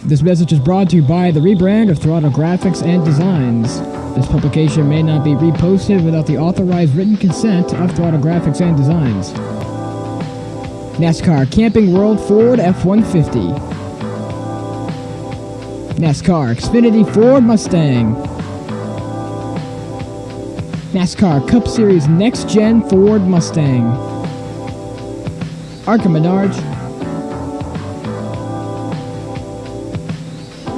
This message is brought to you by the rebrand of Throttle Graphics and Designs. This publication may not be reposted without the authorized written consent of Throttle Graphics and Designs. NASCAR Camping World Ford F-150. NASCAR Xfinity Ford Mustang. NASCAR Cup Series Next Gen Ford Mustang. Arca Menards.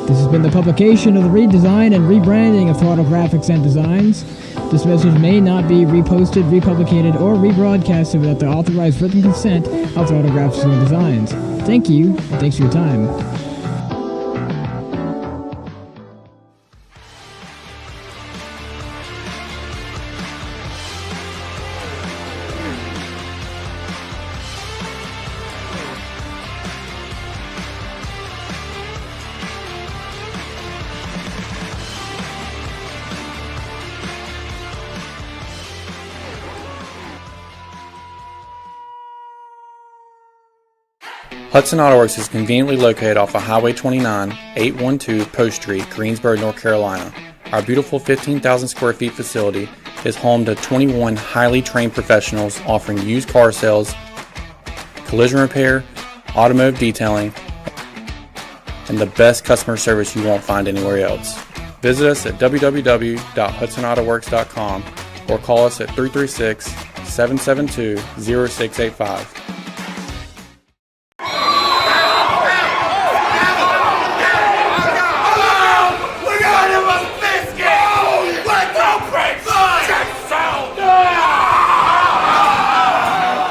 This has been the publication of the redesign and rebranding of Throttle Graphics and Designs. This message may not be reposted, republicated, or rebroadcasted without the authorized written consent of Throttle Graphics and Designs. Thank you, and thanks for your time. Hudson Auto Works is conveniently located off of Highway 29, 812 Post Street, Greensboro, North Carolina. Our beautiful 15,000 square feet facility is home to 21 highly trained professionals offering used car sales, collision repair, automotive detailing, and the best customer service you won't find anywhere else. Visit us at www.hudsonautoworks.com or call us at 336-772-0685.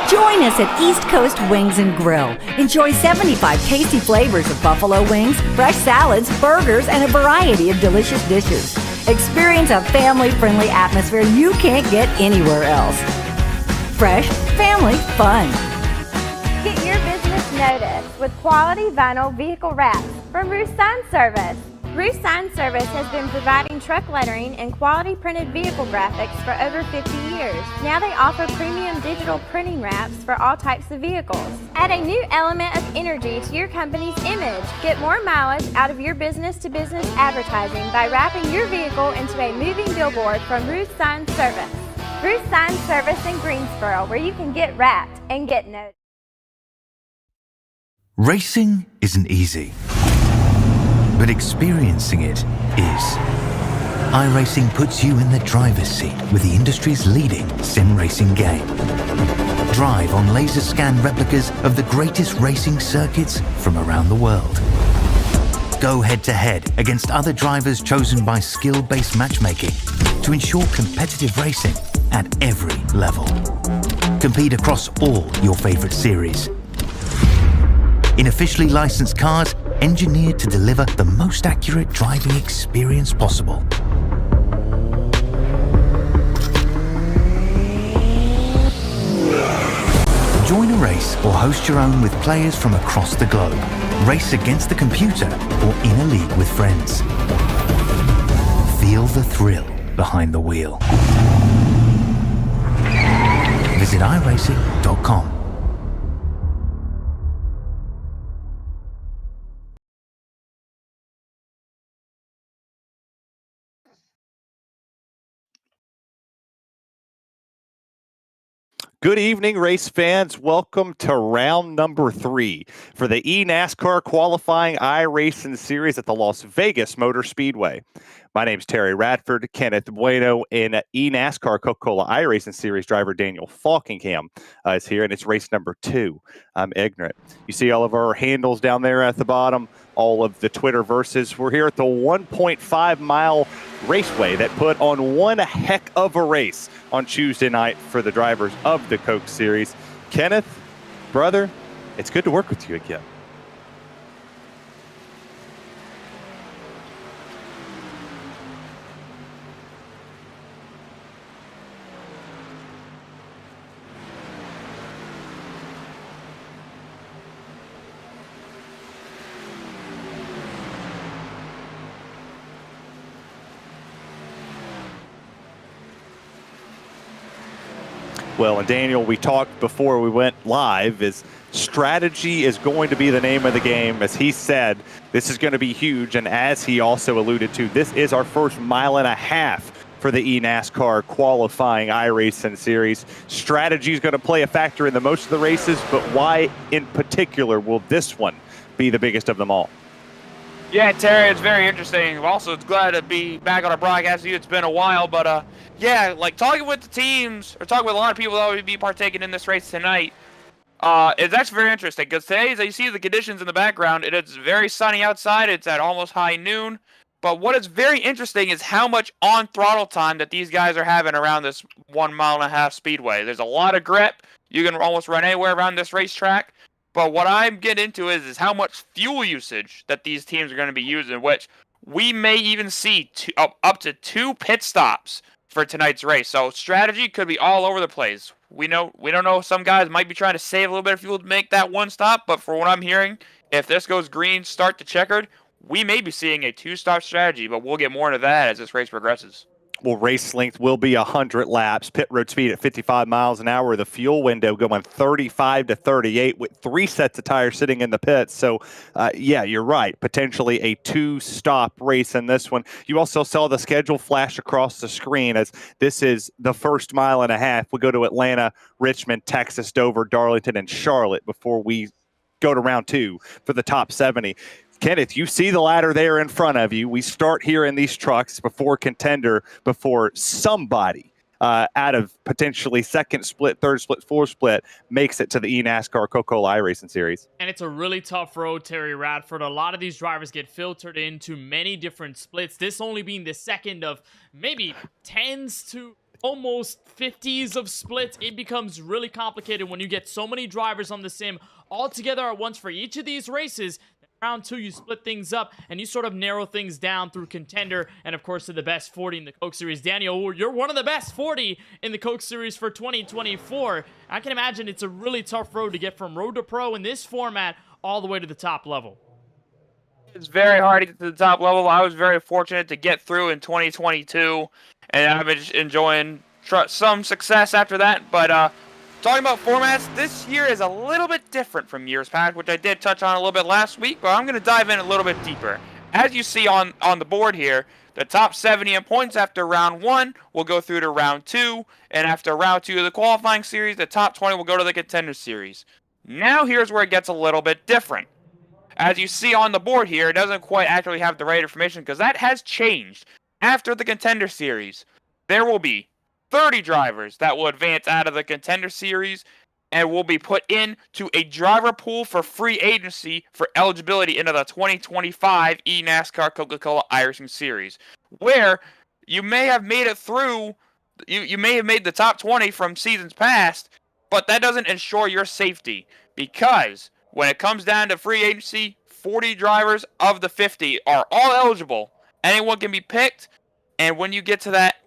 Join us at East Coast Wings and Grill. Enjoy 75 tasty flavors of buffalo wings, fresh salads, burgers, and a variety of delicious dishes. Experience a family-friendly atmosphere you can't get anywhere else. Fresh, family, fun. Get your business noticed with quality vinyl vehicle wraps from Roost Sign Service. Roost Sign Service has been providing truck lettering and quality printed vehicle graphics for over 50 years. Now they offer premium digital printing wraps for all types of vehicles. Add a new element of energy to your company's image. Get more mileage out of your business-to-business advertising by wrapping your vehicle into a moving billboard from Roost Sign Service. Roost Sign Service in Greensboro, where you can get wrapped and get noticed. Racing isn't easy, but experiencing it is. iRacing puts you in the driver's seat with the industry's leading sim racing game. Drive on laser scan replicas of the greatest racing circuits from around the world. Go head to head against other drivers chosen by skill-based matchmaking to ensure competitive racing at every level. Compete across all your favorite series in officially licensed cars engineered to deliver the most accurate driving experience possible. Join a race or host your own with players from across the globe. Race against the computer or in a league with friends. Feel the thrill behind the wheel. Visit iRacing.com. Good evening, race fans. Welcome to round number 3 for the eNASCAR qualifying iRacing series at the Las Vegas Motor Speedway. My name's Terry Radford. Kenneth Bueno and eNASCAR Coca-Cola iRacing series driver Daniel Falkingham is here, and it's race number 2. I'm ignorant. You see all of our handles down there at the bottom, all of the Twitter verses. We're here at the 1.5 mile raceway that put on one heck of a race on Tuesday night for the drivers of the Coke Series. Kenneth, brother, it's good to work with you again. Well, and Daniel, we talked before we went live, is strategy is going to be the name of the game. As he said, this is going to be huge. And as he also alluded to, this is our first mile and a half for the eNASCAR qualifying iRacing series. Strategy is going to play a factor in the most of the races, but why in particular will this one be the biggest of them all? Yeah, Terry, it's very interesting. Also, it's glad to be back on our broadcast with you. It's been a while, but yeah, like talking with the teams, or talking with a lot of people that will be partaking in this race tonight, it's actually very interesting, because today, as you see the conditions in the background, it's very sunny outside. It's at almost high noon. But what is very interesting is how much on-throttle time that these guys are having around this 1.5 mile speedway. There's a lot of grip. You can almost run anywhere around this racetrack. But what I'm getting into is how much fuel usage that these teams are going to be using, which we may even see up to 2 pit stops for tonight's race. So strategy could be all over the place. We don't know. Some guys might be trying to save a little bit of fuel to make that one stop. But for what I'm hearing, if this goes green, start to checkered, we may be seeing a 2-stop strategy, but we'll get more into that as this race progresses. Well, race length will be 100 laps, pit road speed at 55 miles an hour, the fuel window going 35 to 38 with 3 sets of tires sitting in the pits. So, yeah, you're right. Potentially a 2-stop race in this one. You also saw the schedule flash across the screen as this is the first mile and a half. We go to Atlanta, Richmond, Texas, Dover, Darlington, and Charlotte before we go to round 2 for the top 70. Kenneth, you see the ladder there in front of you. We start here in these trucks before contender, before somebody out of potentially second split, third split, fourth split makes it to the eNASCAR Coca-Cola iRacing Series. And it's a really tough road, Terry Radford. A lot of these drivers get filtered into many different splits. This only being the second of maybe 10s to almost 50s of splits. It becomes really complicated when you get so many drivers on the sim all together at once for each of these races. Round 2, you split things up, and you sort of narrow things down through contender, and of course to the best 40 in the Coke Series. Daniel, you're one of the best 40 in the Coke Series for 2024. I can imagine it's a really tough road to get from road to pro in this format all the way to the top level. It's very hard to get to the top level. I was very fortunate to get through in 2022, and I've been enjoying some success after that, but talking about formats, this year is a little bit different from years past, which I did touch on a little bit last week, but I'm going to dive in a little bit deeper. As you see on the board here, the top 70 in points after round 1 will go through to round 2, and after round 2 of the qualifying series, the top 20 will go to the contender series. Now here's where it gets a little bit different. As you see on the board here, it doesn't quite actually have the right information because that has changed. After the contender series, there will be 30 drivers that will advance out of the contender series and will be put into a driver pool for free agency for eligibility into the 2025 eNASCAR Coca-Cola iRacing Series, where you may have made it through, you may have made the top 20 from seasons past, but that doesn't ensure your safety, because when it comes down to free agency, 40 drivers of the 50 are all eligible. Anyone can be picked. And when you get to that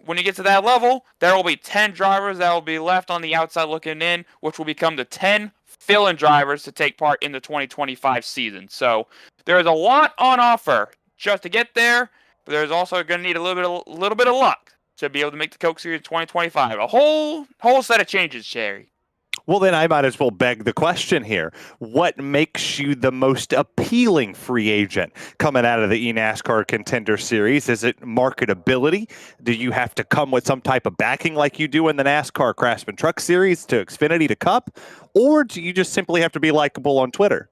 level, there will be 10 drivers that will be left on the outside looking in, which will become the 10 fill-in drivers to take part in the 2025 season. So there is a lot on offer just to get there, but there's also going to need a little bit of luck to be able to make the Coke Series 2025. A whole set of changes, Sherry. Well, then I might as well beg the question here. What makes you the most appealing free agent coming out of the eNASCAR Contender Series? Is it marketability? Do you have to come with some type of backing like you do in the NASCAR Craftsman Truck Series to Xfinity to Cup? Or do you just simply have to be likable on Twitter?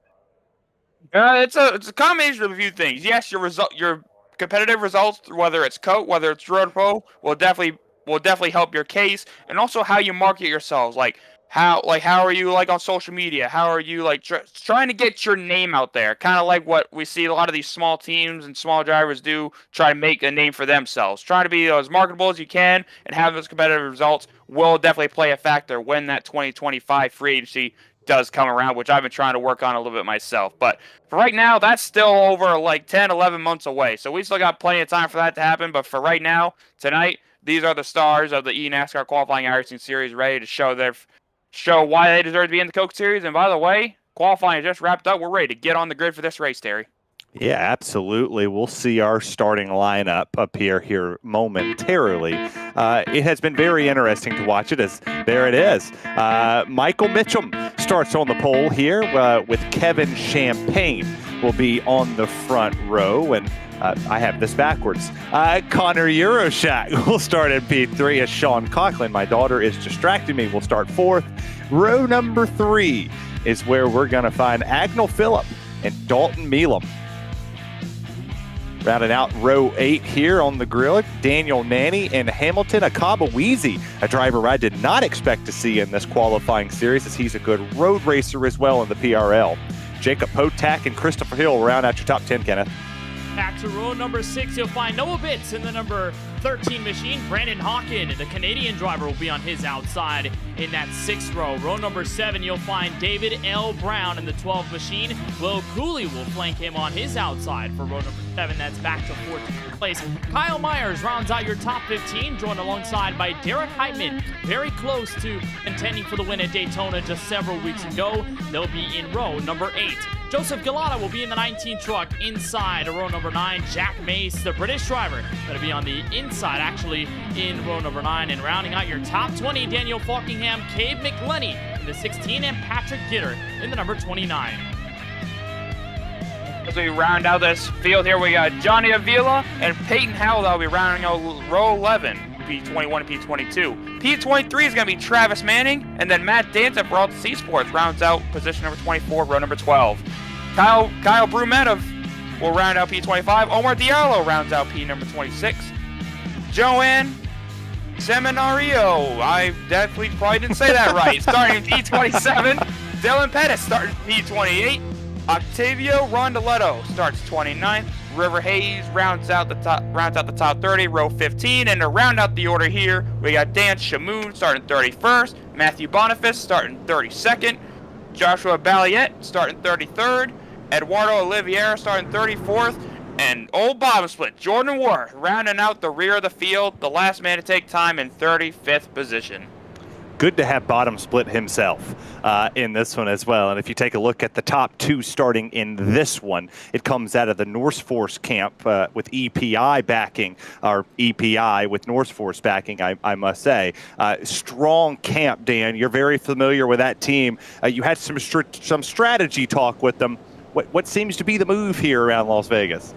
It's a combination of a few things. Yes, your competitive results, whether it's Coke, whether it's Road Pro, will definitely help your case, and also how you market yourselves. How are you on social media? How are you trying to get your name out there? Kind of like what we see a lot of these small teams and small drivers do, try to make a name for themselves. Trying to be as marketable as you can and have those competitive results will definitely play a factor when that 2025 free agency does come around, which I've been trying to work on a little bit myself. But for right now, that's still over 10, 11 months away. So we still got plenty of time for that to happen. But for right now, tonight, these are the stars of the eNASCAR qualifying iRacing Series ready to show why they deserve to be in the Coke Series. And by the way, qualifying is just wrapped up. We're ready to get on the grid for this race, Terry. Yeah, absolutely. We'll see our starting lineup up here momentarily. It has been very interesting to watch it, as there it is. Michael Mitchum starts on the pole here with Kevin Champagne will be on the front row, and I have this backwards. Connor Euroshak will start in P3 as Sean Conklin, my daughter is distracting me, will start fourth. Row number 3 is where we're going to find Agnell Phillip and Dalton Meelam. Rounding out row 8 here on the grill, Daniel Nanny and Hamilton Akabaweezy, a driver I did not expect to see in this qualifying series, as he's a good road racer as well in the PRL. Jacob Potak and Christopher Hill will round out your top 10, Kenneth. Back to row number 6, you'll find Noah Bitts in the number 13 machine. Brandon Hawkin, the Canadian driver, will be on his outside in that 6th row. Row number 7, you'll find David L. Brown in the 12 machine. Will Cooley will flank him on his outside for row number 7. That's back to 14th place. Kyle Myers rounds out your top 15, joined alongside by Derek Heitman, very close to contending for the win at Daytona just several weeks ago. They'll be in row number 8. Joseph Galata will be in the 19 truck inside row number 9. Jack Mace, the British driver, going to be on the inside, actually, in row number 9. And rounding out your top 20, Daniel Falkingham, Cade McLenny in the 16, and Patrick Gitter in the number 29. As we round out this field here, we got Johnny Avila and Peyton Howell that'll be rounding out row 11, P21 and P22. P23 is going to be Travis Manning, and then Matt Danza for Alta C Sports rounds out position number 24, row number 12. Kyle Brumetov will round out P25. Omar Diallo rounds out P number 26. Joanne Seminario, I definitely probably didn't say that right, starting P27. Dylan Pettis starting P28. Octavio Rondoletto starts 29th. River Hayes rounds out the top 30, row 15, and to round out the order here, we got Dan Shamoon starting 31st, Matthew Boniface starting 32nd, Joshua Balliet starting 33rd, Eduardo Oliveira starting 34th, and old bottom split Jordan Worth rounding out the rear of the field, the last man to take time in 35th position. Good to have bottom split himself in this one as well. And if you take a look at the top 2 starting in this one, it comes out of the North Force camp with EPI backing, or EPI with North Force backing, I must say. Strong camp, Dan. You're very familiar with that team. You had some strategy talk with them. What seems to be the move here around Las Vegas?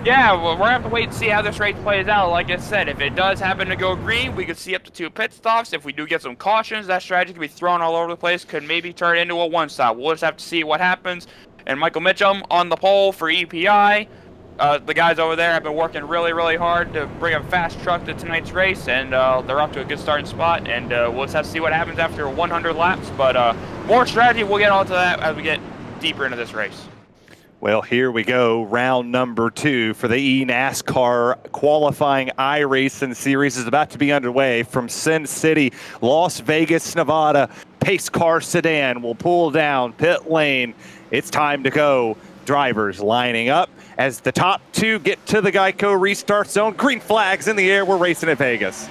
Yeah, well, we're going to have to wait and see how this race plays out. Like I said, if it does happen to go green, we could see up to 2 pit stops. If we do get some cautions, that strategy could be thrown all over the place, could maybe turn into a one-stop. We'll just have to see what happens. And Michael Mitchum on the pole for EPI. The guys over there have been working really, really hard to bring a fast truck to tonight's race, and they're up to a good starting spot. And we'll just have to see what happens after 100 laps. But more strategy, we'll get onto that as we get deeper into this race. Well, here we go. Round number 2 for the eNASCAR qualifying iRacing series is about to be underway from Sin City, Las Vegas, Nevada. Pace car sedan will pull down pit lane. It's time to go. Drivers lining up as the top 2 get to the Geico restart zone. Green flags in the air. We're racing at Vegas.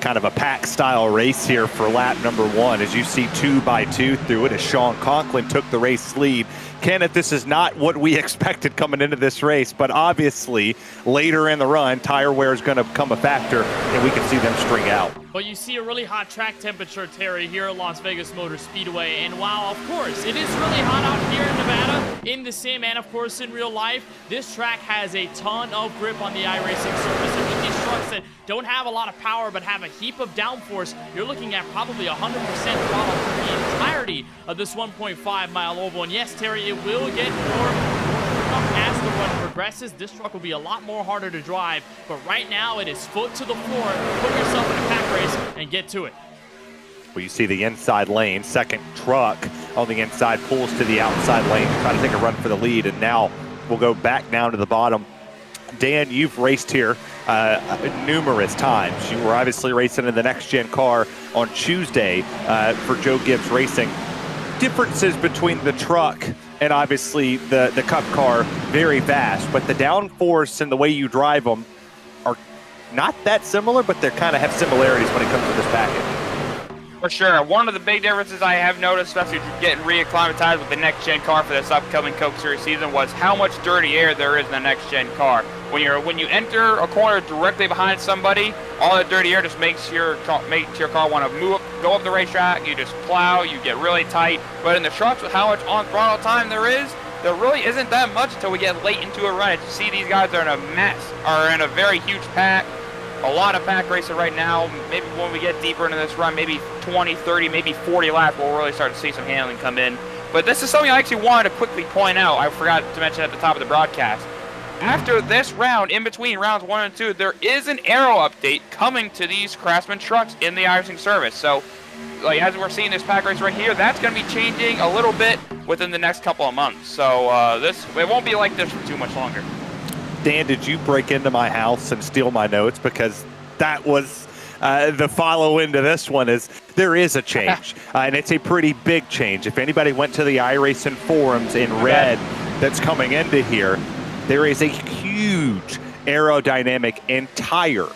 Kind of a pack style race here for lap number 1 as you see 2 by 2 through it as Sean Conklin took the race lead. Kenneth, this is not what we expected coming into this race, but obviously later in the run, tire wear is going to become a factor and we can see them string out. But you see a really hot track temperature, Terry, here at Las Vegas Motor Speedway. And while, of course, it is really hot out here in Nevada, in the sim, and of course in real life, this track has a ton of grip on the iRacing surface. And with these trucks that don't have a lot of power but have a heap of downforce, you're looking at probably 100% throttle for the entirety of this 1.5 mile oval. And yes, Terry, it will get more as the run progresses. This truck will be a lot more harder to drive, but right now it is foot to the floor. Put yourself in a pack race and get to it. Well, you see the inside lane, second truck on the inside, pulls to the outside lane to try to take a run for the lead, and now we'll go back down to the bottom. Dan, you've raced here numerous times. You were obviously racing in the next-gen car on Tuesday for Joe Gibbs Racing. Differences between the truck and obviously the Cup car, very vast, but the downforce and the way you drive them are not that similar, but they kind of have similarities when it comes to this package. For sure. One of the big differences I have noticed, especially getting reacclimatized with the next-gen car for this upcoming Coke Series season, was how much dirty air there is in the next-gen car. When you enter a corner directly behind somebody, all that dirty air just makes your car want to go up the racetrack. You just plow, you get really tight. But in the trucks, with how much on-throttle time there really isn't that much until we get late into a run. As you see, these guys are in a mess, are in a very huge pack. A lot of pack racing right now. Maybe when we get deeper into this run, maybe 20, 30, maybe 40 laps, we'll really start to see some handling come in. But this is something I actually wanted to quickly point out. I forgot to mention at the top of the broadcast. After this round, in between rounds 1 and 2, there is an aero update coming to these Craftsman trucks in the iRacing service. So, like as we're seeing this pack race right here, that's going to be changing a little bit within the next couple of months. So it won't be like this for too much longer. Dan, did you break into my house and steal my notes? Because that was the follow into this one. Is there is a change, and it's a pretty big change. If anybody went to the iRacing forums in red that's coming into here, there is a huge aerodynamic and tire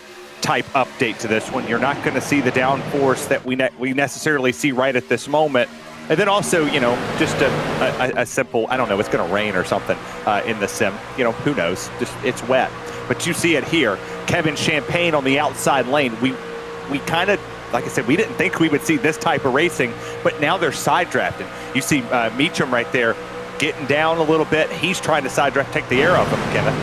type update to this one. You're not going to see the downforce that we necessarily see right at this moment. And then also, just a simple, I don't know, it's going to rain or something in the sim. Who knows? Just it's wet. But you see it here. Kevin Champagne on the outside lane. We kind of, like I said, we didn't think we would see this type of racing, but now they're side drafting. You see Meacham right there getting down a little bit. He's trying to side draft, take the air off him, Kevin.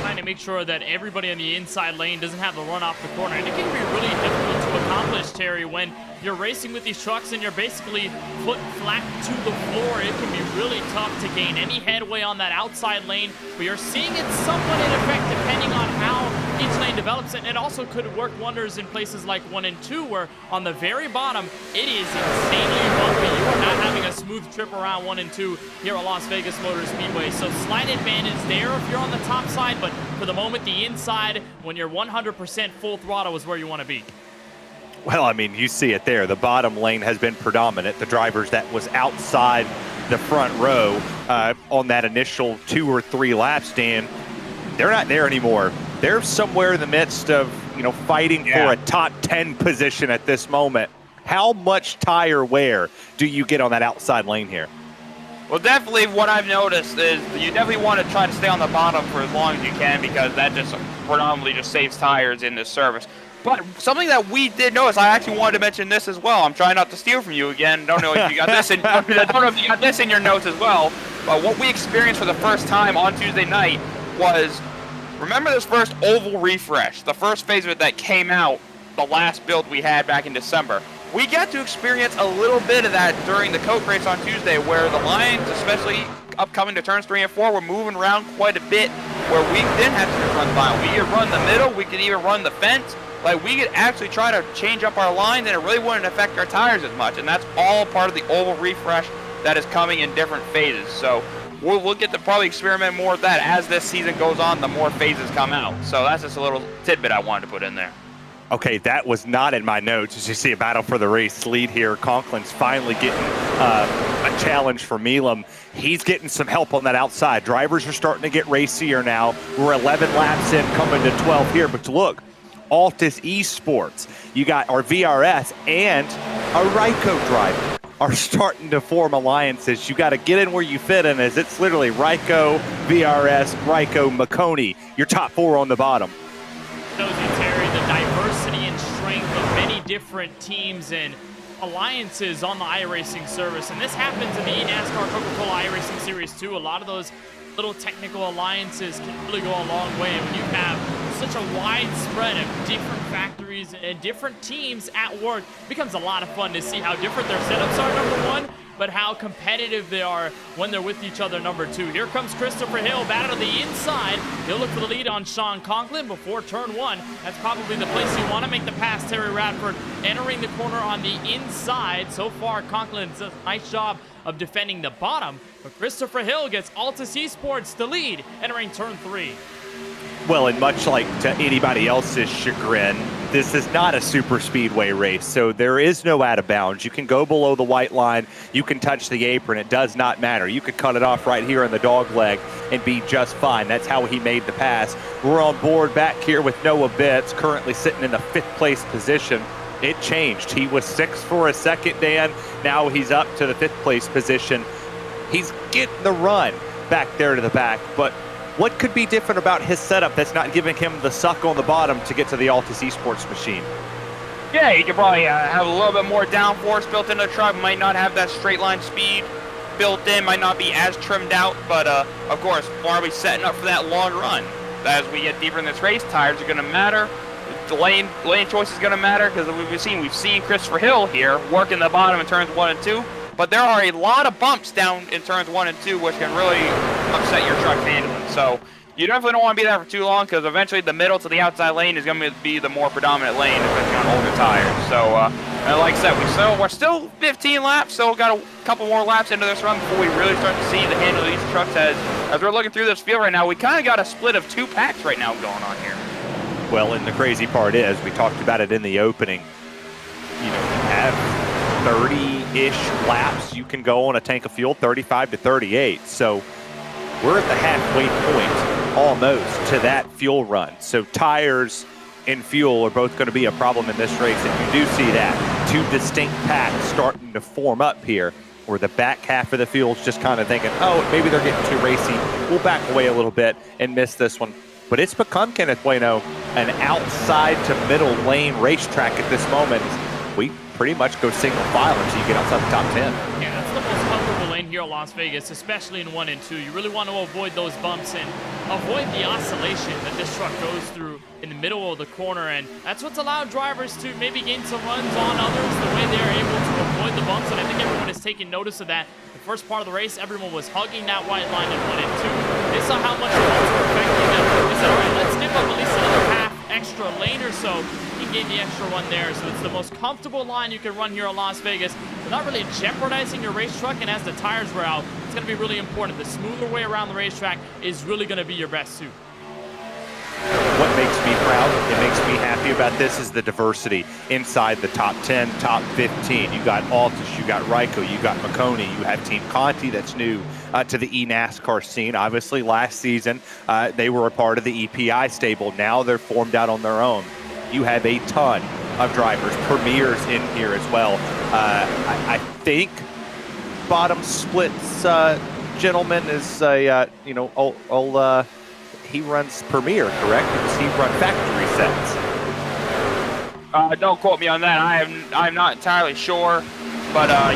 Trying to make sure that everybody on the inside lane doesn't have the run off the corner. And it can be really difficult to accomplish, Terry, when you're racing with these trucks and you're basically foot flat to the floor. It can be really tough to gain any headway on that outside lane, but you're seeing it somewhat in effect depending on how each lane develops. And it also could work wonders in places like 1 and 2, where on the very bottom, it is insanely bumpy. You are not having a smooth trip around 1 and 2 here at Las Vegas Motor Speedway. So slight advantage there if you're on the top side, but for the moment, the inside, when you're 100% full throttle, is where you want to be. Well, I mean, you see it there. The bottom lane has been predominant. The drivers that was outside the front row on that initial 2 or 3 laps, Dan, they're not there anymore. They're somewhere in the midst of, fighting for a top 10 position at this moment. How much tire wear do you get on that outside lane here? Well, definitely what I've noticed is you definitely want to try to stay on the bottom for as long as you can, because that just predominantly just saves tires in this service. But something that we did notice, I actually wanted to mention this as well. I'm trying not to steal from you again. Don't know if you got this in, I don't know if you got this in your notes as well. But what we experienced for the first time on Tuesday night was, remember this first oval refresh, the first phase of it that came out, the last build we had back in December. We got to experience a little bit of that during the Coke race on Tuesday, where the lines, especially upcoming to turns 3 and 4, were moving around quite a bit, where we didn't have to just run the final. We could run the middle, we could even run the fence. Like, we could actually try to change up our lines, and it really wouldn't affect our tires as much. And that's all part of the oval refresh that is coming in different phases. So we'll get to probably experiment more with that as this season goes on, the more phases come out. So that's just a little tidbit I wanted to put in there. Okay, that was not in my notes. As you see, a battle for the race lead here. Conklin's finally getting a challenge for Milam. He's getting some help on that outside. Drivers are starting to get racier now. We're 11 laps in, coming to 12 here. But look, Altus Esports, you got our VRS and a Ryko driver are starting to form alliances. You got to get in where you fit in, as it's literally Ryko, VRS, Ryko, Makoni, your top 4 on the bottom. Shows you, Terry, the diversity and strength of many different teams and alliances on the iRacing service. And this happens in the eNASCAR Coca-Cola iRacing Series too. A lot of those little technical alliances can really go a long way when you have such a wide spread of different factories and different teams at work. It becomes a lot of fun to see how different their setups are, number one, but how competitive they are when they're with each other, number 2. Here comes Christopher Hill, battle to the inside. He'll look for the lead on Sean Conklin before turn 1. That's probably the place you want to make the pass. Terry Radford entering the corner on the inside. So far, Conklin does a nice job of defending the bottom, but Christopher Hill gets Altus Esports the lead entering turn 3. Well, and much like to anybody else's chagrin, this is not a super speedway race, so there is no out of bounds. You can go below the white line, you can touch the apron, it does not matter. You could cut it off right here in the dog leg and be just fine. That's how he made the pass. We're on board back here with Noah Bitts, currently sitting in the 5th place position. It changed. He was 6th for a second, Dan. Now he's up to the 5th place position. He's getting the run back there to the back, but what could be different about his setup that's not giving him the suck on the bottom to get to the Altus Esports machine? Yeah, you could probably have a little bit more downforce built into the truck. Might not have that straight line speed built in. Might not be as trimmed out. But, of course, are we setting up for that long run? As we get deeper in this race, tires are going to matter. The lane choice is going to matter because we've seen Christopher Hill here working the bottom in turns 1 and 2. But there are a lot of bumps down in turns 1 and 2, which can really upset your truck handling. So you definitely don't want to be there for too long because eventually the middle to the outside lane is going to be the more predominant lane, especially on older tires. So, like I said, we're still 15 laps, so got a couple more laps into this run before we really start to see the handle of these trucks. As we're looking through this field right now, we kind of got a split of 2 packs right now going on here. Well, and the crazy part is, we talked about it in the opening, you have 30-ish laps you can go on a tank of fuel, 35 to 38. So we're at the halfway point almost to that fuel run. So tires and fuel are both going to be a problem in this race. And you do see that 2 distinct packs starting to form up here, where the back half of the field's just kind of thinking, oh, maybe they're getting too racy. We'll back away a little bit and miss this one. But it's become, Kenneth Bueno, an outside to middle lane racetrack at this moment. We pretty much go single file until you get outside the top 10. Yeah, that's the most comfortable lane here at Las Vegas, especially in 1 and 2. You really want to avoid those bumps and avoid the oscillation that this truck goes through in the middle of the corner, and that's what's allowed drivers to maybe gain some runs on others, the way they're able to avoid the bumps, and I think everyone is taking notice of that. The first part of the race, everyone was hugging that white line in 1 and 2. They saw how much the bumps were affecting them. They said, all right, let's give up at least another half extra lane or so. He gave the extra one there, so it's the most comfortable line you can run here in Las Vegas without really jeopardizing your race truck. And as the tires wear out, it's going to be really important. The smoother way around the racetrack is really going to be your best suit. What makes me proud, it makes me happy about this is the diversity inside the top 10, top 15. You got Altus, you got Ryko, you got McConey, you have Team Conti that's new to the eNASCAR scene. Obviously, last season, they were a part of the EPI stable. Now they're formed out on their own. You have a ton of drivers, premiers in here as well. I think bottom splits gentleman is he runs Premier, correct? Does he run factory sets? Don't quote me on that. I'm not entirely sure, but I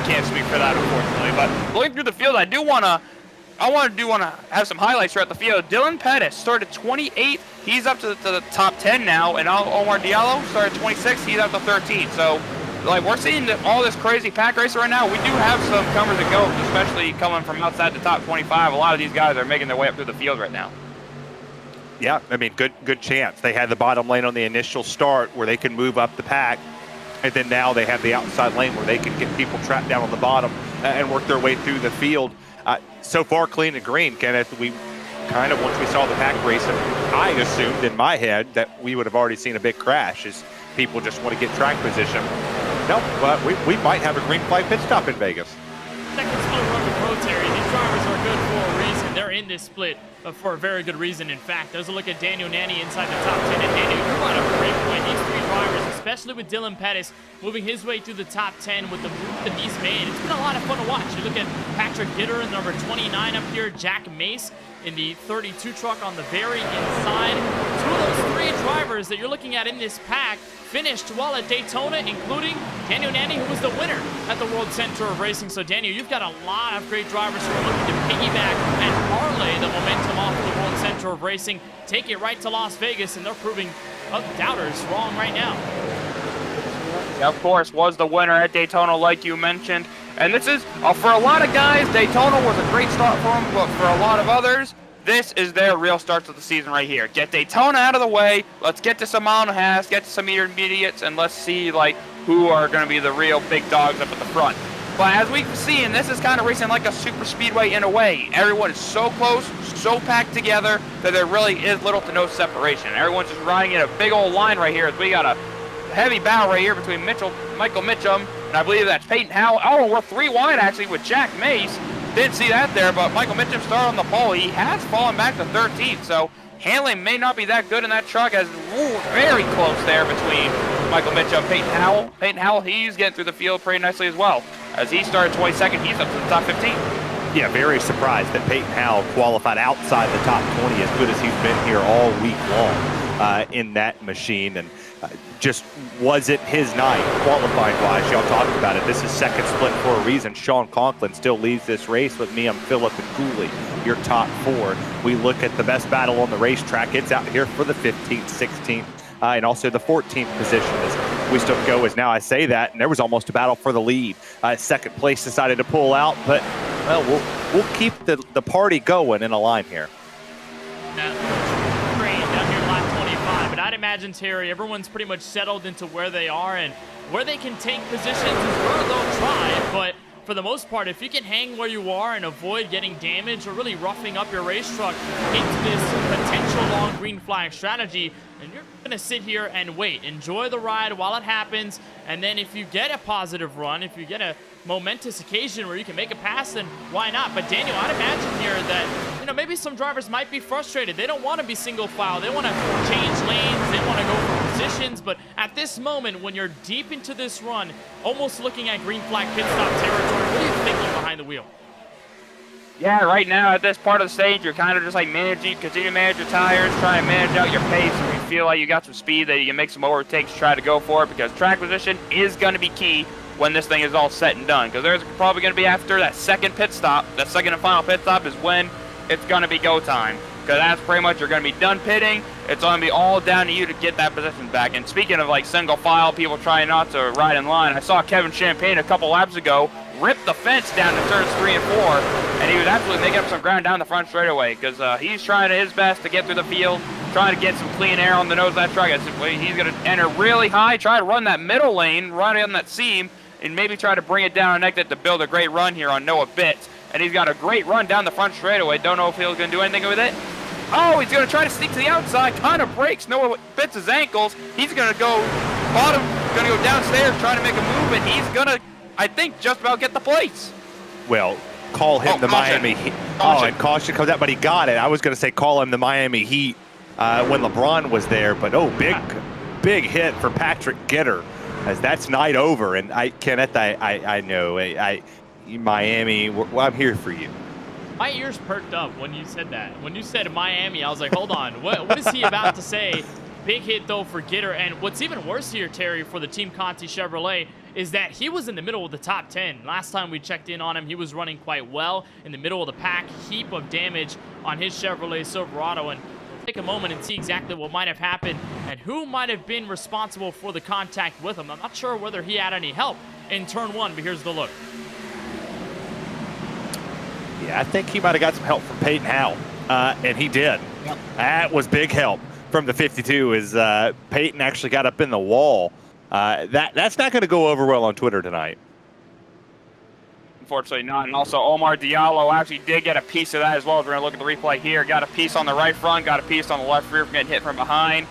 can't speak for that, unfortunately. But looking through the field, I want to have some highlights throughout the field. Dylan Pettis started 28th. He's up to the top 10 now, and Omar Diallo started 26th. He's up to 13. So, we're seeing all this crazy pack racing right now. We do have some comers and goes, especially coming from outside the top 25. A lot of these guys are making their way up through the field right now. Yeah, I mean, good chance. They had the bottom lane on the initial start where they can move up the pack, and then now they have the outside lane where they can get people trapped down on the bottom and work their way through the field. So far, clean and green, Kenneth. We kind of, once we saw the pack racing, I assumed in my head that we would have already seen a big crash as people just want to get track position. No, but we might have a green flag pit stop in Vegas. Second split run with Pro Terry. These drivers are good for a reason. They're in this split for a very good reason, in fact. There's a look at Daniel Nanny inside the top 10. And Daniel, you brought up a great point. These 3 drivers, especially with Dylan Pettis, moving his way through the top 10 with the move that he's made. It's been a lot of fun to watch. You look at Patrick Gitter in number 29 up here, Jack Mace in the 32 truck on the very inside. 2 of those 3 drivers that you're looking at in this pack finished well at Daytona, including Daniel Nanny, who was the winner at the World Center of Racing. So, Daniel, you've got a lot of great drivers who are looking to piggyback and parlay the momentum off the World Center of Racing, take it right to Las Vegas, and they're proving doubters wrong right now. of course, was the winner at Daytona, like you mentioned. And this is, for a lot of guys, Daytona was a great start for them, but for a lot of others, this is their real start to the season right here. Get Daytona out of the way. Let's get to some mile and a half, get to some intermediates, and let's see like who are going to be the real big dogs up at the front. But as we've seen, this is kind of racing like a super speedway in a way. Everyone is so close, so packed together that there really is little to no separation. Everyone's just riding in a big old line right here as we got a heavy battle right here between Michael Mitchum, and I believe that's Peyton Howell. Oh, we're 3 wide actually with Jack Mace. Didn't see that there, but Michael Mitchum started on the pole. He has fallen back to 13th, so handling may not be that good in that truck, as very close there between Michael Mitchum and Peyton Howell. Peyton Howell, he's getting through the field pretty nicely as well. As he started 22nd, he's up to the top 15. Yeah, very surprised that Peyton Howell qualified outside the top 20, as good as he's been here all week long in that machine. And just wasn't his night qualifying-wise. Y'all talked about it. This is second split for a reason. Sean Conklin still leads this race with Liam, Phillip, and Cooley, your top 4. We look at the best battle on the racetrack. It's out here for the 15th, 16th, and also the 14th position as we still go. As now I say that, and there was almost a battle for the lead. Second place decided to pull out, but well, we'll keep the party going in a line here. But I'd imagine, Terry, everyone's pretty much settled into where they are, and where they can take positions is where they'll try. But for the most part, if you can hang where you are and avoid getting damaged or really roughing up your race truck into this potential long green flag strategy, then you're going to sit here and wait. Enjoy the ride while it happens, and then if you get a positive run, if you get a momentous occasion where you can make a pass, then why not? But Daniel, I'd imagine here that, you know, maybe some drivers might be frustrated. They don't want to be single file. They want to change lanes. They want to go for positions. But at this moment, when you're deep into this run, almost looking at green flag pit stop territory, what are you thinking behind the wheel? Yeah, right now at this part of the stage, you're kind of just like continue to manage your tires, try and manage out your pace. If you feel like you got some speed that you can make some overtakes, try to go for it, because track position is going to be key when this thing is all said and done. Because there's probably going to be after that second pit stop, that second and final pit stop is when it's going to be go time. Because that's pretty much, you're going to be done pitting. It's going to be all down to you to get that position back. And speaking of like single file, people trying not to ride in line, I saw Kevin Champagne a couple laps ago rip the fence down to turns 3 and 4, and he was absolutely making up some ground down the front straightaway, because he's trying his best to get through the field, trying to get some clean air on the nose of that truck. He's going to enter really high, try to run that middle lane, run on that seam, and maybe try to bring it down and exit to build a great run here on Noah Bitts. And he's got a great run down the front straightaway. Don't know if he's going to do anything with it. Oh, he's going to try to sneak to the outside, kind of breaks Noah Bitts' ankles. He's going to go bottom, going to go downstairs, trying to make a move, and he's going to, I think, just about get the place. Well, call him the caution. Miami Heat. Oh, and caution comes out, but he got it. I was going to say call him the Miami Heat when LeBron was there, but big hit for Patrick Gitter, as that's night over. And Kenneth, I know, Miami, I'm here for you. My ears perked up when you said that. When you said Miami, I was like, hold on, what is he about to say? Big hit, though, for Gitter. And what's even worse here, Terry, for the Team Conti Chevrolet, is that he was in the middle of the top 10. Last time we checked in on him, he was running quite well in the middle of the pack. Heap of damage on his Chevrolet Silverado. And we'll take a moment and see exactly what might have happened and who might have been responsible for the contact with him. I'm not sure whether he had any help in turn 1, but here's the look. Yeah, I think he might have got some help from Peyton Howell, and he did. Yep. That was big help from the 52, as Peyton actually got up in the wall. That's not going to go over well on Twitter tonight. Unfortunately not. And also Omar Diallo actually did get a piece of that as well. As we're going to look at the replay here. Got a piece on the right front, got a piece on the left rear from getting hit from behind.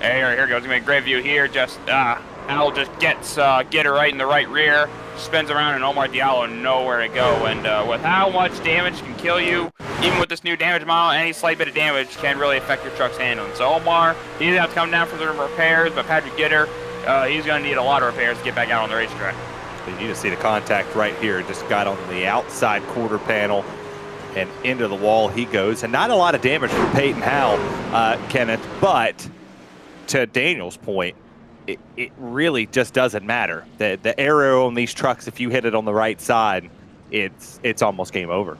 Here goes. Going to be a great view here. Just Howell just gets Gitter right in the right rear, spins around, and Omar Diallo nowhere to go. And with how much damage can kill you, even with this new damage model, any slight bit of damage can really affect your truck's handling. So Omar, he's going to have to come down for the repairs, but Patrick Gitter, he's going to need a lot of repairs to get back out on the racetrack. You need to see the contact right here. Just got on the outside quarter panel and into the wall he goes. And not a lot of damage from Peyton Howell, Kenneth, but to Daniel's point, it really just doesn't matter. The arrow on these trucks, if you hit it on the right side, it's almost game over.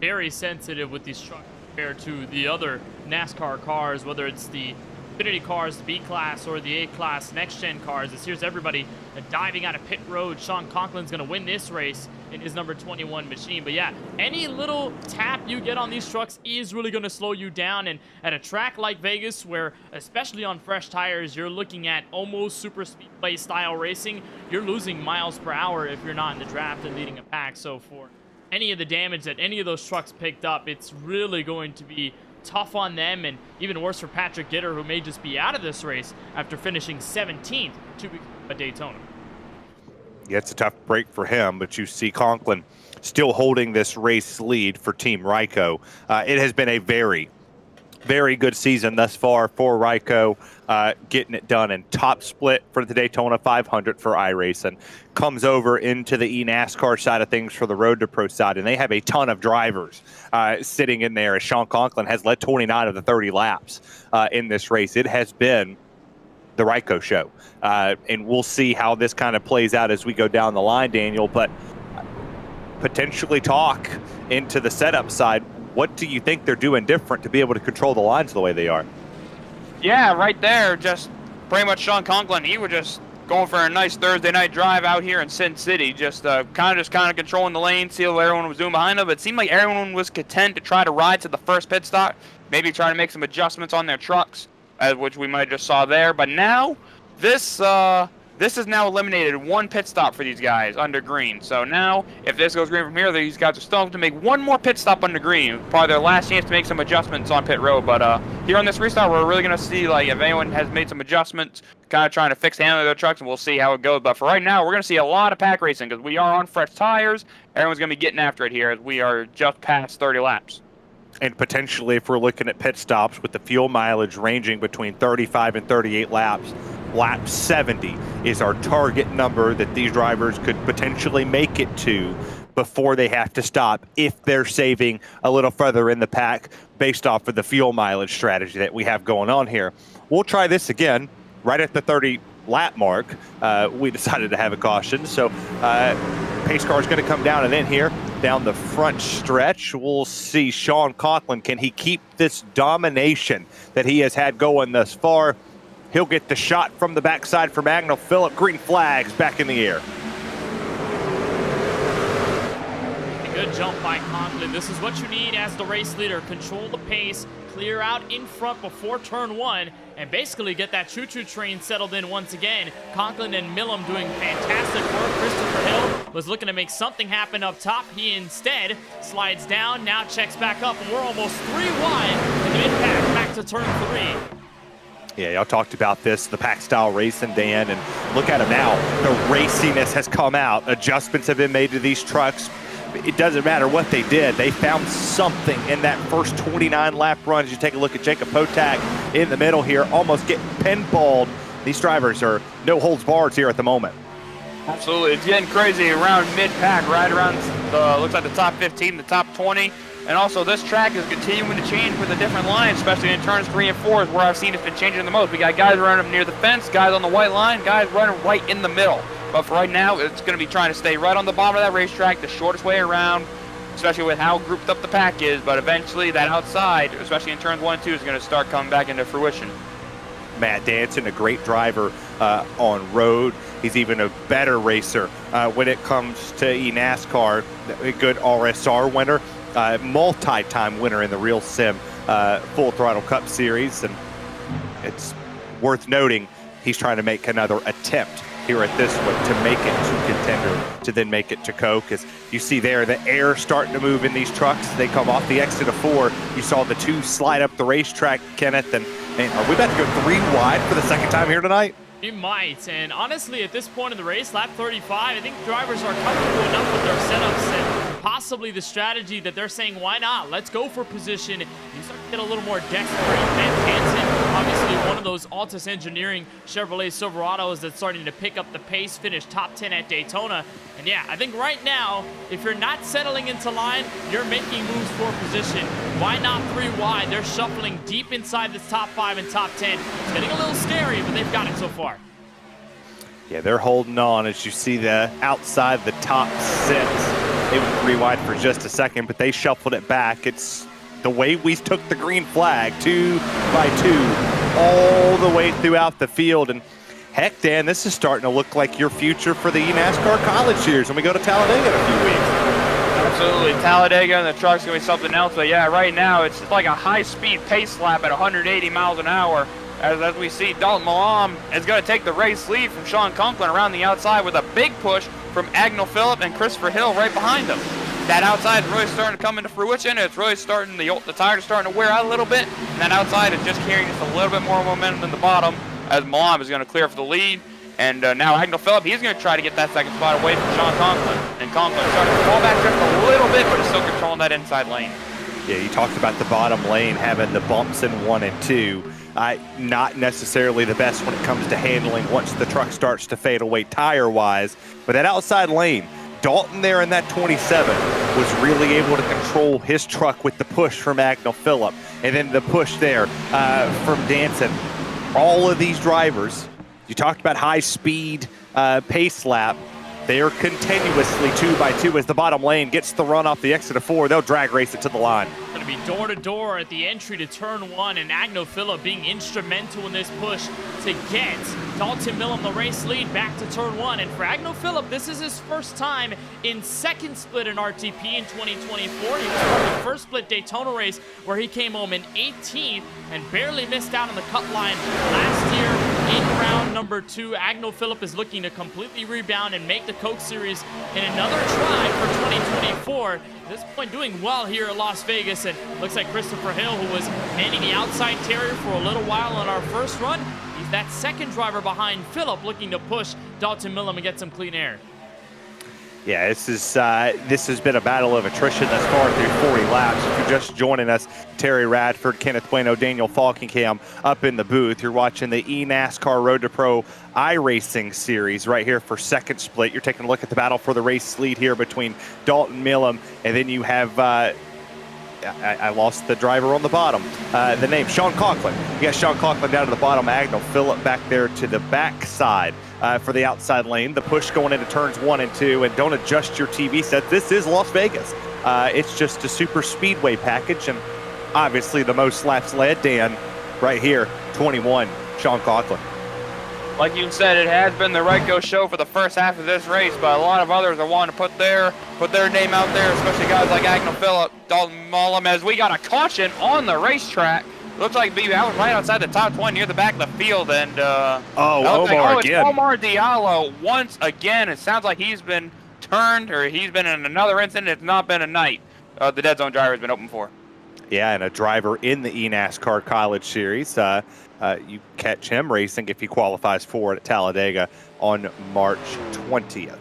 Very sensitive with these trucks compared to the other NASCAR cars, whether it's the Xfinity cars, the B-Class or the A-Class next-gen cars. Here's everybody diving out of pit road. Sean Conklin's going to win this race in his number 21 machine. But yeah, any little tap you get on these trucks is really going to slow you down. And at a track like Vegas, where especially on fresh tires, you're looking at almost super speedway style racing, you're losing miles per hour if you're not in the draft and leading a pack. So for any of the damage that any of those trucks picked up, it's really going to be tough on them, and even worse for Patrick Gitter, who may just be out of this race after finishing 17th 2 weeks at Daytona. Yeah, it's a tough break for him, but you see Conklin still holding this race lead for Team Ryko. It has been a very, very good season thus far for Ryko, getting it done in top split for the Daytona 500 for iRacing. Comes over into the eNASCAR side of things for the Road to Pro side, and they have a ton of drivers sitting in there, as Sean Conklin has led 29 of the 30 laps in this race. It has been the Ryko show, and we'll see how this kind of plays out as we go down the line, Daniel, but potentially talk into the setup side. What do you think they're doing different to be able to control the lines the way they are? Yeah, right there, just pretty much Sean Conklin. He was just going for a nice Thursday night drive out here in Sin City, just kind of controlling the lane, see what everyone was doing behind him. It seemed like everyone was content to try to ride to the first pit stop, maybe try to make some adjustments on their trucks, which we might have just saw there. But now, this has now eliminated one pit stop for these guys under green. So now, if this goes green from here, these guys are still have to make one more pit stop under green. Probably their last chance to make some adjustments on pit road. But here on this restart, we're really going to see like if anyone has made some adjustments, kind of trying to fix the handling of their trucks, and we'll see how it goes. But for right now, we're going to see a lot of pack racing because we are on fresh tires. Everyone's going to be getting after it here as we are just past 30 laps. And potentially, if we're looking at pit stops with the fuel mileage ranging between 35 and 38 laps, lap 70 is our target number that these drivers could potentially make it to before they have to stop if they're saving a little further in the pack based off of the fuel mileage strategy that we have going on here. We'll try this again right at the 30 lap mark. We decided to have a caution, so pace car is going to come down, and then here down the front stretch, we'll see Sean Conklin. Can he keep this domination that he has had going thus far? He'll get the shot from the backside for Magnell Phillip. Green flags back in the air. A good jump by Conklin. This is what you need as the race leader. Control the pace, clear out in front before turn one, and basically get that choo-choo train settled in once again. Conklin and Millam doing fantastic work. Christopher Hill was looking to make something happen up top. He instead slides down, now checks back up, and we're almost 3 wide in the mid-pack back to turn 3. Yeah, y'all talked about this, the pack style racing, Dan, and look at them now. The raciness has come out. Adjustments have been made to these trucks. It doesn't matter what they did. They found something in that first 29 lap runs. You take a look at Jacob Potak in the middle here, almost getting pinballed. These drivers are no holds barred here at the moment. Absolutely, it's getting crazy around mid-pack, right around the, looks like the top 15, the top 20. And also, this track is continuing to change with a different line, especially in turns 3 and 4 is where I've seen it's been changing the most. We got guys running near the fence, guys on the white line, guys running right in the middle. But for right now, it's going to be trying to stay right on the bottom of that racetrack, the shortest way around, especially with how grouped up the pack is. But eventually, that outside, especially in turns 1 and 2, is going to start coming back into fruition. Matt Danson, a great driver on road. He's even a better racer when it comes to eNASCAR, a good RSR winner. Multi-time winner in the Real Sim Full Throttle Cup Series, and it's worth noting he's trying to make another attempt here at this one to make it to contender, to then make it to Coke. As you see there, the air starting to move in these trucks. They come off the exit of 4. You saw the 2 slide up the racetrack, Kenneth, and are we about to go 3 wide for the second time here tonight? You might, and honestly, at this point in the race, lap 35, I think drivers are comfortable enough with their setups and possibly the strategy that they're saying, why not? Let's go for position. You start to get a little more desperate. Matt Hansen, obviously one of those Altus Engineering Chevrolet Silverados that's starting to pick up the pace, finished top 10 at Daytona. And yeah, I think right now, if you're not settling into line, you're making moves for position. Why not 3 wide? They're shuffling deep inside the top 5 and top 10. It's getting a little scary, but they've got it so far. Yeah, they're holding on as you see the outside the top 6. It was 3 wide for just a second, but they shuffled it back. It's the way we took the green flag 2 by 2 all the way throughout the field. And heck, Dan, this is starting to look like your future for the eNASCAR College Series when we go to Talladega in a few weeks. Absolutely. Talladega and the truck's going to be something else. But yeah, right now it's like a high-speed pace lap at 180 miles an hour. As we see, Dalton Milam is going to take the race lead from Sean Conklin around the outside with a big push from Agnell Phillip and Christopher Hill right behind him. That outside is really starting to come into fruition. It's really starting, the tires are starting to wear out a little bit. And that outside is just carrying just a little bit more momentum than the bottom, as Milam is going to clear for the lead. And now Agnell Phillip, he's going to try to get that second spot away from Sean Conklin. And Conklin starting to fall back just a little bit, but is still controlling that inside lane. Yeah, you talked about the bottom lane having the bumps in 1 and 2. Not necessarily the best when it comes to handling once the truck starts to fade away tire-wise. But that outside lane, Dalton there in that 27 was really able to control his truck with the push from Agnell Phillip. And then the push there from Danson. All of these drivers, you talked about high-speed pace lap. They're continuously 2 by 2 as the bottom lane gets the run off the exit of 4. They'll drag race it to the line. Going to be door-to-door at the entry to turn 1, and Agnell Phillip being instrumental in this push to get Dalton Milam the race lead back to turn 1. And for Agnell Phillip, this is his first time in second split in RTP in 2024. He was part of the first split Daytona race where he came home in 18th and barely missed out on the cut line last year. In round number 2, Agnell Phillip is looking to completely rebound and make the Coke Series in another try for 2024. At this point, doing well here at Las Vegas, and looks like Christopher Hill, who was manning the outside terrier for a little while on our first run, he's that second driver behind Phillip, looking to push Dalton Milam and get some clean air. Yeah, this has been a battle of attrition thus far through 40 laps. If you're just joining us, Terry Radford, Kenneth Bueno, Daniel Falkenham up in the booth. You're watching the eNASCAR Road to Pro iRacing Series right here for second split. You're taking a look at the battle for the race lead here between Dalton Milam, and then you have I lost the driver on the bottom. The name, Sean Conklin. You got Sean Conklin down to the bottom. Agnell Phillip back there to the backside for the outside lane. The push going into turns 1 and 2. And don't adjust your TV set. This is Las Vegas. It's just a super speedway package. And obviously the most laps led, Dan, right here, 21, Sean Conklin. Like you said, it has been the Redco show for the first half of this race, but a lot of others are wanting to put their name out there, especially guys like Agnell Phillip, Dalton Milam, as we got a caution on the racetrack. Looks like I was right outside the top 20 near the back of the field, and Omar it's again. Omar Diallo once again. It sounds like he's been turned, or he's been in another incident. It's not been a night the dead zone driver has been open for. Yeah, and a driver in the eNASCAR College Series. You catch him racing if he qualifies for it at Talladega on March 20th.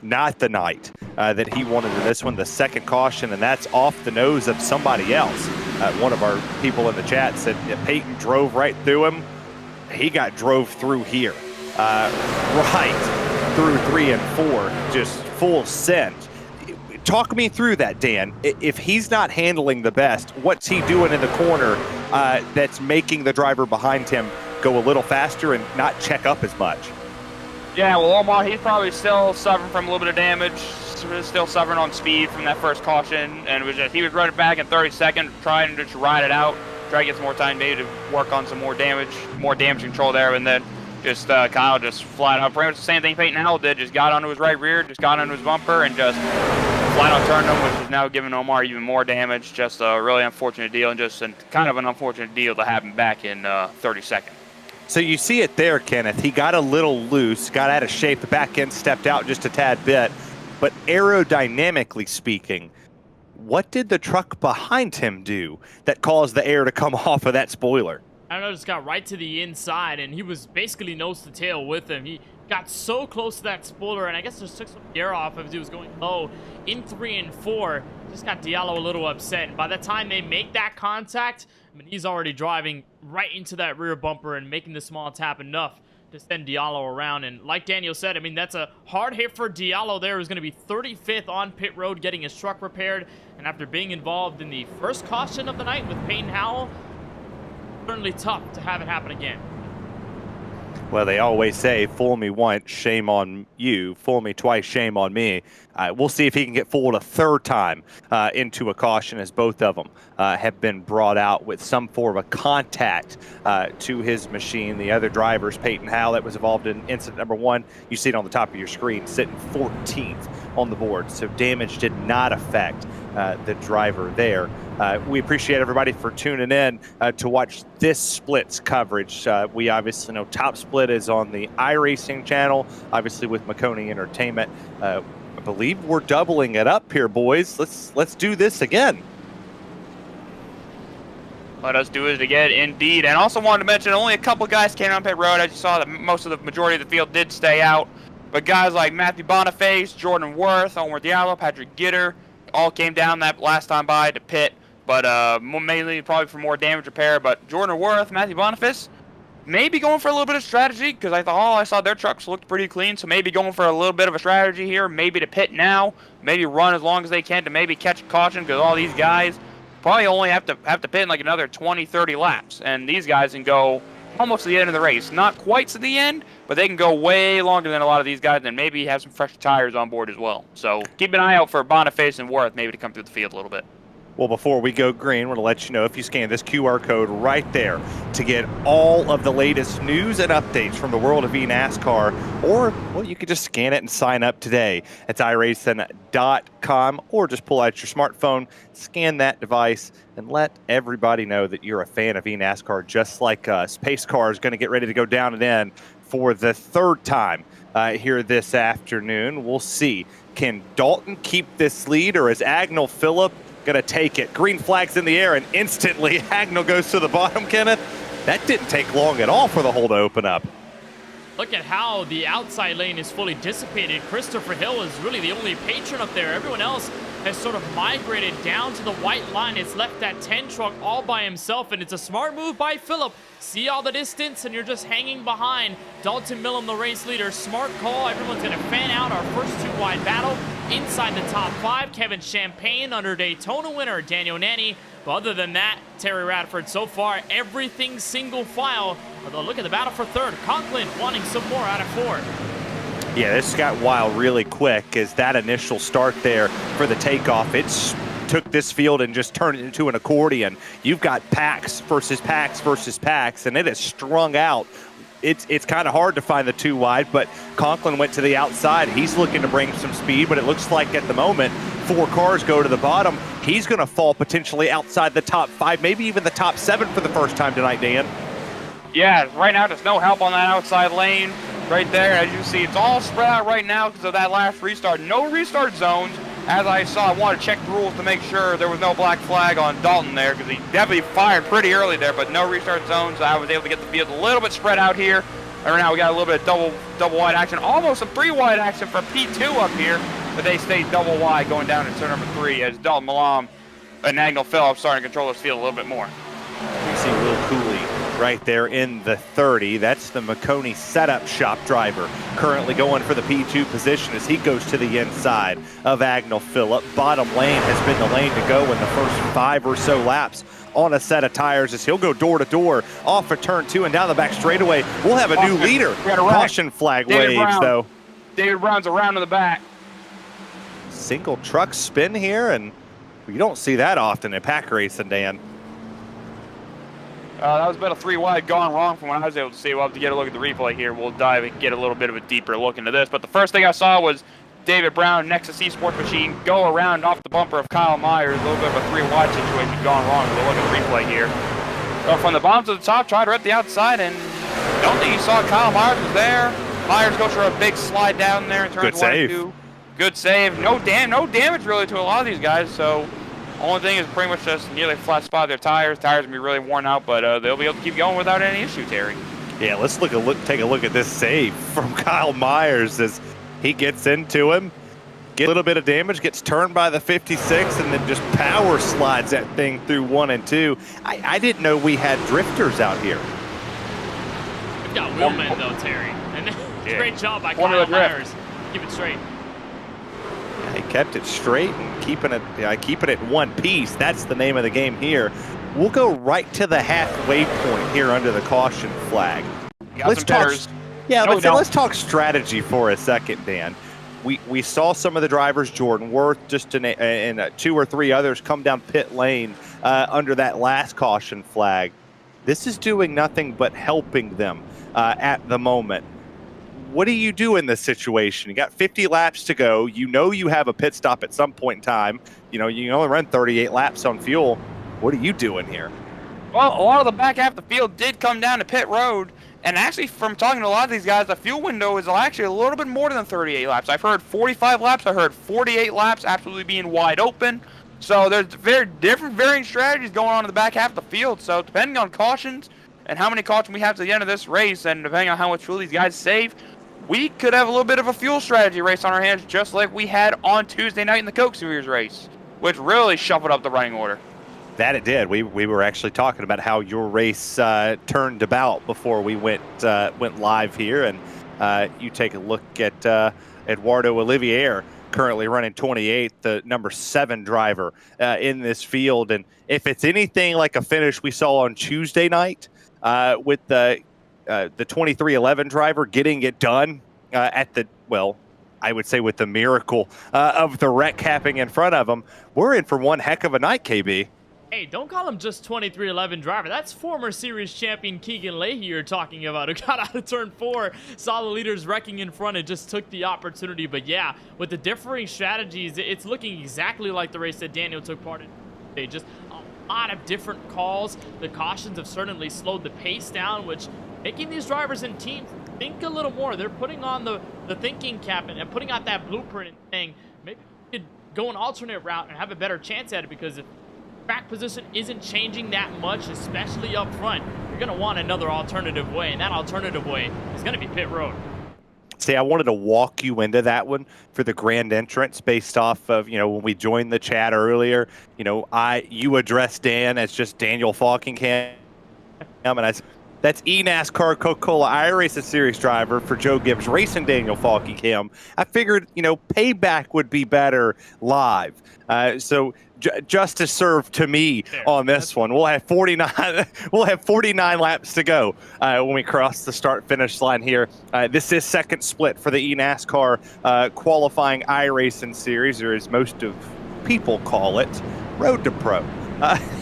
Not the night that he wanted in this one, the second caution, and that's off the nose of somebody else. One of our people in the chat said Peyton drove right through him. He got drove through here, right through 3 and 4, just full send. Talk me through that, Dan. If he's not handling the best, what's he doing in the corner that's making the driver behind him go a little faster and not check up as much? Yeah, well, Omar, he's probably still suffering from a little bit of damage, still suffering on speed from that first caution, and he was running back in 32nd, trying to just ride it out, try to get some more time maybe to work on some more damage control there, and then just Kyle just flat out, pretty much the same thing Peyton Howell did, just got onto his right rear, just got onto his bumper, and just flat out turned him, which is now giving Omar even more damage. Just a really unfortunate deal, and just kind of an unfortunate deal to happen back in 32nd. So you see it there, Kenneth. He got a little loose, got out of shape. The back end stepped out just a tad bit. But aerodynamically speaking, what did the truck behind him do that caused the air to come off of that spoiler? I don't know, just got right to the inside, and he was basically nose to tail with him. He got so close to that spoiler, and I guess just took some air off as he was going low in 3 and 4. Just got Diallo a little upset. And by the time they make that contact, I mean, he's already driving right into that rear bumper and making the small tap enough to send Diallo around. And like Daniel said, I mean, that's a hard hit for Diallo there. Who's going to be 35th on pit road getting his truck repaired. And after being involved in the first caution of the night with Peyton Howell, certainly tough to have it happen again. Well, they always say, fool me once, shame on you. Fool me twice, shame on me. We'll see if he can get fooled a third time into a caution, as both of them have been brought out with some form of contact to his machine. The other drivers, Peyton Howell, that was involved in incident number 1, you see it on the top of your screen, sitting 14th on the board. So damage did not affect the driver there. We appreciate everybody for tuning in to watch this splits coverage. We obviously know Top Split is on the iRacing channel, obviously with Maconey Entertainment. I believe we're doubling it up here, boys. Let's do this again. Let us do it again, indeed. And also wanted to mention, only a couple guys came on pit road. As you saw, that most of the majority of the field did stay out. But guys like Matthew Boniface, Jordan Worth, Omar Diallo, Patrick Gitter, all came down that last time by to pit. But mainly probably for more damage repair. But Jordan Worth, Matthew Boniface, maybe going for a little bit of strategy, because I saw their trucks looked pretty clean. So maybe going for a little bit of a strategy here, maybe to pit now, maybe run as long as they can to maybe catch a caution, because all these guys probably only have to pit in like another 20, 30 laps. And these guys can go almost to the end of the race. Not quite to the end, but they can go way longer than a lot of these guys and maybe have some fresh tires on board as well. So keep an eye out for Boniface and Worth maybe to come through the field a little bit. Well, before we go green, I want to let you know, if you scan this QR code right there to get all of the latest news and updates from the world of eNASCAR, or, well, you could just scan it and sign up today. It's iRacing.com, or just pull out your smartphone, scan that device, and let everybody know that you're a fan of eNASCAR just like us. Pace car is going to get ready to go down and in for the third time here this afternoon. We'll see. Can Dalton keep this lead, or is Agnell Phillip going to take it? Green flag's in the air, and instantly Agnell goes to the bottom, Kenneth. That didn't take long at all for the hole to open up. Look at how the outside lane is fully dissipated. Christopher Hill is really the only patron up there. Everyone else has sort of migrated down to the white line. It's left that 10 truck all by himself, and it's a smart move by Phillip. See all the distance, and you're just hanging behind. Dalton Millam, the race leader. Smart call. Everyone's going to fan out our first two wide battle inside the top 5. Kevin Champagne under Daytona winner Daniel Nanny. But other than that, Terry Radford, so far, everything single file. Although look at the battle for third. Conklin wanting some more out of 4. Yeah, this got wild really quick as that initial start there for the takeoff. It took this field and just turned it into an accordion. You've got packs versus packs versus packs, and it is strung out. It's kind of hard to find the 2 wide, but Conklin went to the outside. He's looking to bring some speed, but it looks like at the moment 4 cars go to the bottom. He's going to fall potentially outside the top 5, maybe even the top 7 for the first time tonight, Dan. Yeah, right now there's no help on that outside lane right there. As you see, it's all spread out right now because of that last restart. No restart zones. As I saw, I wanted to check the rules to make sure there was no black flag on Dalton there, because he definitely fired pretty early there, but no restart zones. I was able to get the field a little bit spread out here. And right now we got a little bit of double wide action, almost some 3 wide action for P2 up here, but they stayed double wide going down to turn number 3 as Dalton Millam and Agnell Phillip starting to control this field a little bit more. We see Will Cooley right there in the 30. That's the Maconey setup shop driver, currently going for the P2 position as he goes to the inside of Agnell Phillip. Bottom lane has been the lane to go in the first 5 or so laps on a set of tires as he'll go door to door off of turn 2 and down the back straightaway. We'll have a new leader. Caution flag waves, though. David Brown's around to the back. Single truck spin here, and you don't see that often in pack racing, Dan. That was about a 3 wide gone wrong from what I was able to see. We'll have to get a look at the replay here. We'll dive and get a little bit of a deeper look into this. But the first thing I saw was David Brown, Nexus Esports machine, go around off the bumper of Kyle Myers. A little bit of a 3 wide situation gone wrong. We'll look at the replay here. So from the bottom to the top, tried to rip the outside, and don't think you saw Kyle Myers was there. Myers goes for a big slide down there and turns 1 and 2. Good save. No damage really to a lot of these guys. So only thing is pretty much just nearly flat spot of their tires. Tires gonna be really worn out, but they'll be able to keep going without any issue, Terry. Yeah, let's take a look at this save from Kyle Myers as he gets into him. Get a little bit of damage, gets turned by the 56, and then just power slides that thing through 1 and 2. I didn't know we had drifters out here. We've got wheelmen though, Terry. And great job by Kyle Myers. Keep it straight. Yeah, he kept it straight and keeping it in one piece. That's the name of the game here. We'll go right to the halfway point here under the caution flag. let's talk. Yeah, No, let's talk strategy for a second, Dan. We saw some of the drivers, Jordan Worth, just and 2 or 3 others come down pit lane under that last caution flag. This is doing nothing but helping them at the moment. What do you do in this situation? You got 50 laps to go. You know you have a pit stop at some point in time. You know, you can only run 38 laps on fuel. What are you doing here? Well, a lot of the back half of the field did come down to pit road. And actually, from talking to a lot of these guys, the fuel window is actually a little bit more than 38 laps. I've heard 45 laps. I heard 48 laps absolutely being wide open. So there's varying strategies going on in the back half of the field. So depending on cautions and how many cautions we have to the end of this race, and depending on how much fuel these guys save, we could have a little bit of a fuel strategy race on our hands, just like we had on Tuesday night in the Coke Series race, which really shuffled up the running order. That it did. We were actually talking about how your race turned about before we went live here, and you take a look at Eduardo Olivier, currently running 28th, the number 7 driver in this field. And if it's anything like a finish we saw on Tuesday night with the 2311 driver getting it done I would say with the miracle of the wreck happening in front of him, we're in for one heck of a night, KB. Hey, don't call him just 2311 driver. That's former series champion Keegan Leahy you're talking about, who got out of turn 4, saw the leaders wrecking in front, and just took the opportunity. But yeah, with the differing strategies, it's looking exactly like the race that Daniel took part in. Just a lot of different calls. The cautions have certainly slowed the pace down, which making these drivers and teams think a little more. They're putting on the thinking cap and putting out that blueprint and saying, maybe we could go an alternate route and have a better chance at it, because if track position isn't changing that much, especially up front, you're going to want another alternative way, and that alternative way is going to be pit road. See, I wanted to walk you into that one for the grand entrance based off of, when we joined the chat earlier, you addressed Dan as just Daniel Falkingham, and I said, that's eNASCAR Coca-Cola iRacing Series driver for Joe Gibbs Racing Daniel Falkingham. I figured, payback would be better live. So justice served to me on this one. We'll have 49. We'll have 49 laps to go when we cross the start-finish line here. This is second split for the eNASCAR qualifying iRacing Series, or as most of people call it, Road to Pro.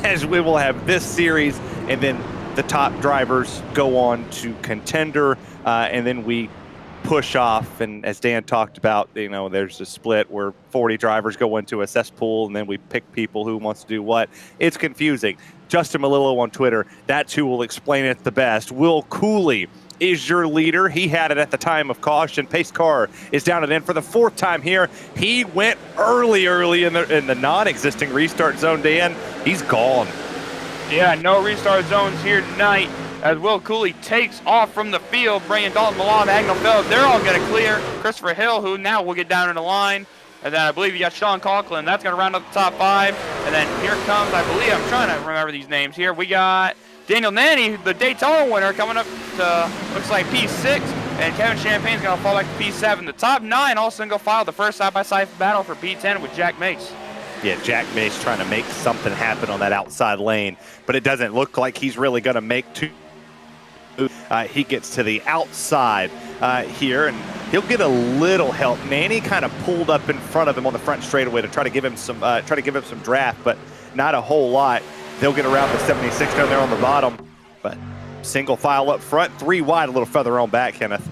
As we will have this series, and then the top drivers go on to contender, and then we push off. And as Dan talked about, there's a split where 40 drivers go into a cesspool, and then we pick people who wants to do what. It's confusing. Justin Malillo on Twitter, that's who will explain it the best. Will Cooley is your leader. He had it at the time of caution. Pace car is down and in for the 4th time here. He went early in the non-existing restart zone, Dan. He's gone. Yeah, no restart zones here tonight as Will Cooley takes off from the field, bringing Dalton Milan, Agnell Feld. They're all going to clear. Christopher Hill, who now will get down in the line. And then I believe you got Sean Conklin. That's going to round up the top 5. And then here comes, I'm trying to remember these names here. We got Daniel Nanny, the Daytona winner, coming up to, looks like P6. And Kevin Champagne's going to fall back to P7. The top 9 all single file the first side-by-side battle for P10 with Jack Mace. Yeah, Jack Mace trying to make something happen on that outside lane, but it doesn't look like he's really going to make two. He gets to the outside here, and he'll get a little help. Nanny kind of pulled up in front of him on the front straightaway to try to give him some draft, but not a whole lot. They'll get around the 76 down there on the bottom, but single file up front, 3 wide, a little further on back, Kenneth.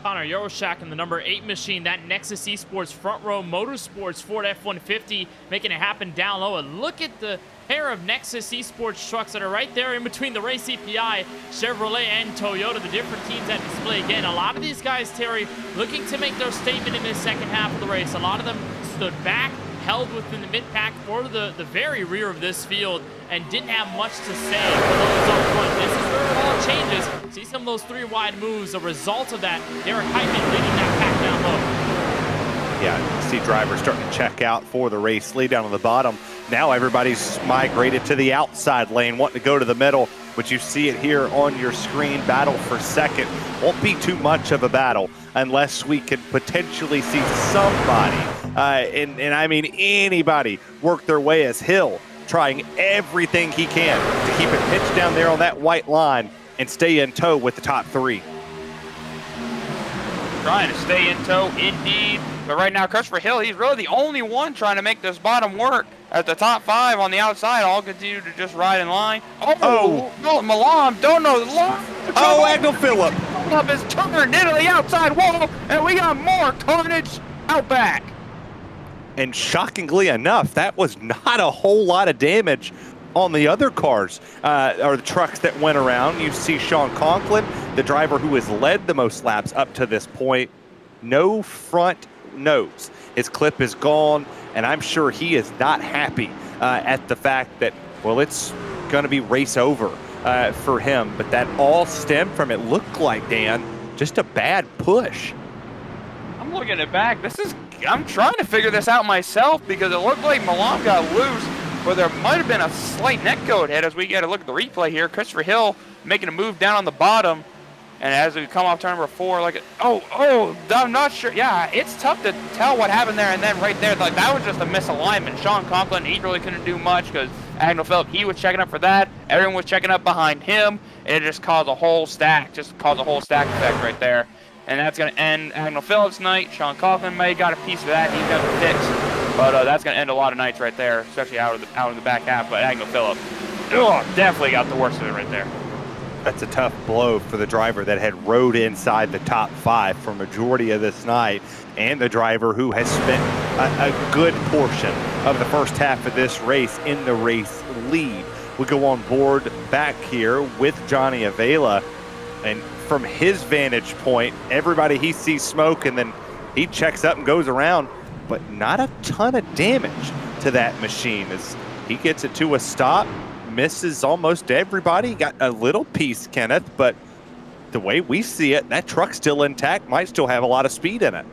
Connor Yoroshak in the number 8 machine, that Nexus Esports front row Motorsports Ford F-150 making it happen down low. And look at the pair of Nexus Esports trucks that are right there in between the Race CPI, Chevrolet, and Toyota, the different teams at display. Again, a lot of these guys, Terry, looking to make their statement in this second half of the race. A lot of them stood back, held within the mid-pack or the very rear of this field, and didn't have much to say for those up front. This is where it all changes. See some of those 3 wide moves. A result of that, Derek Heitman leading that pack down low. Yeah, you see drivers starting to check out for the race lead down on the bottom. Now everybody's migrated to the outside lane, wanting to go to the middle, but you see it here on your screen. Battle for second. Won't be too much of a battle unless we can potentially see somebody, and I mean anybody, work their way as Hill, trying everything he can to keep it pitched down there on that white line and stay in tow with the top 3. trying to stay in tow, indeed. But right now, Christopher Hill, he's really the only one trying to make this bottom work. At the top 5 on the outside, all continue to just ride in line. Oh, no, Milan, don't know the line. Oh, Agnew Phillip. Up is turned into the outside wall, and we got more carnage out back. And shockingly enough, that was not a whole lot of damage on the other cars or the trucks that went around. You see Sean Conklin, the driver who has led the most laps up to this point, no front nose. His clip is gone, and I'm sure he is not happy at the fact that, well, it's going to be race over for him. But that all stemmed from, it looked like, Dan, just a bad push. I'm looking it back. I'm trying to figure this out myself because it looked like Milan got loose, but there might have been a slight netcode hit as we get a look at the replay here. Christopher Hill making a move down on the bottom, and as we come off turn number 4, I'm not sure. Yeah, it's tough to tell what happened there, and then right there, like that was just a misalignment. Sean Conklin, he really couldn't do much because Agnew Phillip, he was checking up for that. Everyone was checking up behind him, and it just caused a whole stack, effect right there. And that's going to end Agnew Phillip's night. Sean Conklin may have got a piece of that. He's got the fix. But that's going to end a lot of nights right there, especially out of the back half. But Agnew Phillip, definitely got the worst of it right there. That's a tough blow for the driver that had rode inside the top 5 for majority of this night, and the driver who has spent a good portion of the first half of this race in the race lead. We go on board back here with Johnny Avila, and from his vantage point, everybody he sees smoke, and then he checks up and goes around, but not a ton of damage to that machine as he gets it to a stop, misses almost everybody. Got a little piece, Kenneth, but the way we see it, that truck's still intact, might still have a lot of speed in it.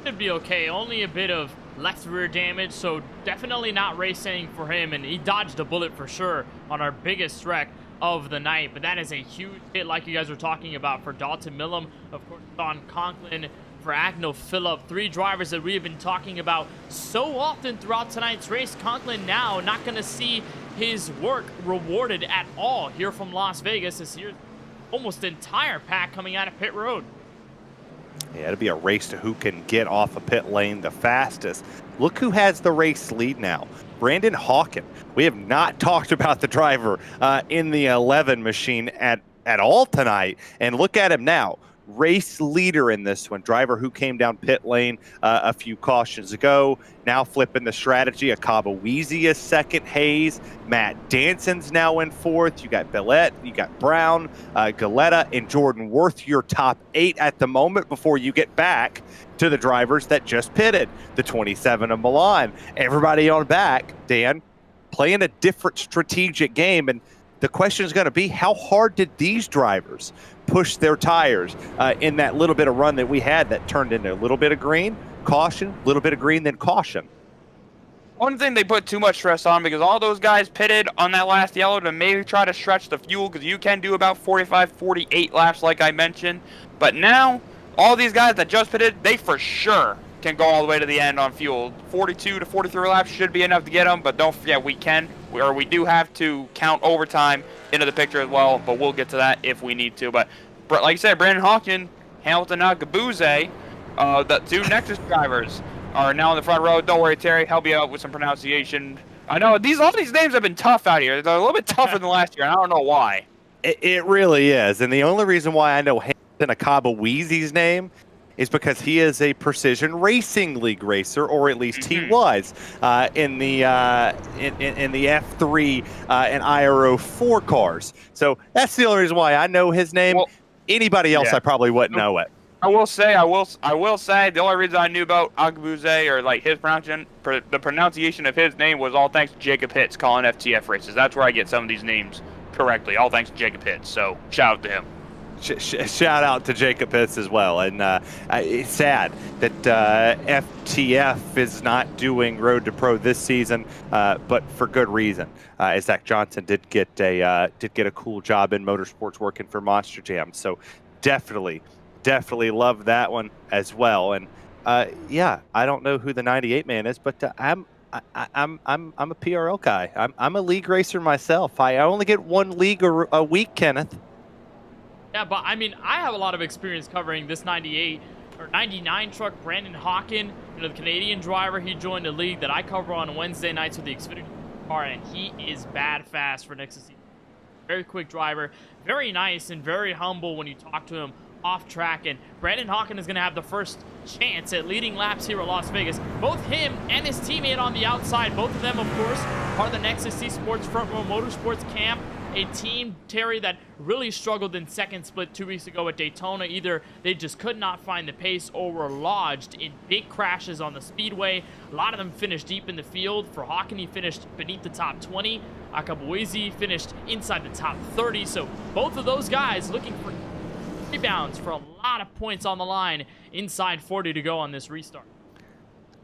Should be okay. Only a bit of left rear damage, so definitely not racing for him, and he dodged a bullet for sure on our biggest wreck of the night. But that is a huge hit, like you guys were talking about, for Dalton Millam, of course, Sean Conklin, for Agnew Phillip, 3 drivers that we have been talking about so often throughout tonight's race. Conklin now not going to see his work rewarded at all here from Las Vegas this year. Almost entire pack coming out of pit road. Yeah, it'll be a race to who can get off a pit lane the fastest. Look who has the race lead now. Brandon Hawken. We have not talked about the driver in the 11 machine at all tonight. And look at him now. Race leader in this one. Driver who came down pit lane a few cautions ago. Now flipping the strategy. Akaba Weezy is second. Hayes. Matt Danson's now in 4th. You got Billette. You got Brown, Galetta, and Jordan Worth, your top 8 at the moment before you get back to the drivers that just pitted. The 27 of Milan. Everybody on back, Dan, playing a different strategic game. And the question is going to be, how hard did these drivers push their tires in that little bit of run that we had that turned into a little bit of green, caution, a little bit of green, then caution? One thing they put too much stress on, because all those guys pitted on that last yellow to maybe try to stretch the fuel, because you can do about 45, 48 laps like I mentioned. But now, all these guys that just pitted, they for sure can go all the way to the end on fuel. 42 to 43 laps should be enough to get them, but don't forget we do have to count overtime into the picture as well, but we'll get to that if we need to. But like you said, Brandon Hawken, Hamilton Agabuze, the 2 Nexus drivers are now in the front row. Don't worry, Terry, help you out with some pronunciation. I know all these names have been tough out here. They're a little bit tougher than last year, and I don't know why. It really is, and the only reason why I know Hamilton Akaba Weezy's name is because he is a Precision Racing League racer, or at least he was in the F3 and IRO 4 cars. So that's the only reason why I know his name. Well, anybody else, I probably wouldn't know it. I will say the only reason I knew about Agabuze, or like his the pronunciation of his name, was all thanks to Jacob Hitz calling FTF races. That's where I get some of these names correctly. All thanks to Jacob Hitz. So shout out to him. Shout out to Jacob Pitts as well. And it's sad that FTF is not doing Road to Pro this season, but for good reason. Zach Johnson did get a cool job in motorsports working for Monster Jam. So definitely love that one as well. And yeah, I don't know who the 98 man is, but I'm a PRL guy. I'm a league racer myself. I only get one league a week, Kenneth. Yeah, but I mean, I have a lot of experience covering this 98 99 truck, Brandon Hawken, the Canadian driver. He joined a league that I cover on Wednesday nights with the Xfinity car, and he is bad fast for next season. Very quick driver, very nice and very humble when you talk to him off track. And Brandon Hawken is going to have the first chance at leading laps here at Las Vegas. Both him and his teammate on the outside, both of them, of course, are the Nexus C Sports Front Row Motorsports camp. A team, Terry, that really struggled in second split 2 weeks ago at Daytona. Either they just could not find the pace or were lodged in big crashes on the speedway. A lot of them finished deep in the field. For Hawken, he finished beneath the top 20. Akabuizi finished inside the top 30. So both of those guys looking for rebounds for a lot of points on the line. Inside 40 to go on this restart.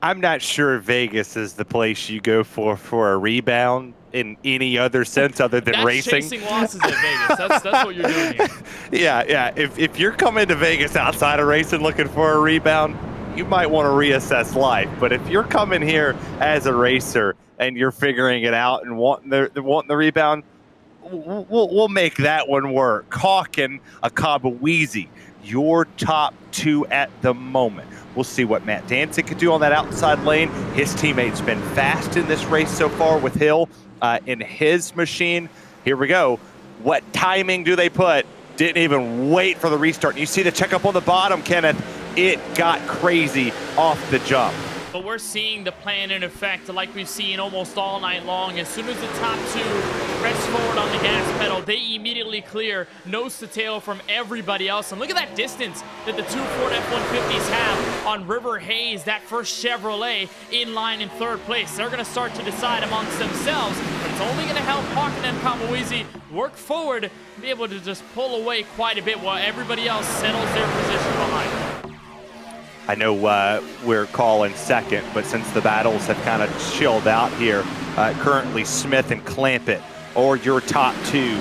I'm not sure Vegas is the place you go for a rebound in any other sense other than that's racing. Chasing losses at Vegas. That's what you're doing here. Yeah. If you're coming to Vegas outside of racing looking for a rebound, you might want to reassess life. But if you're coming here as a racer and you're figuring it out and wanting the rebound, we'll make that one work. Hawken, Akabuizi, your top two at the moment. We'll see what Matt Danzig could do on that outside lane. His teammate's been fast in this race so far with Hill in his machine. Here we go. What timing do they put? Didn't even wait for the restart. You see the checkup on the bottom, Kenneth. It got crazy off the jump. But we're seeing the plan in effect like we've seen almost all night long. As soon as the top two press forward on the gas pedal, they immediately clear nose to tail from everybody else. And look at that distance that the two Ford F-150s have on River Hayes, that first Chevrolet in line in third place. They're going to start to decide amongst themselves, but it's only going to help Hawken and Akabuizi work forward, be able to just pull away quite a bit while everybody else settles their position behind them. I know we're calling second, but since the battles have kind of chilled out here, currently Smith and Clampett or your top two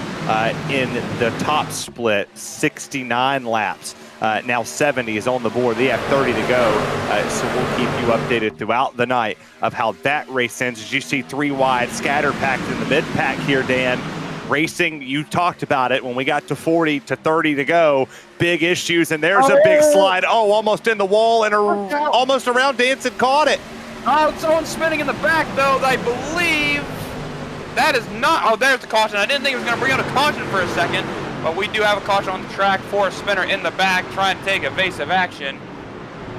in the top split, 69 laps. Now 70 is on the board. They have 30 to go, so we'll keep you updated throughout the night of how that race ends. As you see, three wide, scatter packed in the mid-pack here, Dan. Racing, you talked about it when we got to 40 to 30 to go. Big issues, and there's a big slide. Oh, almost in the wall and almost around. Danson caught it. Oh, someone's spinning in the back, though. I believe that is not. Oh, there's the caution. I didn't think it was going to bring out a caution for a second, but we do have a caution on the track for a spinner in the back trying to take evasive action.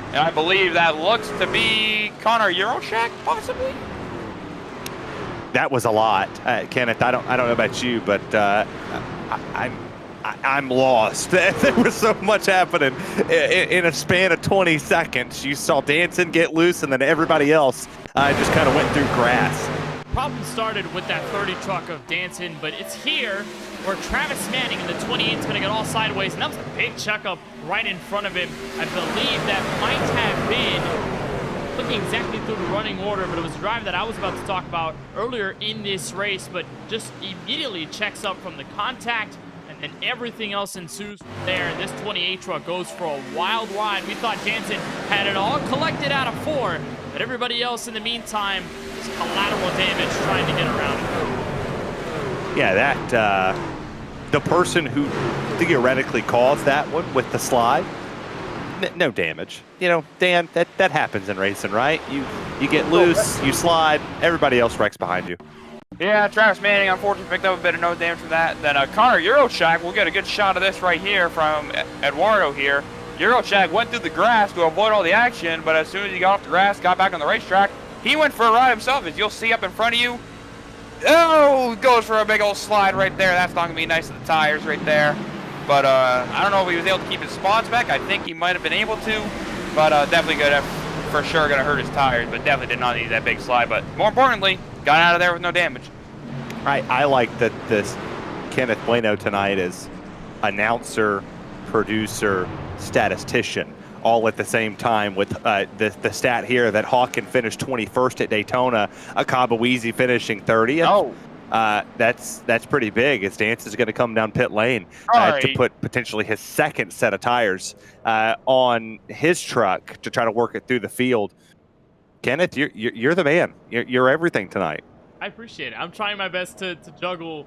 And I believe that looks to be Connor Euroshak, possibly. That was a lot, Kenneth. I don't know about you, but I'm lost. There was so much happening in a span of 20 seconds. You saw Danson get loose, and then everybody else just kind of went through grass. Problem started with that 30 truck of Danson, but it's here where Travis Manning in the 28 is going to get all sideways, and that was a big checkup right in front of him. I believe that might have been, looking exactly through the running order, but it was a driver that I was about to talk about earlier in this race, but just immediately checks up from the contact, and then everything else ensues from there. And this 28 truck goes for a wild ride. We thought Danson had it all collected out of 4, but everybody else in the meantime just collateral damage trying to get around it. Yeah, that the person who theoretically caused that one with the slide, no damage. You know, Dan, that happens in racing, right? You get loose, you slide, everybody else wrecks behind you. Yeah, Travis Manning unfortunately picked up a bit of nose damage from that. Then Connor Euroshak, we'll get a good shot of this right here from Eduardo here. Euroshak went through the grass to avoid all the action, but as soon as he got off the grass, got back on the racetrack, he went for a ride himself, as you'll see up in front of you. Oh, goes for a big old slide right there. That's not going to be nice to the tires right there. But I don't know if he was able to keep his spots back. I think he might have been able to, but definitely for sure going to hurt his tires, but definitely did not need that big slide. But more importantly, got out of there with no damage. I like that this Kenneth Bueno tonight is announcer, producer, statistician, all at the same time with the stat here that Hawken finished 21st at Daytona, Akabuizi finishing 30th. Oh. That's pretty big, as Dance is going to come down pit lane to put potentially his second set of tires on his truck to try to work it through the field. Kenneth, you're the man. You're everything tonight. I appreciate it. I'm trying my best to juggle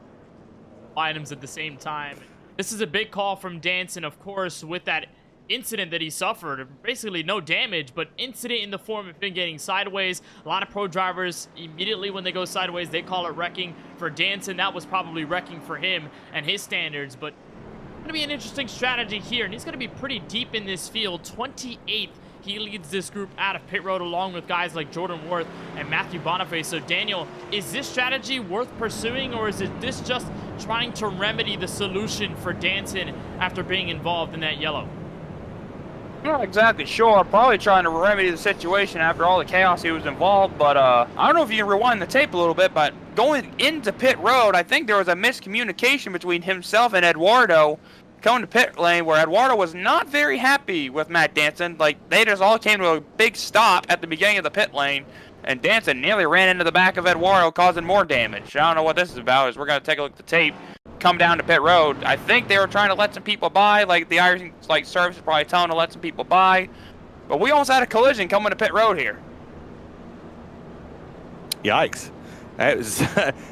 items at the same time. This is a big call from Danson, of course, with that incident that he suffered. Basically no damage, but incident in the form of him getting sideways. A lot of pro drivers, immediately when they go sideways, they call it wrecking. For Danson, that was probably wrecking for him and his standards, but going to be an interesting strategy here, and he's going to be pretty deep in this field. 28th, he leads this group out of pit road along with guys like Jordan Worth and Matthew Boniface. So Daniel, is this strategy worth pursuing, or is it this just trying to remedy the solution for Danson after being involved in that yellow? Not exactly sure. Probably trying to remedy the situation after all the chaos he was involved. But I don't know if you can rewind the tape a little bit, but going into pit road, I think there was a miscommunication between himself and Eduardo coming to pit lane, where Eduardo was not very happy with Matt Danson. Like, they just all came to a big stop at the beginning of the pit lane, and Danson nearly ran into the back of Eduardo, causing more damage. I don't know what this is about. We're going to take a look at the tape. Come down to pit road. I think they were trying to let some people by, like the iRacing service is probably telling to let some people by, but we almost had a collision coming to pit road here. Yikes! That was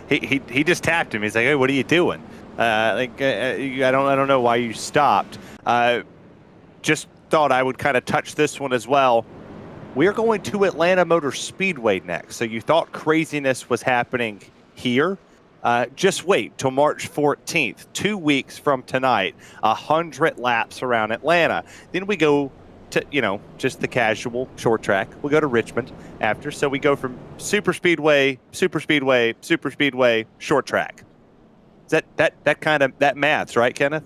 he just tapped him. He's like, "Hey, what are you doing?" I don't know why you stopped. Just thought I would kind of touch this one as well. We're going to Atlanta Motor Speedway next. So you thought craziness was happening here? Just wait till March 14th, 2 weeks from tonight, 100 laps around Atlanta. Then we go to, just the casual short track. We go to Richmond after. So we go from super speedway, short track. Is that maths, right, Kenneth?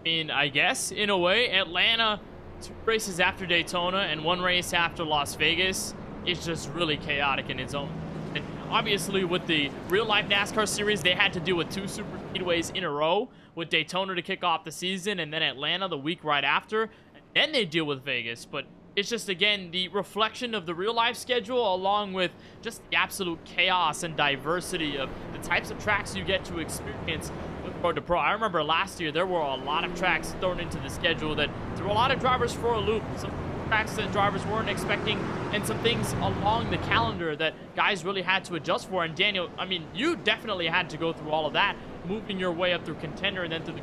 I mean, I guess in a way, Atlanta, 2 races after Daytona and 1 race after Las Vegas is just really chaotic in its own. And obviously, with the real-life NASCAR series, they had to deal with 2 super speedways in a row, with Daytona to kick off the season and then Atlanta the week right after, and then they deal with Vegas. But it's just, again, the reflection of the real-life schedule along with just the absolute chaos and diversity of the types of tracks you get to experience with Road to Pro. I remember last year there were a lot of tracks thrown into the schedule that threw a lot of drivers for a loop. Some tracks that drivers weren't expecting, and some things along the calendar that guys really had to adjust for. And Daniel, I mean, you definitely had to go through all of that, moving your way up through contender and then through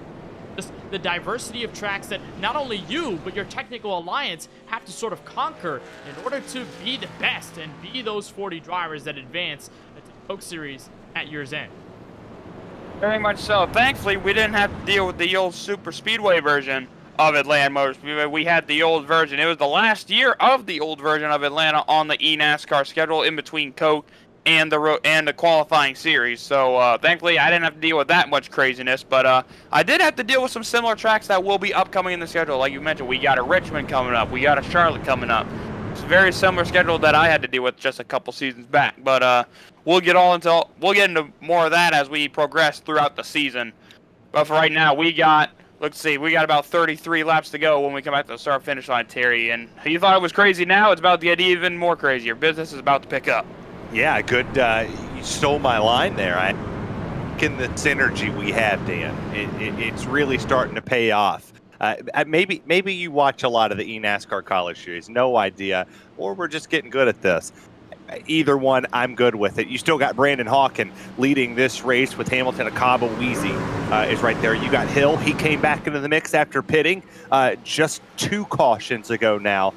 the diversity of tracks that not only you, but your technical alliance have to sort of conquer in order to be the best and be those 40 drivers that advance to the Coke Series at year's end. Very much so. Thankfully, we didn't have to deal with the old super speedway version of Atlanta Motor Speedway. We had the old version. It was the last year of the old version of Atlanta on the eNASCAR schedule in between Coke and the qualifying series. So thankfully, I didn't have to deal with that much craziness. But I did have to deal with some similar tracks that will be upcoming in the schedule. Like you mentioned, we got a Richmond coming up. We got a Charlotte coming up. It's a very similar schedule that I had to deal with just a couple seasons back. But we'll get into more of that as we progress throughout the season. But for right now, we got about 33 laps to go when we come back to the start-finish line, Terry. And you thought it was crazy now? It's about to get even more crazy. Your business is about to pick up. Yeah, good. You stole my line there. In the synergy we have, Dan, it's really starting to pay off. Maybe you watch a lot of the eNASCAR College Series. No idea. Or we're just getting good at this. Either one, I'm good with it. You still got Brandon Hawken leading this race with Hamilton. Akaba Weezy is right there. You got Hill. He came back into the mix after pitting just 2 cautions ago now.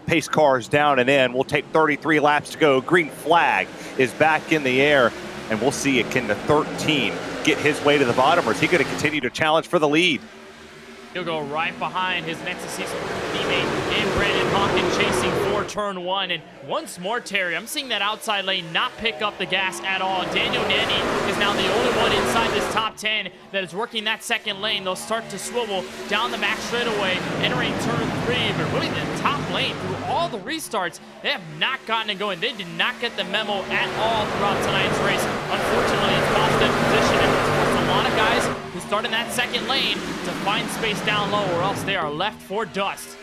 Pace cars down and in. We'll take 33 laps to go. Green flag is back in the air. And we'll see, can the 13 get his way to the bottom, or is he going to continue to challenge for the lead? He'll go right behind his Nexus season teammate in Brandon Hawken, chasing for turn 1. And once more, Terry, I'm seeing that outside lane not pick up the gas at all. Daniel Nanny is now the only one inside this top 10 that is working that second lane. They'll start to swivel down the back straightaway, entering turn 3. But really, the top lane, through all the restarts, they have not gotten it going. They did not get the memo at all throughout tonight's race. Unfortunately, it's cost them position, and it's forced a lot of guys who start in that second lane to find space down low, or else they are left for dust.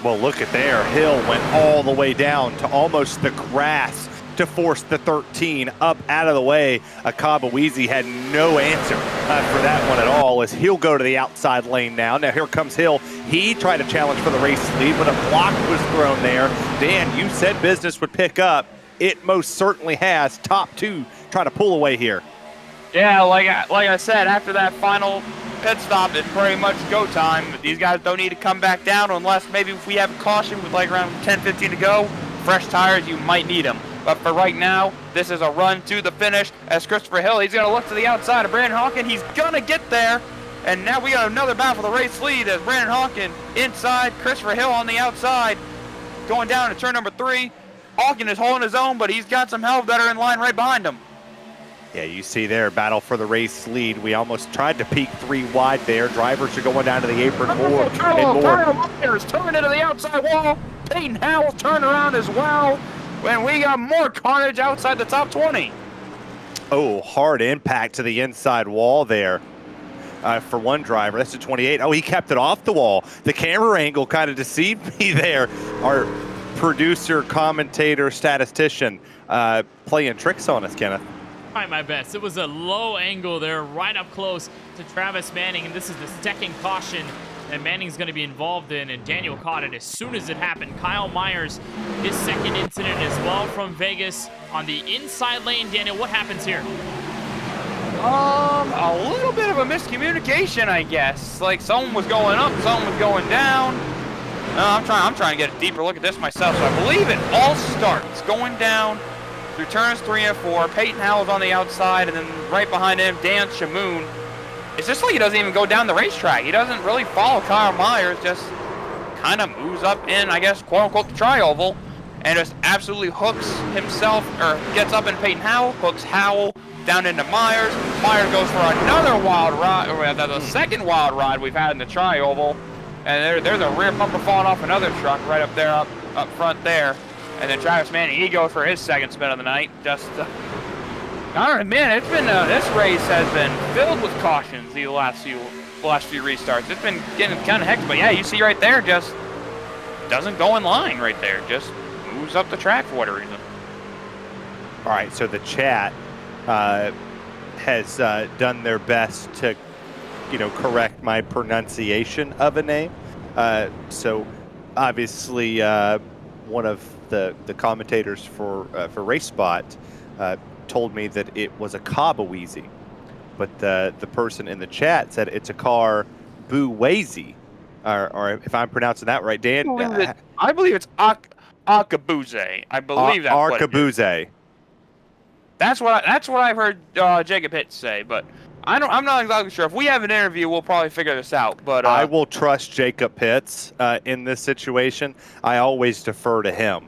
Well, look at there. Hill went all the way down to almost the grass to force the 13 up out of the way. Akaba Weezy had no answer for that one at all, as he'll go to the outside lane now. Now here comes Hill. He tried to challenge for the race lead, but a block was thrown there. Dan, you said business would pick up. It most certainly has. Top 2 trying to pull away here. Yeah, like I said, after that final pit stop, it's pretty much go time. These guys don't need to come back down unless maybe if we have a caution with like around 10-15 to go. Fresh tires, you might need them. But for right now, this is a run to the finish as Christopher Hill, he's going to look to the outside of Brandon Hawkin. He's going to get there. And now we got another battle for the race lead as Brandon Hawkin inside, Christopher Hill on the outside. Going down to turn number 3. Hawkin is holding his own, but he's got some help that are in line right behind him. Yeah, you see there, battle for the race lead. We almost tried to peak 3 wide there. Drivers are going down to the apron more and more. Kyle Myers turning into the outside wall. Peyton Howell turned around as well. And we got more carnage outside the top 20. Oh, hard impact to the inside wall there for one driver. That's the 28. Oh, he kept it off the wall. The camera angle kind of deceived me there. Our producer, commentator, statistician playing tricks on us, Kenneth. Try my best. It was a low angle there, right up close to Travis Manning, and this is the second caution that Manning's going to be involved in, and Daniel caught it as soon as it happened. Kyle Myers, his second incident as well from Vegas on the inside lane. Daniel, what happens here? A little bit of a miscommunication, I guess. Like someone was going up, someone was going down. I'm trying to get a deeper look at this myself. So I believe it all starts going down through turns 3 and 4. Peyton Howell's on the outside, and then right behind him, Dan Shamoon. It's just like he doesn't even go down the racetrack. He doesn't really follow Kyle Myers, just kind of moves up in, I guess, quote-unquote, the tri-oval, and just absolutely hooks himself, or gets up in Peyton Howell, hooks Howell down into Myers. Myers goes for another wild ride, or the second wild ride we've had in the tri-oval, and there's a rear bumper falling off another truck right up there, up front there. And then Travis Manning, he goes for his second spin of the night. Just, I don't know, man, it's been, this race has been filled with cautions the last few restarts. It's been getting kind of hectic, but yeah, you see right there, just doesn't go in line right there. Just moves up the track for whatever reason. All right, so the chat has done their best to, correct my pronunciation of a name. So obviously, one of the commentators for RaceSpot told me that it was a Cabaweezy, but the person in the chat said it's a car Buwazy, or if I'm pronouncing that right, Dan. I believe it's Arcabuze. I believe that's Arcabuze. That's what I've heard Jacob Hitz say, but I'm not exactly sure. If we have an interview, we'll probably figure this out. But I will trust Jacob Pitts in this situation. I always defer to him.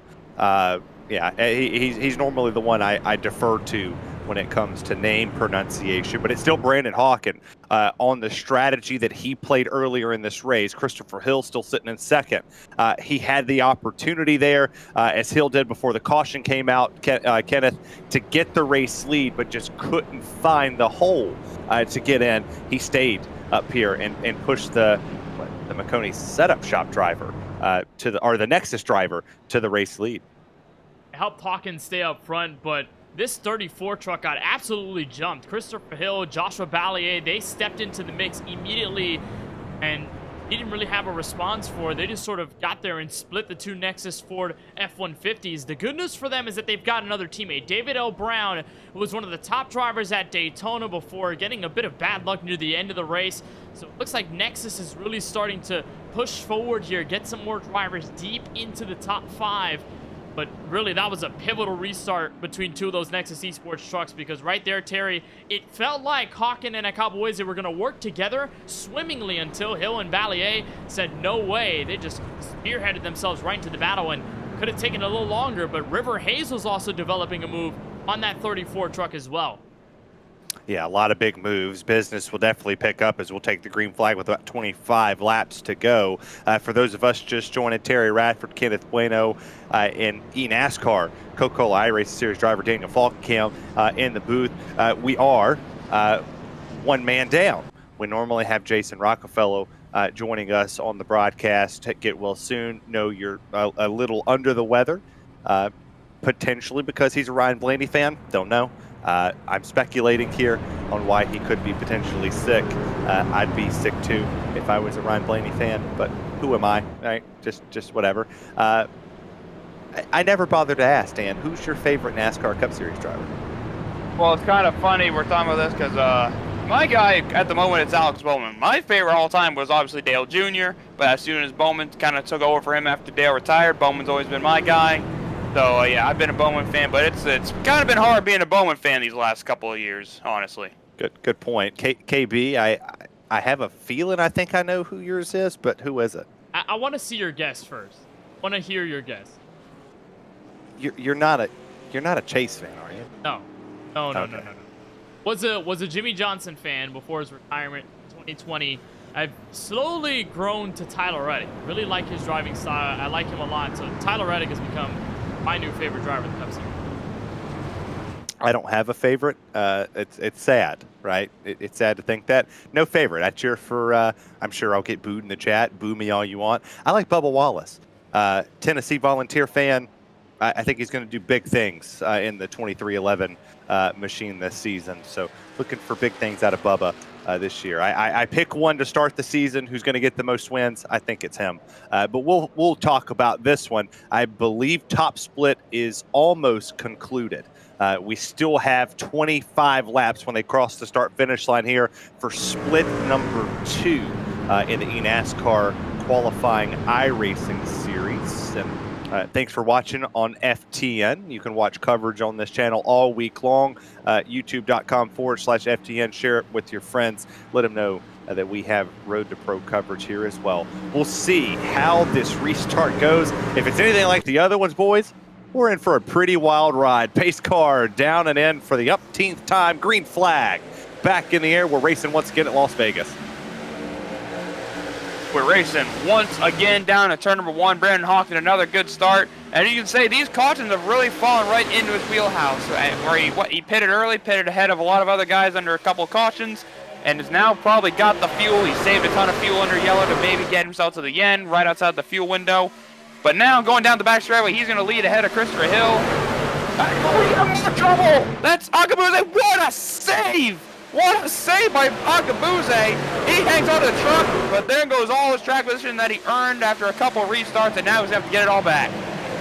He's normally the one I defer to when it comes to name pronunciation, but it's still Brandon Hawkin on the strategy that he played earlier in this race. Christopher Hill still sitting in second. He had the opportunity there, as Hill did before the caution came out, Kenneth, to get the race lead, but just couldn't find the hole to get in. He stayed up here and pushed the Marconi setup shop driver the Nexus driver to the race lead. Helped Hawkins stay up front, but this 34 truck got absolutely jumped. Christopher Hill, Joshua Ballier, they stepped into the mix immediately, and he didn't really have a response for it. They just sort of got there and split the two Nexus Ford F-150s. The good news for them is that they've got another teammate. David L. Brown, who was one of the top drivers at Daytona before getting a bit of bad luck near the end of the race. So it looks like Nexus is really starting to push forward here, get some more drivers deep into the top 5. But really, that was a pivotal restart between two of those Nexus Esports trucks, because right there, Terry, it felt like Hawkin and Akabueze were going to work together swimmingly until Hill and Ballier said no way. They just spearheaded themselves right into the battle, and could have taken a little longer, but River Hayes was also developing a move on that 34 truck as well. Yeah, a lot of big moves. Business will definitely pick up as we'll take the green flag with about 25 laps to go. For those of us just joining, Terry Radford, Kenneth Bueno, and eNASCAR, Coca-Cola iRacing Series driver Daniel Falkenkamp in the booth. We are one man down. We normally have Jason Rockefeller joining us on the broadcast. Get well soon. Know you're a little under the weather, potentially because he's a Ryan Blaney fan. Don't know. I'm speculating here on why he could be potentially sick. I'd be sick too if I was a Ryan Blaney fan, but who am I? Right? Just whatever. I never bothered to ask, Dan, who's your favorite NASCAR Cup Series driver? Well, it's kind of funny we're talking about this because My guy at the moment is Alex Bowman. My favorite all time was obviously Dale Jr., but as soon as Bowman kind of took over for him after Dale retired, Bowman's always been my guy. So yeah, I've been a Bowman fan, but it's kind of been hard being a Bowman fan these last couple of years, honestly. Good point. KB, I have a feeling I think I know who yours is, but who is it? I want to see your guess first. I want to hear your guess. You're not a Chase fan, are you? No. Okay. No. Was a Jimmy Johnson fan before his retirement in 2020. I've slowly grown to Tyler Reddick. Really like his driving style. I like him a lot. So Tyler Reddick has become my new favorite driver in the Cup Series. I don't have a favorite. It's sad, right? It's sad to think that. No favorite. I cheer for, I'm sure I'll get booed in the chat. Boo me all you want. I like Bubba Wallace. Tennessee Volunteer fan. I think he's going to do big things in the 2311 machine this season. So looking for big things out of Bubba this year. I pick one to start the season who's going to get the most wins. I think it's him. But we'll talk about this one. I believe Top Split is almost concluded. We still have 25 laps when they cross the start-finish line here for split number 2 in the eNASCAR qualifying iRacing series. And thanks for watching on FTN. You can watch coverage on this channel all week long. YouTube.com/FTN. Share it with your friends. Let them know that we have Road to Pro coverage here as well. We'll see how this restart goes. If it's anything like the other ones, boys, we're in for a pretty wild ride. Pace car down and in for the upteenth time. Green flag back in the air. We're racing once again at Las Vegas. We're racing once again down at turn number 1. Brandon Hawkin, another good start. And you can say these cautions have really fallen right into his wheelhouse. Where he pitted early, pitted ahead of a lot of other guys under a couple of cautions, and has now probably got the fuel. He saved a ton of fuel under yellow to maybe get himself to the end, right outside the fuel window. But now going down the back straightaway, he's going to lead ahead of Christopher Hill. More trouble! That's Akabuze. What a save! What a save by Akabuze. He hangs onto the truck, but there goes all his track position that he earned after a couple of restarts, and now he's going to have to get it all back.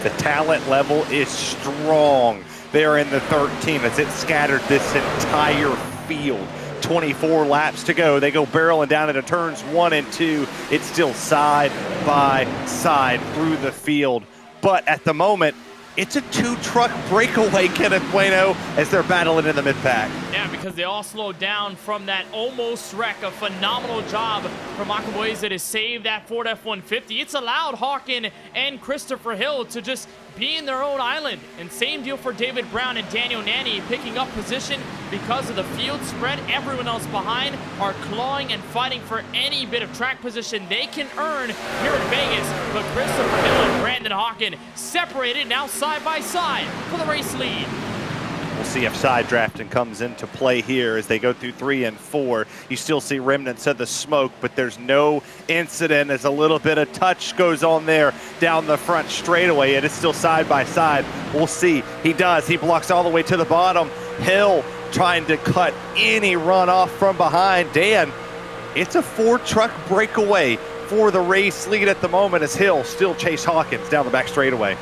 The talent level is strong there in the 13 as it scattered this entire field. 24 laps to go. They go barreling down into turns 1 and 2. It's still side by side through the field. But at the moment, it's a 2-truck breakaway, Kenneth Bueno, as they're battling in the mid-pack. Yeah, because they all slowed down from that almost wreck. A phenomenal job from Akabuze to save that Ford F-150. It's allowed Hawkin and Christopher Hill to just be in their own island. And same deal for David Brown and Daniel Nanny, picking up position because of the field spread. Everyone else behind are clawing and fighting for any bit of track position they can earn here in Vegas. But Christopher Hill and Brandon Hawkin separated now side by side for the race lead. We'll see if side drafting comes into play here as they go through 3 and 4. You still see remnants of the smoke, but there's no incident as a little bit of touch goes on there down the front straightaway. It is still side by side. We'll see. He does. He blocks all the way to the bottom. Hill trying to cut any runoff from behind. Dan, it's a 4-truck breakaway for the race lead at the moment as Hill still chase Hawkins down the back straightaway.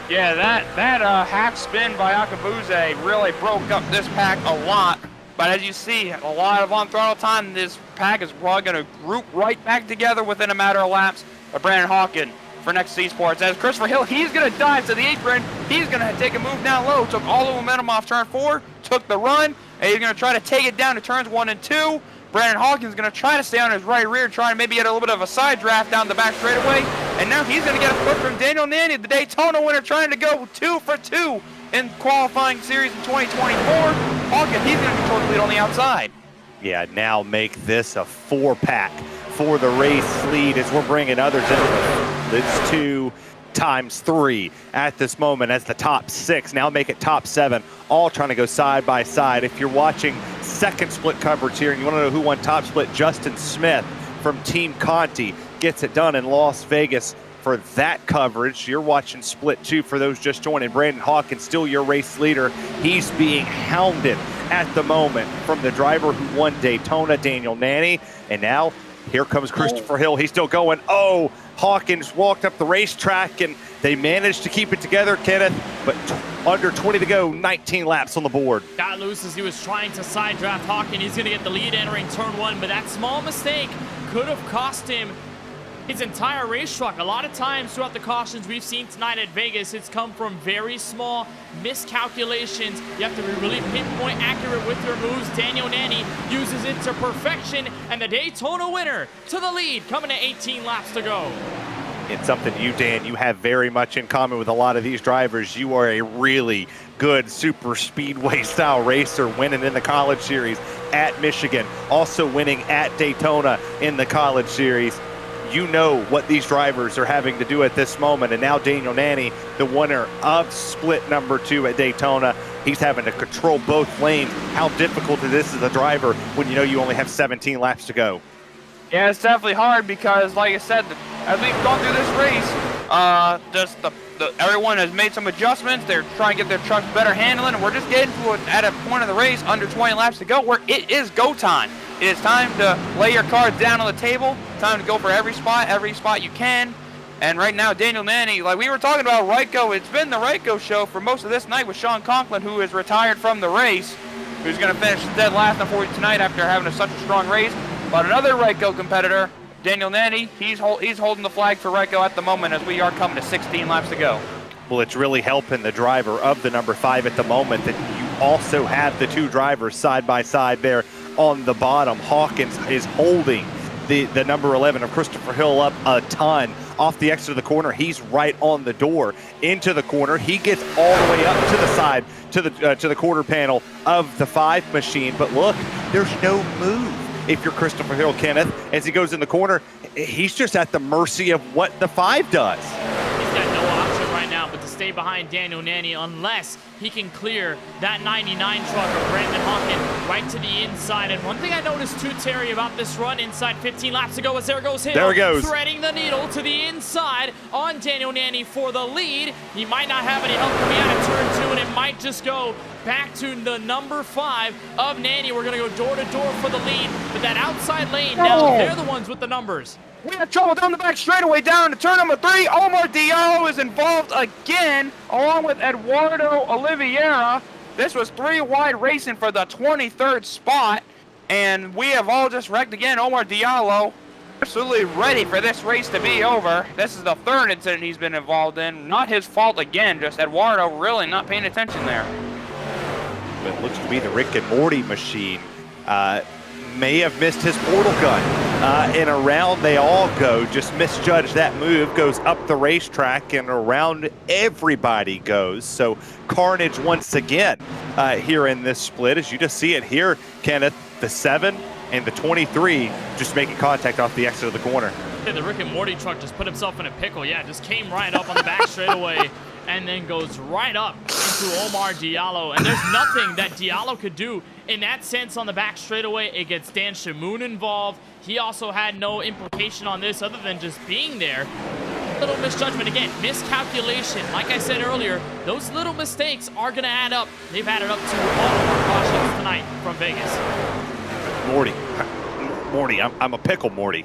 Yeah, that half spin by Akabuze really broke up this pack a lot. But as you see, a lot of on-throttle time, this pack is probably going to group right back together within a matter of laps. But Brandon Hawkin for Next C Sports. As Christopher Hill, he's going to dive to the apron. He's going to take a move down low. Took all the momentum off turn 4, took the run, and he's going to try to take it down to turns 1 and 2. Brandon Hawkins going to try to stay on his right rear, trying to maybe get a little bit of a side draft down the back straightaway. And now he's going to get a push from Daniel Nanny, the Daytona winner, trying to go 2 for 2 in qualifying series in 2024. Hawkins, he's going to control the lead on the outside. Yeah, now make this a 4-pack for the race lead as we're bringing others in. It's 2 times 3 at this moment as the top 6 now make it top 7, all trying to go side by side. If you're watching second split coverage here and you want to know who won top split, Justin Smith from Team Conti gets it done in Las Vegas for that coverage. You're watching split 2 for those just joining. Brandon Hawkins still your race leader. He's being hounded at the moment from the driver who won Daytona, Daniel Nanny, and now here comes Christopher Hill. He's still going. Hawkins walked up the racetrack, and they managed to keep it together, Kenneth. But Under 20 to go, 19 laps on the board. Got loose as he was trying to side draft Hawken. He's going to get the lead entering turn 1, but that small mistake could have cost him his entire race truck. A lot of times throughout the cautions we've seen tonight at Vegas, it's come from very small miscalculations. You have to be really pinpoint accurate with your moves. Daniel Nanny uses it to perfection, and the Daytona winner to the lead, coming to 18 laps to go. It's something you, Dan, you have very much in common with a lot of these drivers. You are a really good super speedway style racer, winning in the College Series at Michigan, also winning at Daytona in the College Series. You know what these drivers are having to do at this moment, and now Daniel Nanny, the winner of split number 2 at Daytona, he's having to control both lanes. How difficult it is as a driver when you know you only have 17 laps to go. Yeah, it's definitely hard because, like I said, as we've gone through this race, everyone has made some adjustments. They're trying to get their trucks better handling, and we're just getting to at a point of the race, under 20 laps to go, where it is go time. It is time to lay your cards down on the table. Time to go for every spot you can. And right now, Daniel Nanny, like we were talking about Ryko, it's been the Ryko show for most of this night with Sean Conklin, who is retired from the race, who's going to finish dead last unfortunately tonight after having such a strong race. But another Ryko competitor, Daniel Nanny, he's holding the flag for Ryko at the moment as we are coming to 16 laps to go. Well, it's really helping the driver of the number 5 at the moment that you also have the 2 drivers side by side there on the bottom. Hawkins is holding the number 11 of Christopher Hill up a ton. Off the exit of the corner, he's right on the door into the corner. He gets all the way up to the side, to the quarter panel of the 5 machine. But look, there's no move. If you're Christopher Hill, Kenneth, as he goes in the corner, he's just at the mercy of what the 5 does. He's got no option right now but to stay behind Daniel Nanny unless he can clear that 99 truck of Brandon Hawken right to the inside. And one thing I noticed too, Terry, about this run inside 15 laps ago is there goes Hill. There it goes. Threading the needle to the inside on Daniel Nanny for the lead. He might not have any help coming out of turn 2, and it might just go back to the number 5 of Nanny. We're going to go door to door for the lead, but that outside lane, now they're the ones with the numbers. We have trouble down the back straightaway down to turn number 3. Omar Diallo is involved again, along with Eduardo Oliveira. This was 3 wide racing for the 23rd spot, and we have all just wrecked again. Omar Diallo absolutely ready for this race to be over. This is the 3rd incident he's been involved in. Not his fault again, just Eduardo really not paying attention there. It looks to be the Rick and Morty machine. May have missed his portal gun. And around they all go. Just misjudged that move. Goes up the racetrack and around everybody goes. So carnage once again here in this split. As you just see it here, Kenneth, the 7 and the 23 just making contact off the exit of the corner. Yeah, the Rick and Morty truck just put himself in a pickle. Yeah, just came right up on the back straightaway and then goes right up into Omar Diallo. And there's nothing that Diallo could do in that sense on the back straightaway. It gets Dan Shamoon involved. He also had no implication on this other than just being there. Little misjudgment again, miscalculation. Like I said earlier, those little mistakes are going to add up. They've added up to all of our cautions tonight from Vegas. Morty, I'm a pickle, Morty.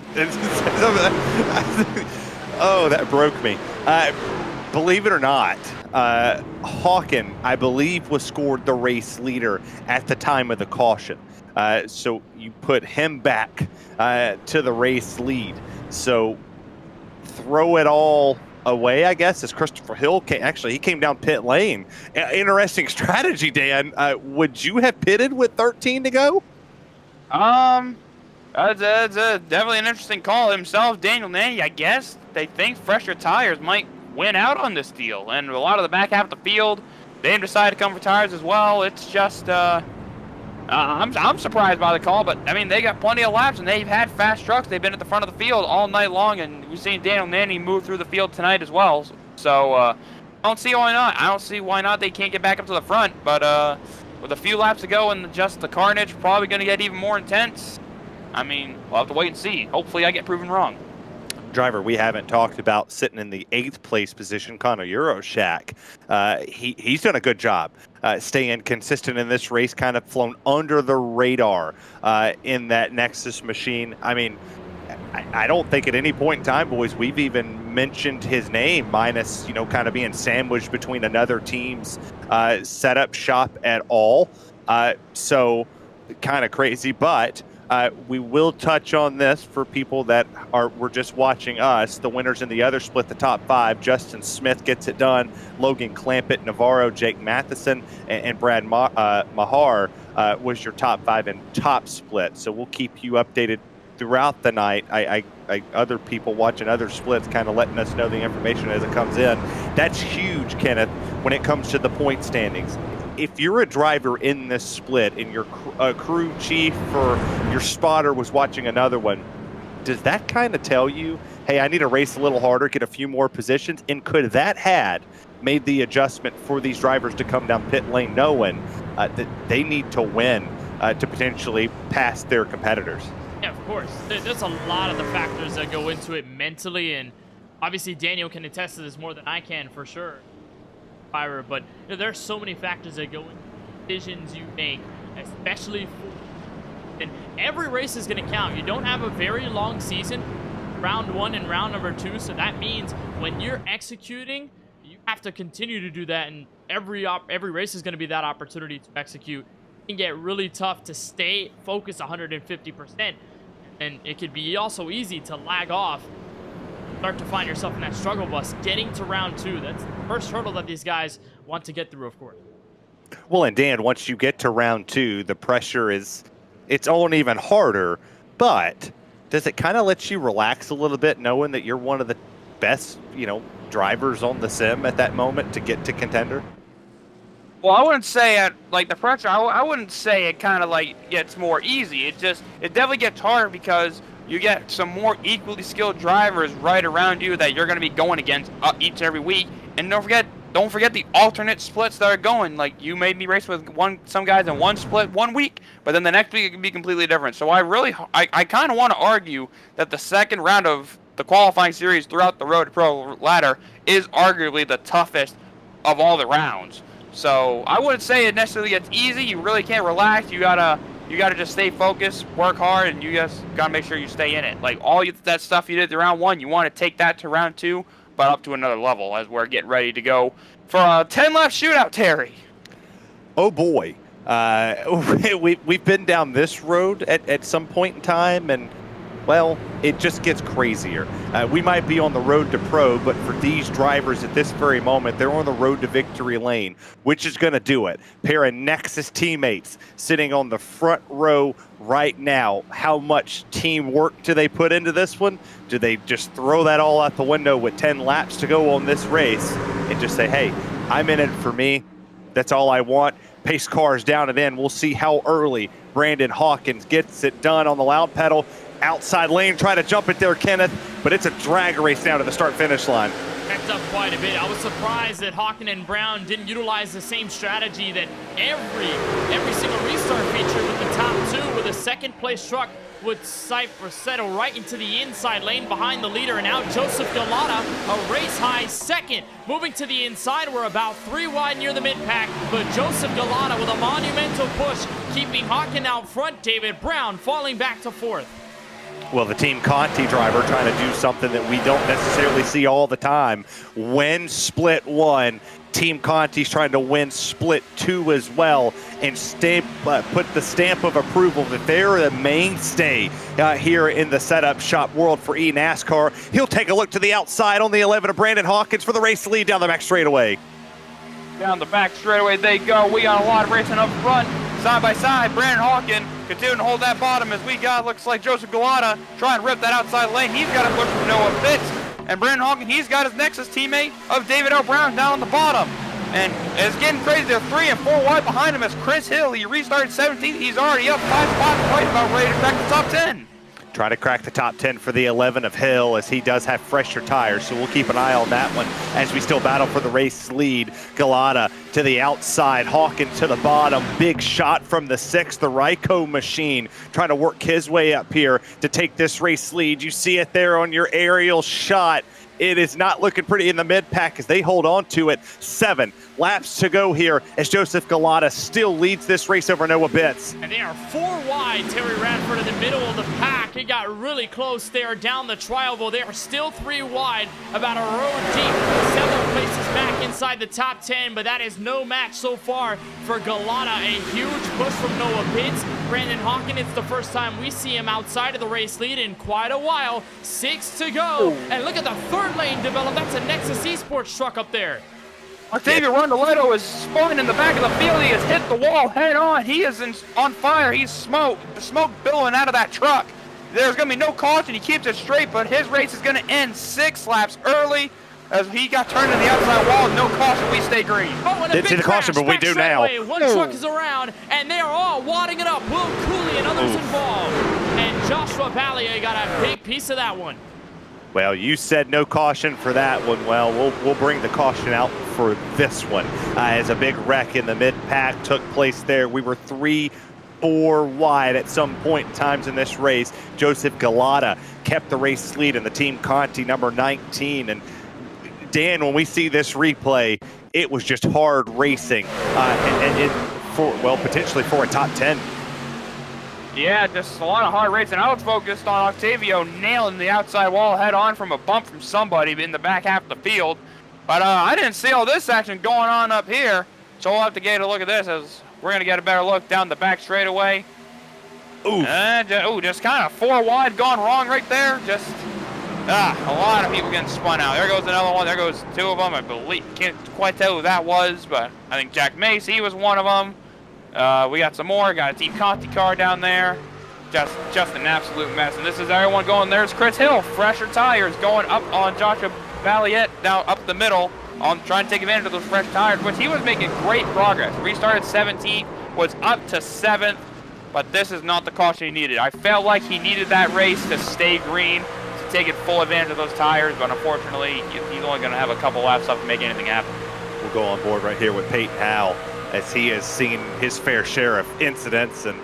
Oh, that broke me. Believe it or not, Hawken, I believe, was scored the race leader at the time of the caution. So you put him back to the race lead. So throw it all away, I guess, as Christopher Hill he came down pit lane. Interesting strategy, Dan. Would you have pitted with 13 to go? That's definitely an interesting call himself. Daniel Nanny, I guess they think fresher tires might win out on this deal, and a lot of the back half of the field, they decided to come for tires as well. It's just, I'm surprised by the call, but I mean, they got plenty of laps and they've had fast trucks. They've been at the front of the field all night long, and we've seen Daniel Nanny move through the field tonight as well. So, I don't see why not. I don't see why not. They can't get back up to the front, but with a few laps to go and just the carnage probably going to get even more intense. I mean, we'll have to wait and see. Hopefully I get proven wrong. Driver we haven't talked about sitting in the 8th place position, Connor Euroshak. He's done a good job staying consistent in this race, kind of flown under the radar in that Nexus machine. I mean, I don't think at any point in time, boys, we've even mentioned his name, minus, kind of being sandwiched between another team's setup shop at all. So kind of crazy, but we will touch on this for people that were just watching us. The winners in the other split, the top 5. Justin Smith gets it done. Logan Clampett, Navarro, Jake Matheson, and Brad Mahar was your top 5 in top split. So we'll keep you updated throughout the night. Other people watching other splits kind of letting us know the information as it comes in. That's huge, Kenneth, when it comes to the point standings. If you're a driver in this split and your crew chief or your spotter was watching another one, does that kind of tell you, hey, I need to race a little harder, get a few more positions? And could that had made the adjustment for these drivers to come down pit lane knowing that they need to win to potentially pass their competitors? Yeah, of course. There's a lot of the factors that go into it mentally, and obviously Daniel can attest to this more than I can for sure. But there's so many factors that go into decisions you make, especially for, and every race is going to count. You don't have a very long season, round 1 and round number 2, so that means when you're executing, you have to continue to do that, and every race is going to be that opportunity to execute. It can get really tough to stay focused 150%, and it could be also easy to lag off, start to find yourself in that struggle bus. Getting to round 2, that's the first hurdle that these guys want to get through, of course. Well, and Dan, once you get to round 2, the pressure it's on even harder, but does it kind of let you relax a little bit knowing that you're one of the best, drivers on the sim at that moment to get to contender? Well, I wouldn't say the pressure, I wouldn't say it kind of gets more easy. It definitely gets harder because you get some more equally skilled drivers right around you that you're going to be going against each every week. And don't forget the alternate splits that are going. Like, you made me race with some guys in one split one week, but then the next week it can be completely different. So I kind of want to argue that the second round of the qualifying series throughout the Road to Pro ladder is arguably the toughest of all the rounds. So I wouldn't say it necessarily gets easy. You really can't relax. You gotta just stay focused, work hard, and you just gotta make sure you stay in it. Like, that stuff you did to round 1, you want to take that to round 2, but up to another level as we're getting ready to go for a 10-lap shootout, Terry. Oh boy, we've been down this road at some point in time, and well, it just gets crazier. We might be on the road to pro, but for these drivers at this very moment, they're on the road to victory lane. Which is going to do it? Pair of Nexus teammates sitting on the front row right now. How much teamwork do they put into this one? Do they just throw that all out the window with 10 laps to go on this race and just say, hey, I'm in it for me. That's all I want. Pace cars down and in. We'll see how early Brandon Hawkins gets it done on the loud pedal. Outside lane, try to jump it there, Kenneth, but it's a drag race down to the start-finish line. Backed up quite a bit. I was surprised that Hawkins and Brown didn't utilize the same strategy that every single restart feature with the top 2, with a second-place truck would settle right into the inside lane behind the leader, and now Joseph Galata, a race-high second. Moving to the inside, we're about 3 wide near the mid-pack, but Joseph Galata with a monumental push, keeping Hawkins out front. David Brown falling back to 4th. Well, the Team Conti driver trying to do something that we don't necessarily see all the time. Win split 1. Team Conti's trying to win split 2 as well and put the stamp of approval that they're the mainstay here in the setup shop world for eNASCAR. He'll take a look to the outside on the 11 of Brandon Hawkins for the race lead down the back straightaway. Down the back straightaway they go. We got a lot of racing up front. Side by side, Brandon Hawkins continuing to hold that bottom as we got, looks like Joseph Galata trying to rip that outside lane. He's got to push from Noah Fitz. And Brandon Hawkins, he's got his Nexus teammate of David L. Brown down on the bottom. And it's getting crazy. They're 3 and 4 wide behind him as Chris Hill, he restarted 17th. He's already up 5 spots, right about ready to crack the top 10. Try to crack the top 10 for the 11 of Hill as he does have fresher tires, so we'll keep an eye on that one as we still battle for the race lead. Galata to the outside, Hawkins to the bottom. Big shot from the 6th, the Ryko machine, trying to work his way up here to take this race lead. You see it there on your aerial shot. it is not looking pretty in the mid-pack as they hold on to it. 7 laps to go here as Joseph Galata still leads this race over Noah Bitts. And they are 4 wide. Terry Radford in the middle of the pack. It got really close there down the tri-oval. They are still 3 wide, about a row deep, several places back inside the top 10, but that is no match so far for Galata. A huge push from Noah Bitts. Brandon Hawkins, it's the first time we see him outside of the race lead in quite a while. 6 to go. And look at the third lane develop. That's a Nexus Esports truck up there. Octavio Rondoletto is spun in the back of the field. He has hit the wall head on. He is on fire. He's smoke billowing out of that truck. There's going to be no caution. He keeps it straight, but his race is going to end 6 laps early as he got turned to the outside wall. No caution. We stay green. Oh, and Didn't see the caution, but we do now. One truck is around, and they are all wadding it up. Will Cooley and others involved. And Joshua Ballier got a big piece of that one. Well, you said no caution for that one. Well, we'll bring the caution out for this one. As a big wreck in the mid-pack took place there. We were 3-4 wide at some point in times in this race. Joseph Galata kept the race lead in the Team Conti number 19. And Dan, when we see this replay, it was just hard racing, potentially for a top 10. Yeah, just a lot of hard racing. I was focused on Octavio nailing the outside wall head on from a bump from somebody in the back half of the field. But I didn't see all this action going on up here. So we'll have to get a look at this as we're going to get a better look down the back straightaway. Just kind of 4 wide gone wrong right there. Just a lot of people getting spun out. There goes another one. There goes 2 of them. I believe, can't quite tell who that was, but I think Jack Mace, he was one of them. We got some more. Got a Team Conti car down there. Just an absolute mess. And this is everyone going. There's Chris Hill, fresher tires, going up on Joshua Balliet down up the middle on trying to take advantage of those fresh tires, which he was making great progress. Restarted 17th, was up to 7th, but this is not the caution he needed. I felt like he needed that race to stay green, to take it full advantage of those tires, but unfortunately, he's only going to have a couple laps up to make anything happen. We'll go on board right here with Peyton Howell, as he has seen his fair share of incidents, and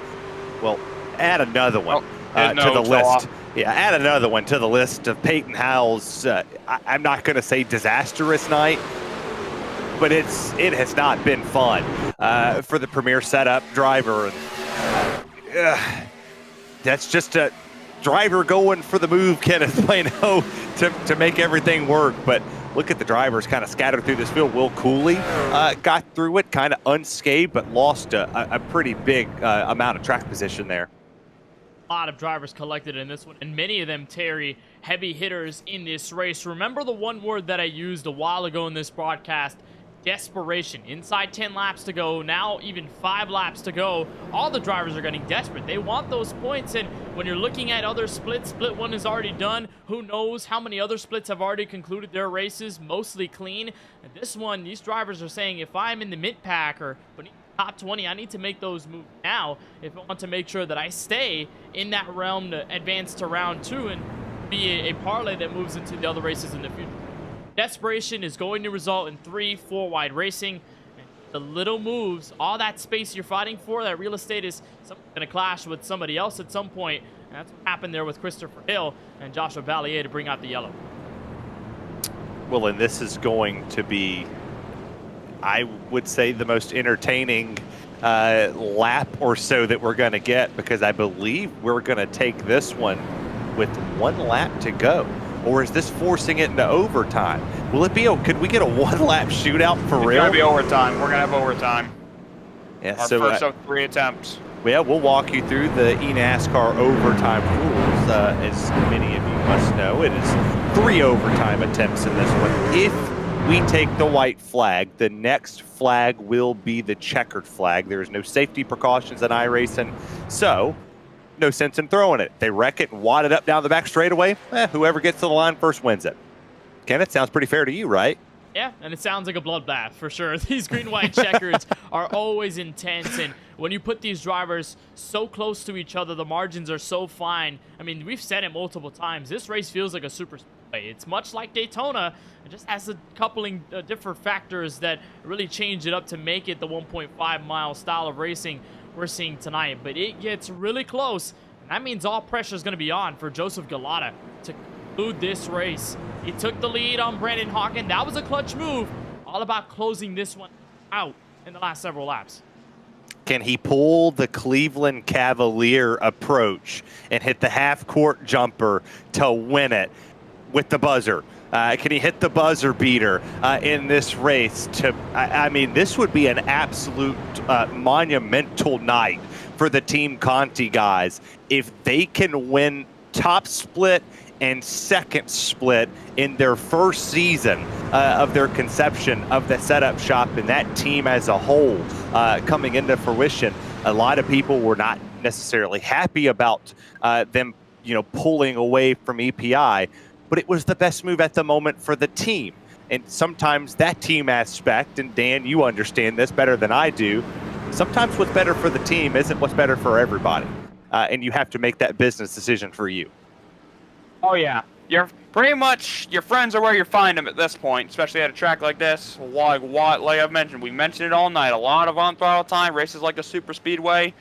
well, add another one to the list. Yeah, add another one to the list of Peyton Howell's, I'm not going to say disastrous night, but it has not been fun for the premier setup driver. And that's just a driver going for the move, Kenneth Plano, to make everything work. But look at the drivers kind of scattered through this field. Will Cooley got through it kind of unscathed, but lost a pretty big amount of track position there. A lot of drivers collected in this one, and many of them, Terry, heavy hitters in this race. Remember the one word that I used a while ago in this broadcast? Desperation. Inside 10 laps to go, now even 5 laps to go. All the drivers are getting desperate. They want those points, and when you're looking at other splits, split 1 is already done. Who knows how many other splits have already concluded their races, mostly clean. And this one, these drivers are saying, if I'm in the mid-pack or top 20, I need to make those moves now if I want to make sure that I stay in that realm to advance to round 2 and be a parlay that moves into the other races in the future. Desperation is going to result in 3-4 wide racing. And the little moves, all that space you're fighting for, that real estate is going to clash with somebody else at some point. And that's what happened there with Christopher Hill and Joshua Ballier to bring out the yellow. Well, and this is going to be, I would say, the most entertaining lap or so that we're going to get, because I believe we're going to take this one with 1 lap to go. Or is this forcing it into overtime? Will it be? Could we get a 1-lap shootout for real? It's going to be overtime. We're going to have overtime. Yeah, Our first of 3 attempts. Well, we'll walk you through the eNASCAR overtime rules. As many of you must know, it is 3 overtime attempts in this one. If we take the white flag, the next flag will be the checkered flag. There is no safety precautions in iRacing, so no sense in throwing it. They wreck it and wad it up down the back straightaway. Whoever gets to the line first wins it. Kenneth, sounds pretty fair to you, right? Yeah, and it sounds like a bloodbath for sure. These green-white checkers are always intense, and when you put these drivers so close to each other, the margins are so fine. I mean, we've said it multiple times. This race feels like a super speedway. It's much like Daytona. It just has a coupling different factors that really change it up to make it the 1.5-mile style of racing we're seeing tonight. But it gets really close, and that means all pressure is going to be on for Joseph Galata to conclude this race. He took the lead on Brandon Hawken. That was a clutch move. All about closing this one out in the last several laps. Can he pull the Cleveland Cavalier approach and hit the half-court jumper to win it with the buzzer? Can he hit the buzzer beater in this race? I mean, this would be an absolute monumental night for the Team Conti guys if they can win top split and second split in their first season of their conception of the setup shop and that team as a whole coming into fruition. A lot of people were not necessarily happy about them, pulling away from EPI, but it was the best move at the moment for the team. And sometimes that team aspect, and Dan, you understand this better than I do, sometimes what's better for the team isn't what's better for everybody. And you have to make that business decision for you. Oh, yeah. You're pretty much, your friends are where you find them at this point, especially at a track like this. Like I've mentioned, we mentioned it all night. A lot of on-throttle time, races like the Super Speedway.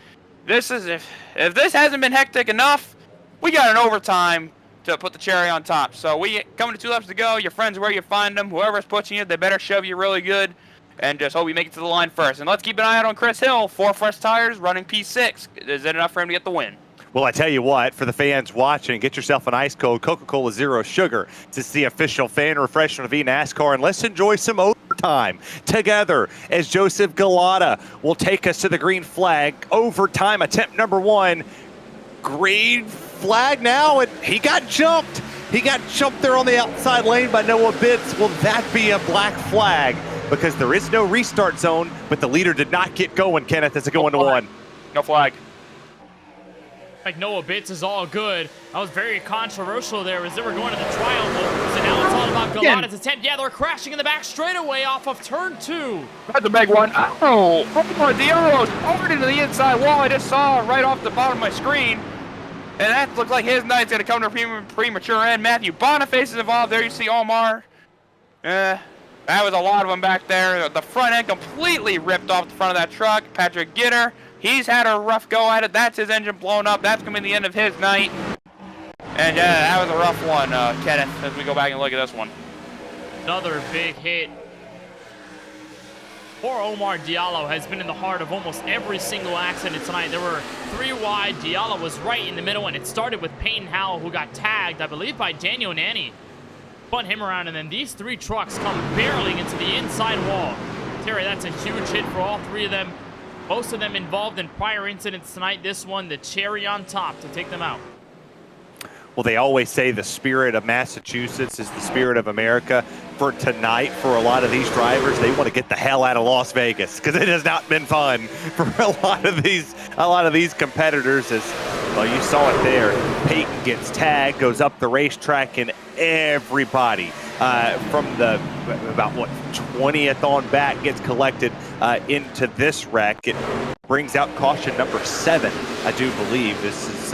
This is, if this hasn't been hectic enough, we got an overtime to put the cherry on top. So we coming to 2 laps to go. Your friends are where you find them. Whoever's pushing you, they better shove you really good. And just hope you make it to the line first. And let's keep an eye out on Chris Hill. 4 fresh tires, running P6. Is it enough for him to get the win? Well, I tell you what, for the fans watching, get yourself an ice cold Coca-Cola Zero Sugar. This is the official fan refreshment of eNASCAR, and let's enjoy some overtime together as Joseph Galata will take us to the green flag. Overtime attempt number 1. Green flag now, and he got jumped. He got jumped there on the outside lane by Noah Bitts. Will that be a black flag? Because there is no restart zone, but the leader did not get going, Kenneth, as it going to 1. No flag. Like Noah Bitts is all good. That was very controversial there as they were going to the trial mode. So now it's all about Galata's attempt. Yeah, they're crashing in the back straightaway off of turn 2. That's a big one. Oh, Diallo's hard into the inside wall. I just saw right off the bottom of my screen. And that looks like his night's going to come to a premature end. Matthew Boniface is involved there. You see Omar. That was a lot of them back there. The front end completely ripped off the front of that truck. Patrick Gitter. He's had a rough go at it. That's his engine blown up. That's going to be the end of his night. And that was a rough one, Kenneth, as we go back and look at this one. Another big hit. Poor Omar Diallo has been in the heart of almost every single accident tonight. There were 3 wide. Diallo was right in the middle, and it started with Peyton Howell, who got tagged, I believe, by Daniel Nanny. Spun him around, and then these 3 trucks come barreling into the inside wall. Terry, that's a huge hit for all 3 of them. Most of them involved in prior incidents tonight. This one, the cherry on top to take them out. Well, they always say the spirit of Massachusetts is the spirit of America. For tonight, for a lot of these drivers, they want to get the hell out of Las Vegas because it has not been fun for a lot of these competitors. As well, you saw it there. Peyton gets tagged, goes up the racetrack, and everybody from the about 20th on back gets collected into this wreck. It brings out caution number 7, I do believe. This is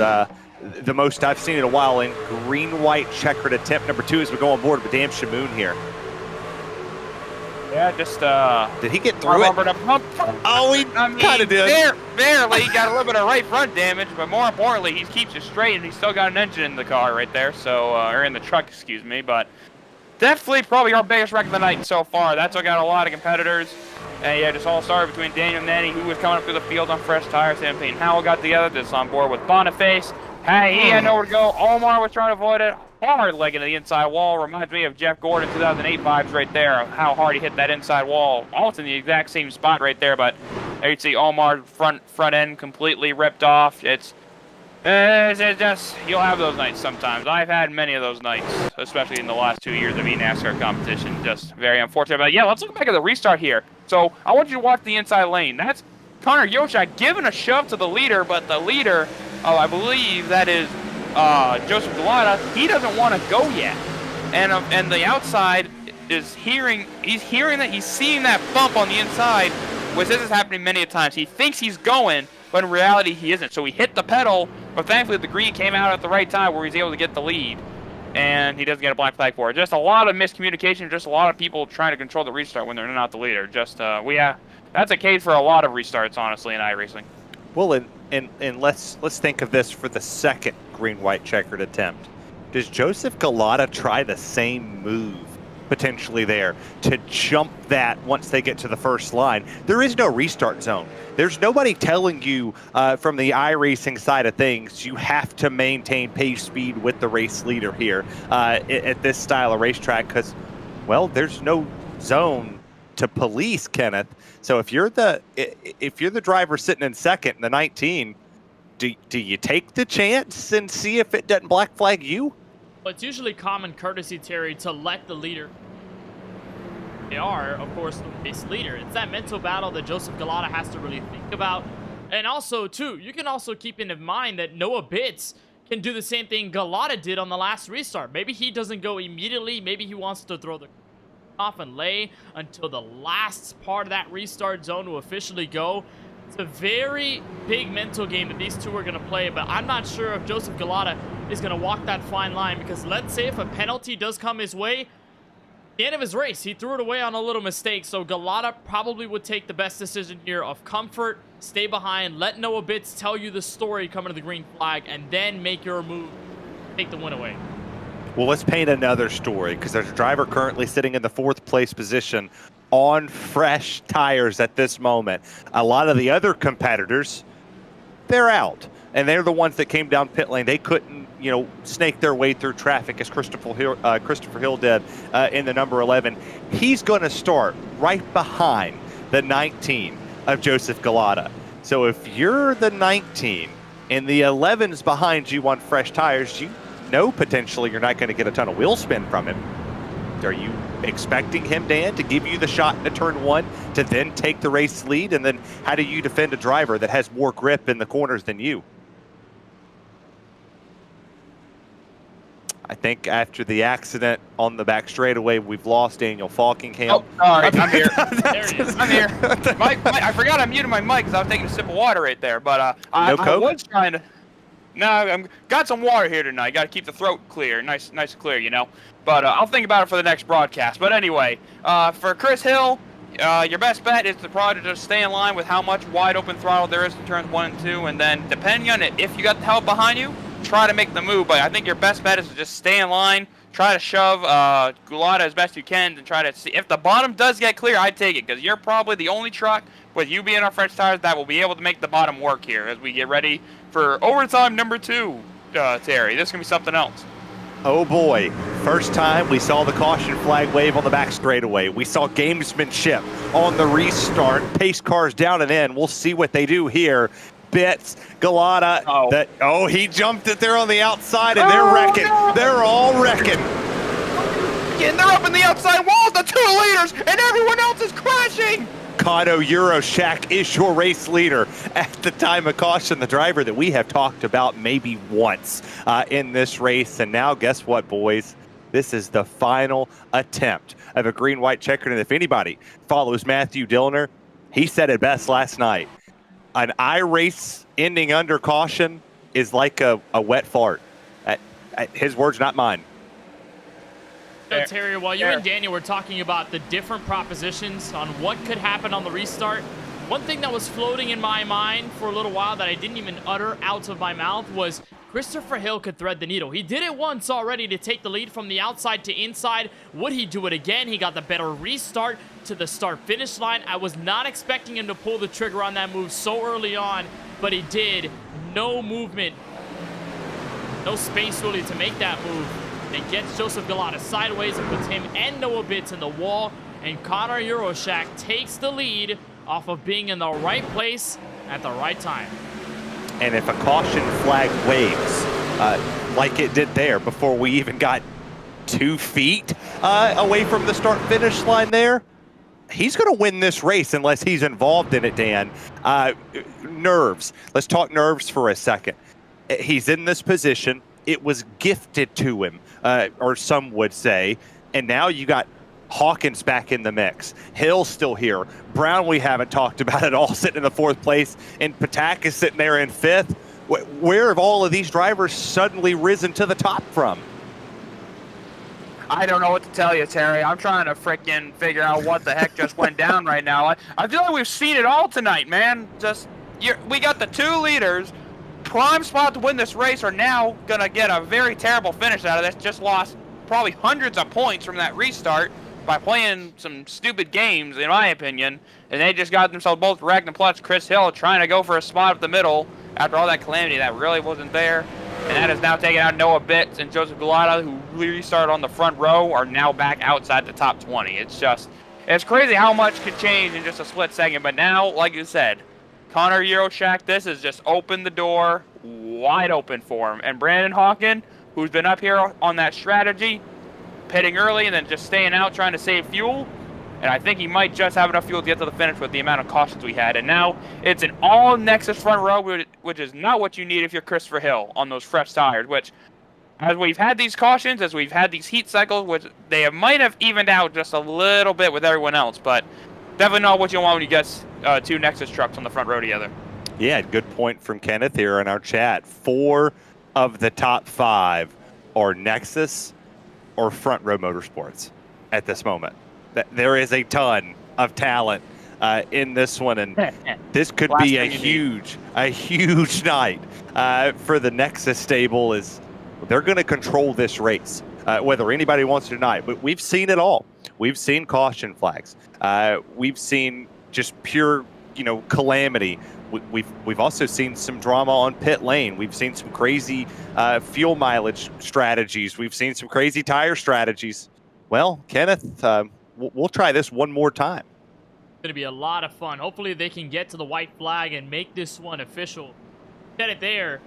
the most I've seen in a while in green-white checkered attempt number 2 as we go on board with Dan Shamoon here. Yeah, just did he get through it? Oh, he kind of did. Barely. He got a little bit of right front damage, but more importantly, he keeps it straight and he's still got an engine in the car right there. So, or in the truck, excuse me. But definitely probably our biggest wreck of the night so far. That's what got a lot of competitors. And yeah, just all started between Daniel Nanny, who was coming up through the field on fresh tires, and Peyton Howell got together. This on board with Boniface. Hey, he had nowhere to go. Omar was trying to avoid it. Hard leg into the inside wall. Reminds me of Jeff Gordon 2008 vibes right there. How hard he hit that inside wall. Almost in the exact same spot right there. But there you see Omar front end completely ripped off. It's just, you'll have those nights sometimes. I've had many of those nights, especially in the last 2 years of eNASCAR competition. Just very unfortunate. But yeah, let's look back at the restart here. So I want you to watch the inside lane. That's Connor Yoshak giving a shove to the leader, but the leader, I believe that is Joseph Galata, he doesn't want to go yet. And the outside is hearing that, he's seeing that bump on the inside, which this is happening many a times. He thinks he's going, but in reality he isn't. So he hit the pedal, but thankfully the green came out at the right time where he's able to get the lead. And he doesn't get a black flag for it. Just a lot of miscommunication, just a lot of people trying to control the restart when they're not the leader. Just, that's a case for a lot of restarts, honestly, in iRacing. Well, and let's think of this for the second green-white checkered attempt. Does Joseph Galata try the same move potentially there to jump that once they get to the first line? There is no restart zone. There's nobody telling you from the iRacing side of things, you have to maintain pace speed with the race leader here at this style of racetrack because, well, there's no zone to police, Kenneth. So if you're the driver sitting in second in the 19, do you take the chance and see if it doesn't black flag you? Well, it's usually common courtesy, Terry, to let the leader. They are, of course, the race leader. It's that mental battle that Joseph Galata has to really think about. And also, too, you can also keep in mind that Noah Bitts can do the same thing Galata did on the last restart. Maybe he doesn't go immediately. Maybe he wants to throw the off and lay until the last part of that restart zone to officially go. It's a very big mental game that these two are going to play, but I'm not sure if Joseph Galata is going to walk that fine line because let's say if a penalty does come his way, the end of his race, he threw it away on a little mistake, so Galata probably would take the best decision here of comfort, stay behind, let Noah Bitts tell you the story coming to the green flag, and then make your move, take the win away. Well, let's paint another story because there's a driver currently sitting in the 4th place position on fresh tires at this moment. A lot of the other competitors, they're out. And they're the ones that came down pit lane. They couldn't, snake their way through traffic as Christopher Hill did in the number 11. He's going to start right behind the 19 of Joseph Galata. So if you're the 19 and the 11's behind you on fresh tires, you know potentially you're not going to get a ton of wheel spin from him. Are you expecting him, Dan, to give you the shot into turn 1 to then take the race lead? And then how do you defend a driver that has more grip in the corners than you? I think after the accident on the back straightaway, we've lost Daniel Falkingham. Oh, all right, I'm here. There he is. I'm here. Mike, I forgot I muted my mic because I was taking a sip of water right there. But I was trying to. No, I'm got some water here tonight. Got to keep the throat clear, nice and clear, But I'll think about it for the next broadcast. But anyway, for Chris Hill, your best bet is to probably just stay in line with how much wide open throttle there is in turns 1 and 2, and then depending on it, if you got the help behind you, try to make the move. But I think your best bet is to just stay in line, try to shove Galata as best you can, and try to see if the bottom does get clear. I'd take it because you're probably the only truck with you being on fresh tires that will be able to make the bottom work here as we get ready for overtime number 2. Terry, this is gonna be something else. Oh boy, first time we saw the caution flag wave on the back straightaway. We saw gamesmanship on the restart, pace cars down and in. We'll see what they do here. Bitts, Galata, he jumped it there on the outside and they're wrecking. No. They're all wrecking. And they're up in the outside wall, the 2 leaders, and everyone else is crashing. Kato Euroshak is your race leader at the time of caution, the driver that we have talked about maybe once in this race. And now guess what, boys? This is the final attempt of a green-white checkered. And if anybody follows Matthew Dillner, he said it best last night. An iRace ending under caution is like a wet fart. His words, not mine. So, Terry, while you and Daniel were talking about the different propositions on what could happen on the restart, one thing that was floating in my mind for a little while that I didn't even utter out of my mouth was Christopher Hill could thread the needle. He did it once already to take the lead from the outside to inside. Would he do it again? He got the better restart to the start-finish line. I was not expecting him to pull the trigger on that move so early on, but he did. No movement, no space really to make that move. It gets Joseph Galata sideways and puts him and Noah Bitts in the wall, and Connor Euroshak takes the lead off of being in the right place at the right time. And if a caution flag waves, like it did there before we even got 2 feet away from the start-finish line there, he's going to win this race unless he's involved in it, Dan. Nerves. Let's talk nerves for a second. He's in this position. It was gifted to him, or some would say. And now you got Hawkins back in the mix. Hill's still here. Brown, we haven't talked about at all, sitting in the 4th place. And Patak is sitting there in 5th. Where have all of these drivers suddenly risen to the top from? I don't know what to tell you, Terry. I'm trying to frickin' figure out what the heck just went down right now. I feel like we've seen it all tonight, man. We got the 2 leaders prime spot to win this race are now going to get a very terrible finish out of this. Just lost probably hundreds of points from that restart by playing some stupid games, in my opinion. And they just got themselves both wrecked. And plus, Chris Hill trying to go for a spot up the middle after all that calamity that really wasn't there. And that has now taken out Noah Bitts and Joseph Gulata, who restarted on the front row, are now back outside the top 20. It's crazy how much could change in just a split second. But now, like you said, Connor Euroshak, this has just opened the door wide open for him. And Brandon Hawken, who's been up here on that strategy, pitting early and then just staying out trying to save fuel. And I think he might just have enough fuel to get to the finish with the amount of cautions we had. And now it's an all-Nexus front row, which is not what you need if you're Christopher Hill on those fresh tires, which, as we've had these cautions, as we've had these heat cycles, which they might have evened out just a little bit with everyone else, but definitely not what you want when you get two Nexus trucks on the front row together. Yeah, good point from Kenneth here in our chat. 4 of the top 5 are Nexus or front row motorsports at this moment. There is a ton of talent in this one, and this could be a huge night for the Nexus stable. Is they're going to control this race, whether anybody wants to deny it. But we've seen it all. We've seen caution flags. We've seen just pure, calamity. We've also seen some drama on pit lane. We've seen some crazy fuel mileage strategies. We've seen some crazy tire strategies. Well, Kenneth, we'll try this one more time. It's going to be a lot of fun. Hopefully they can get to the white flag and make this one official. Said it there.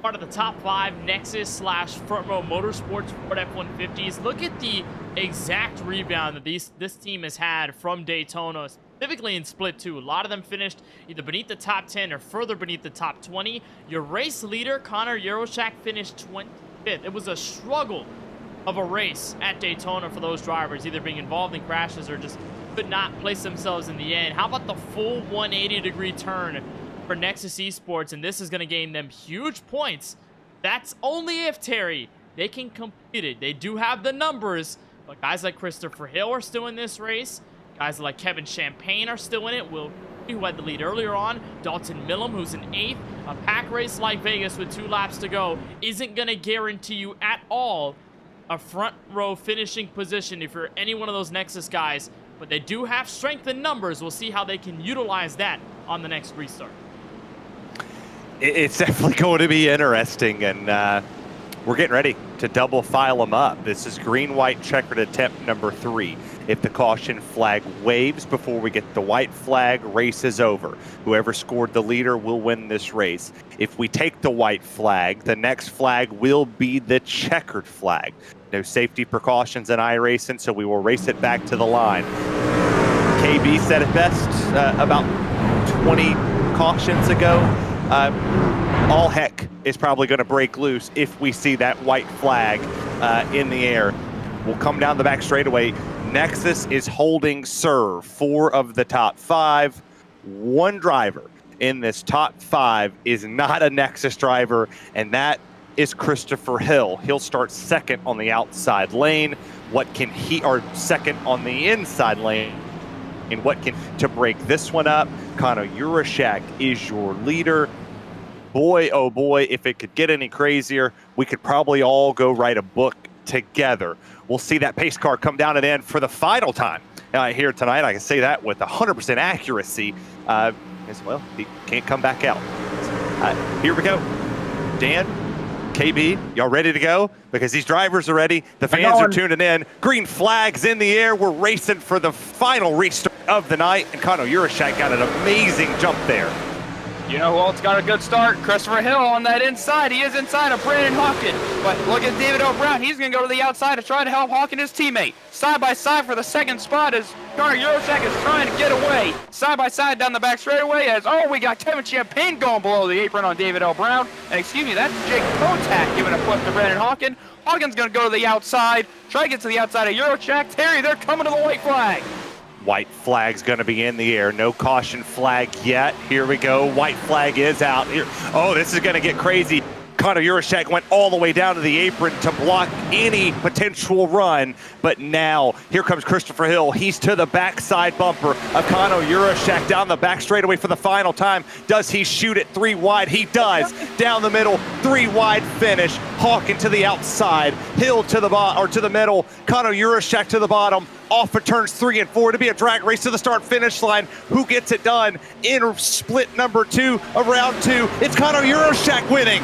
Part of the top 5 Nexus / front row motorsports Ford F-150s. Look at the exact rebound that this team has had from Daytona, specifically in Split 2. A lot of them finished either beneath the top 10 or further beneath the top 20. Your race leader, Connor Euroshak, finished 25th. It was a struggle of a race at Daytona for those drivers, either being involved in crashes or just could not place themselves in the end. How about the full 180-degree turn for Nexus Esports? And this is going to gain them huge points. That's only if, Terry, they can complete it. They do have the numbers, but guys like Christopher Hill are still in this race. Guys like Kevin Champagne are still in it. Will, who had the lead earlier on. Dalton Millam, who's in 8th. A pack race like Vegas with 2 laps to go isn't going to guarantee you at all a front row finishing position if you're any one of those Nexus guys, but they do have strength in numbers. We'll see how they can utilize that on the next restart. It's definitely going to be interesting, and we're getting ready to double file them up. This is green-white checkered attempt number 3. If the caution flag waves before we get the white flag, race is over. Whoever scored the leader will win this race. If we take the white flag, the next flag will be the checkered flag. No safety precautions in iRacing, so we will race it back to the line. KB said it best about 20 cautions ago. All heck is probably going to break loose if we see that white flag in the air. We'll come down the back straightaway. Nexus is holding serve. 4 of the top 5. One driver in this top 5 is not a Nexus driver, and that is Christopher Hill. He'll start second on the outside lane. Or second on the inside lane. And what can to break this one up? Connor Euroshak is your leader. Boy, oh boy, if it could get any crazier, we could probably all go write a book together. We'll see that pace car come down and end for the final time here tonight. I can say that with 100% accuracy as well. He can't come back out. Here we go. Dan, KB, y'all ready to go? Because these drivers are ready. The fans are tuning in. Green flags in the air. We're racing for the final restart of the night. And Connor Euroshak got an amazing jump there. You know who else got a good start? Christopher Hill on that inside. He is inside of Brandon Hawken. But look at David O'Brown. He's going to go to the outside to try to help Hawken, his teammate. Side by side for the second spot as Connor Euroshak is trying to get away. Side by side down the back straightaway as, we got Kevin Champagne going below the apron on David O'Brown. And excuse me, that's Jake Kotak giving a push to Brandon Hawken. Hawken's going to go to the outside, try to get to the outside of Euroshak. Terry, they're coming to the white flag. White flag's going to be in the air. No caution flag yet. Here we go. White flag is out here. Oh, this is going to get crazy. Connor Urashek went all the way down to the apron to block any potential run, but now here comes Christopher Hill. He's to the backside bumper of Connor Urashek down the back straightaway for the final time. Does he shoot it 3 wide? He does. Down the middle, 3 wide finish. Hawkin to the outside, Hill to the to the middle, Connor Urashek to the bottom. Off of turns 3 and 4 to be a drag race to the start finish line. Who gets it done in split number 2 of round 2? It's Connor Urashek winning.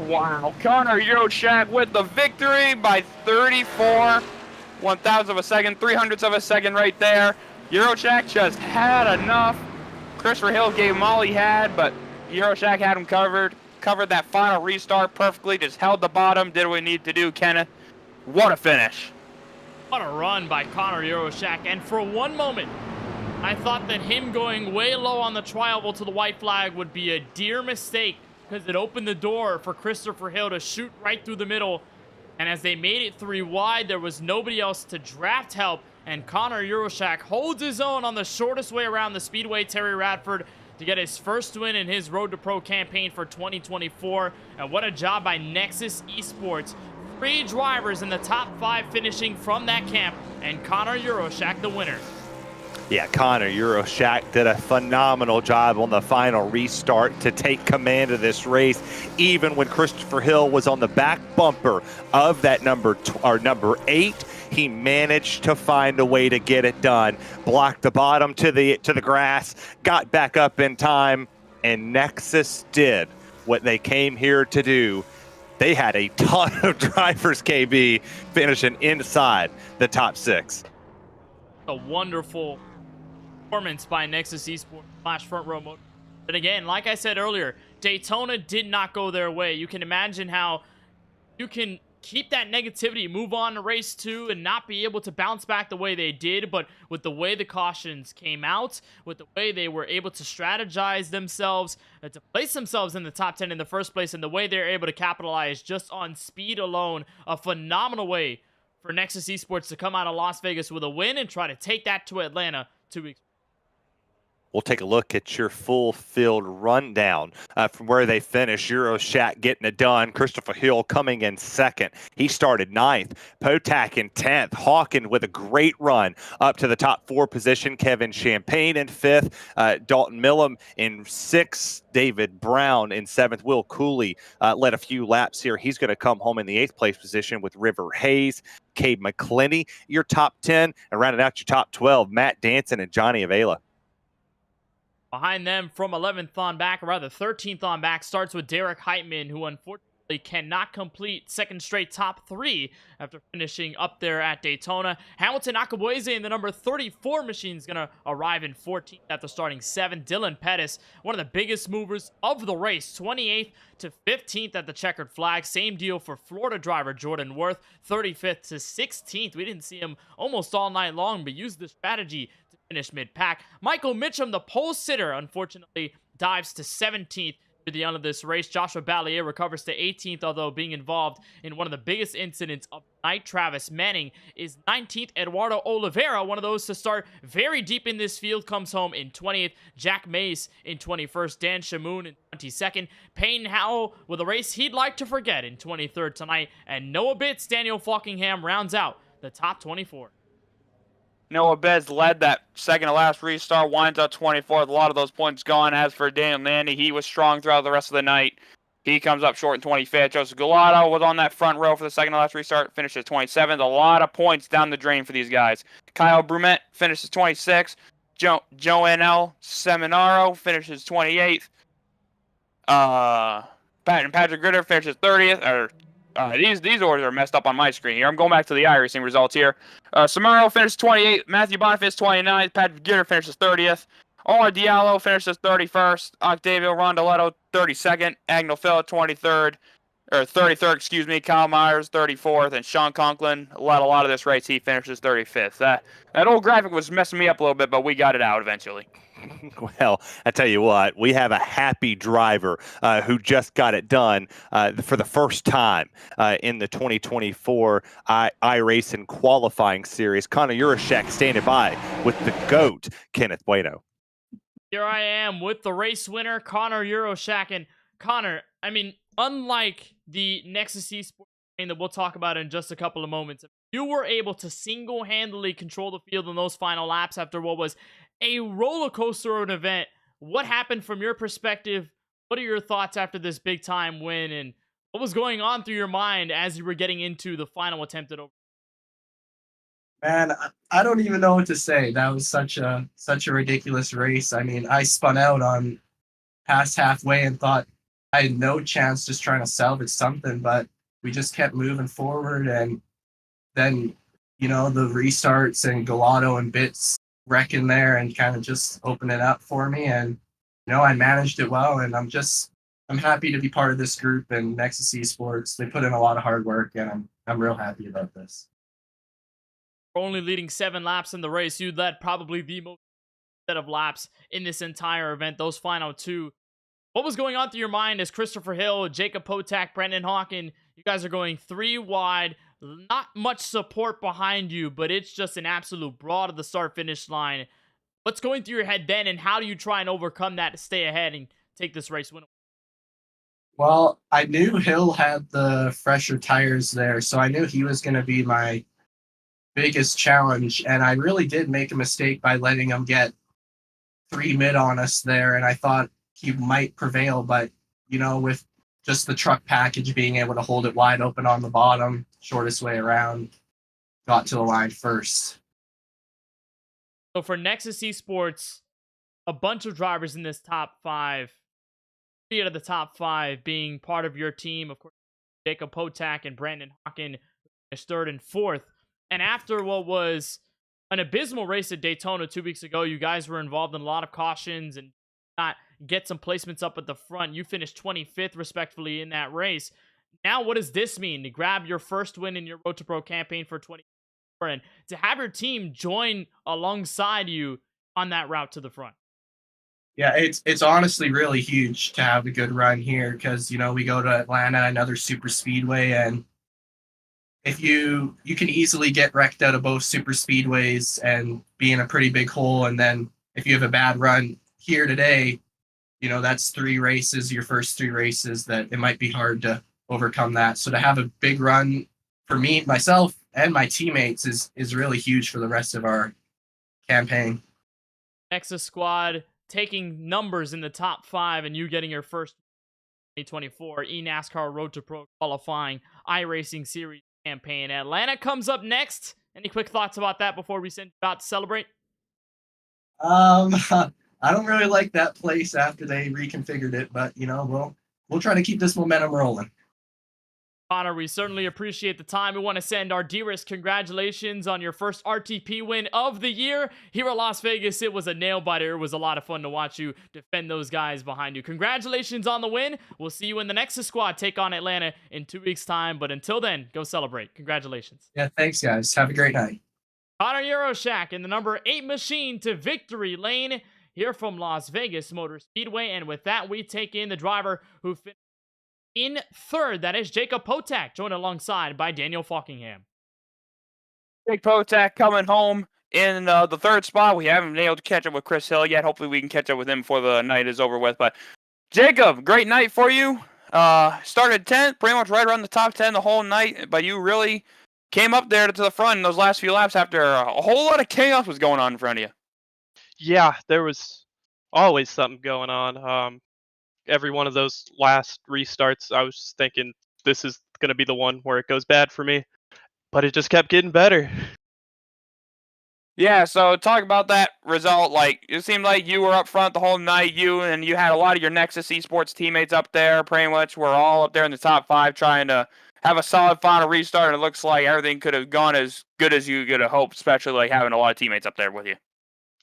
Wow, Connor Urashek with the victory by 34 1,000ths of a second, 300ths of a second right there. Urashek just had enough. Christopher Hill gave him all he had, but Urashek had him covered that final restart perfectly, just held the bottom, did what he needed to do, Kenneth. What a finish. What a run by Connor Urashek. And for one moment, I thought that him going way low on the tri-oval to the white flag would be a dear mistake, because it opened the door for Christopher Hill to shoot right through the middle. And as they made it 3 wide, there was nobody else to draft help. And Connor Urashek holds his own on the shortest way around the Speedway, Terry Radford, to get his first win in his Road to Pro campaign for 2024. And what a job by Nexus Esports. 3 drivers in the top 5 finishing from that camp, and Connor Urashek the winner. Yeah, Connor Urashek did a phenomenal job on the final restart to take command of this race, even when Christopher Hill was on the back bumper of that number 8. He managed to find a way to get it done, blocked the bottom to the grass, got back up in time, and Nexus did what they came here to do. They had a ton of drivers, KB, finishing inside the top 6. A wonderful performance by Nexus Esports / Front Row Motor. And again, like I said earlier, Daytona did not go their way. You can imagine how you can keep that negativity, move on to race 2, and not be able to bounce back the way they did. But with the way the cautions came out, with the way they were able to strategize themselves, to place themselves in the top 10 in the first place, and the way they're able to capitalize just on speed alone, a phenomenal way for Nexus Esports to come out of Las Vegas with a win and try to take that to Atlanta 2 weeks. We'll take a look at your full field rundown from where they finished. Urashek getting it done. Christopher Hill coming in 2nd. He started 9th. Potak in 10th. Hawkin with a great run up to the top 4 position. Kevin Champagne in 5th. Dalton Millam in 6th. David Brown in 7th. Will Cooley led a few laps here. He's going to come home in the 8th place position with River Hayes. Cade McClenny, your top 10. And rounding out your top 12, Matt Danson and Johnny Avila. Behind them from 11th on back, or rather 13th on back, starts with Derek Heitman, who unfortunately cannot complete 2nd straight top 3 after finishing up there at Daytona. Hamilton Akabueze in the number 34 machine is going to arrive in 14th after starting 7th. Dylan Pettis, one of the biggest movers of the race, 28th to 15th at the checkered flag. Same deal for Florida driver Jordan Worth, 35th to 16th. We didn't see him almost all night long, but used the strategy finish mid-pack. Michael Mitchum, the pole sitter, unfortunately dives to 17th to the end of this race. Joshua Ballier recovers to 18th, although being involved in one of the biggest incidents of the night. Travis Manning is 19th. Eduardo Oliveira, one of those to start very deep in this field, comes home in 20th. Jack Mace in 21st. Dan Shamoon in 22nd. Payne Howell with a race he'd like to forget in 23rd tonight. And Noah Bitts, Daniel Falkingham rounds out the top 24. Noah Betts led that second to last restart, winds up 24th. A lot of those points gone. As for Daniel Nandy, he was strong throughout the rest of the night. He comes up short in 25th. Joseph Galato was on that front row for the second to last restart, finishes 27th. A lot of points down the drain for these guys. Kyle Brumet finishes 26th. Joanel Seminaro finishes 28th. Patrick Gritter finishes 30th. These orders are messed up on my screen here. I'm going back to the iRacing results here. Samaro finishes 28th. Matthew Boniface 29th. Patrick Gitter finishes 30th. Ola Diallo finishes 31st. Octavio Rondoletto 32nd. Agnel Phil 23rd. Or 33rd, excuse me. Kyle Myers 34th. And Sean Conklin led a lot of this race. He finishes 35th. That old graphic was messing me up a little bit, but we got it out eventually. Well, I tell you what, we have a happy driver who just got it done for the first time in the 2024 iRacing qualifying series. Connor Urashek standing by with the GOAT, Kenneth Bueno. Here I am with the race winner, Connor Euroshak. And Connor, I mean, unlike the Nexus Esports that we'll talk about in just a couple of moments, you were able to single-handedly control the field in those final laps after what was a roller coaster of an event. What happened from your perspective? What are your thoughts after this big-time win, and what was going on through your mind as you were getting into the final attempt at over? Man, I don't even know what to say. That was such a ridiculous race. I mean, I spun out on past halfway and thought I had no chance just trying to salvage something, but we just kept moving forward. And then, the restarts and Gelato and Bits wrecking there and kind of just open it up for me. And, I managed it well. And I'm happy to be part of this group and Nexus Esports. They put in a lot of hard work, and I'm real happy about this. Only leading 7 laps in the race. You led probably the most set of laps in this entire event, those final 2. What was going on through your mind as Christopher Hill, Jacob Potak, Brendan Hawken, you guys are going 3 wide, not much support behind you, but it's just an absolute brawl to the start-finish line. What's going through your head then, and how do you try and overcome that to stay ahead and take this race win? Well, I knew Hill had the fresher tires there, so I knew he was going to be my biggest challenge, and I really did make a mistake by letting him get 3 mid on us there, and I thought he might prevail, but with just the truck package being able to hold it wide open on the bottom, shortest way around, got to the line first. So for Nexus Esports, a bunch of drivers in this top 5, 3 out of the top 5 being part of your team, of course, Jacob Potak and Brandon Hawken is 3rd and 4th. And after what was an abysmal race at Daytona 2 weeks ago, you guys were involved in a lot of cautions and not get some placements up at the front. You finished 25th respectfully in that race. Now, what does this mean to grab your first win in your Road to Pro campaign for 2024 and to have your team join alongside you on that route to the front? Yeah, it's honestly really huge to have a good run here because, we go to Atlanta, another super speedway, and if you can easily get wrecked out of both super speedways and be in a pretty big hole. And then if you have a bad run here today, that's 3 races, your first 3 races, that it might be hard to overcome that. So to have a big run for me, myself, and my teammates is really huge for the rest of our campaign. Nexus squad taking numbers in the top 5 and you getting your first 2024 eNASCAR Road to Pro qualifying iRacing Series campaign. Atlanta comes up next. Any quick thoughts about that before we send you out to celebrate? I don't really like that place after they reconfigured it, but we'll try to keep this momentum rolling. Connor, we certainly appreciate the time. We want to send our dearest congratulations on your first RTP win of the year here at Las Vegas. It was a nail-biter. It was a lot of fun to watch you defend those guys behind you. Congratulations on the win. We'll see you in the Nexus squad take on Atlanta in 2 weeks' time. But until then, go celebrate. Congratulations. Yeah, thanks, guys. Have a great night. Connor Euroshak in the number 8 machine to victory lane here from Las Vegas Motor Speedway. And with that, we take in the driver who finished in 3rd. That is Jacob Potak, joined alongside by Daniel Falkingham. Jake Potak coming home in the 3rd spot. We haven't been able to catch up with Chris Hill yet. Hopefully we can catch up with him before the night is over with. But Jacob, great night for you. Started 10th, pretty much right around the top 10 the whole night. But you really came up there to the front in those last few laps after a whole lot of chaos was going on in front of you. Yeah, there was always something going on. Every one of those last restarts, I was just thinking this is going to be the one where it goes bad for me. But it just kept getting better. Yeah, so talk about that result. Like, it seemed like you were up front the whole night. You had a lot of your Nexus Esports teammates up there. Pretty much we're all up there in the top 5 trying to have a solid final restart. And it looks like everything could have gone as good as you could have hoped, especially like having a lot of teammates up there with you.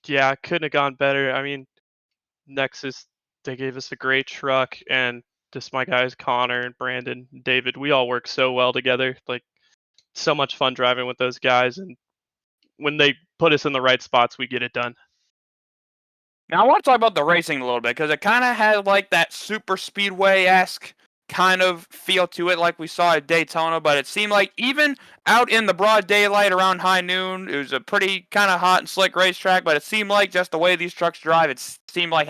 Yeah, it couldn't have gone better. I mean, Nexus, they gave us a great truck, and just my guys, Connor and Brandon, and David, we all work so well together. Like, so much fun driving with those guys, and when they put us in the right spots, we get it done. Now, I want to talk about the racing a little bit, because it kind of had like that super speedway-esque kind of feel to it like we saw at Daytona, but it seemed like even out in the broad daylight around high noon, it was a pretty kind of hot and slick racetrack, but it seemed like just the way these trucks drive, it seemed like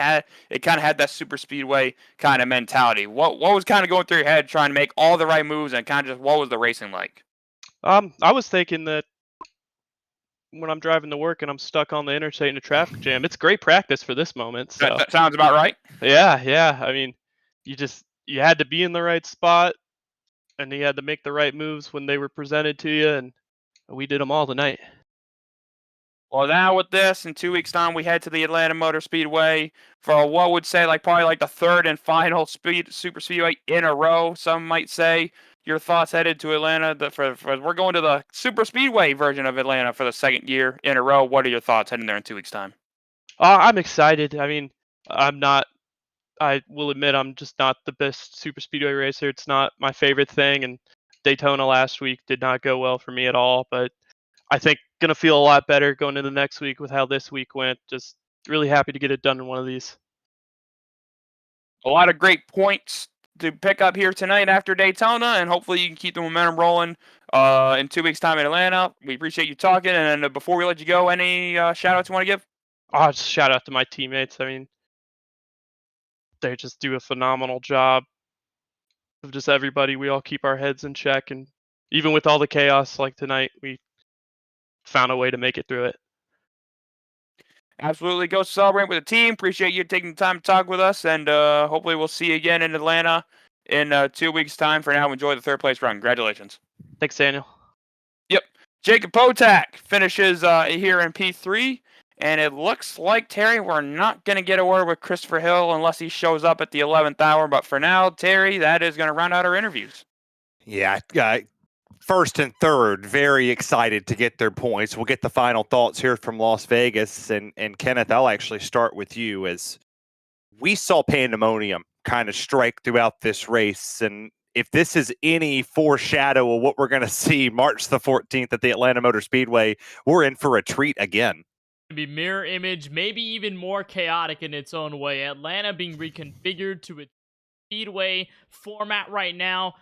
it kind of had that super speedway kind of mentality. What was kind of going through your head trying to make all the right moves, and kind of just what was the racing like? I was thinking that when I'm driving to work and I'm stuck on the interstate in a traffic jam, it's great practice for this moment. So That sounds about right. yeah. I mean, you had to be in the right spot, and you had to make the right moves when they were presented to you, and we did them all tonight. Well, now with this, in 2 weeks' time, we head to the Atlanta Motor Speedway for what would say probably like the third and final super speedway in a row. Some might say. Your thoughts headed to Atlanta? We're going to the super speedway version of Atlanta for the second year in a row. What are your thoughts heading there in 2 weeks' time? I'm excited. I mean, I will admit I'm just not the best super speedway racer. It's not my favorite thing, and Daytona last week did not go well for me at all. But I think gonna feel a lot better going into next week with how this week went. Just really happy to get it done in one of these. A lot of great points to pick up here tonight after Daytona, and hopefully you can keep the momentum rolling in 2 weeks' time in Atlanta. We appreciate you talking, and before we let you go, any shout-outs you want to give? Just shout out to my teammates. I mean, they just do a phenomenal job of just everybody. We all keep our heads in check, and even with all the chaos like tonight, we found a way to make it through it. Absolutely. Go celebrate with the team. Appreciate you taking the time to talk with us, and hopefully we'll see you again in Atlanta in 2 weeks' time. For now, enjoy the third place run. Congratulations. Thanks, Daniel. Yep. Jacob Potak finishes here in P3, and it looks like, Terry, we're not going to get a word with Christopher Hill unless he shows up at the 11th hour. But for now, Terry, that is going to round out our interviews. Yeah, first and third, very excited to get their points. We'll get the final thoughts here from Las Vegas. And Kenneth, I'll actually start with you, as we saw pandemonium kind of strike throughout this race. And if this is any foreshadow of what we're going to see March the 14th at the Atlanta Motor Speedway, we're in for a treat again. Be mirror image, maybe even more chaotic in its own way. Atlanta being reconfigured to its speedway format right now.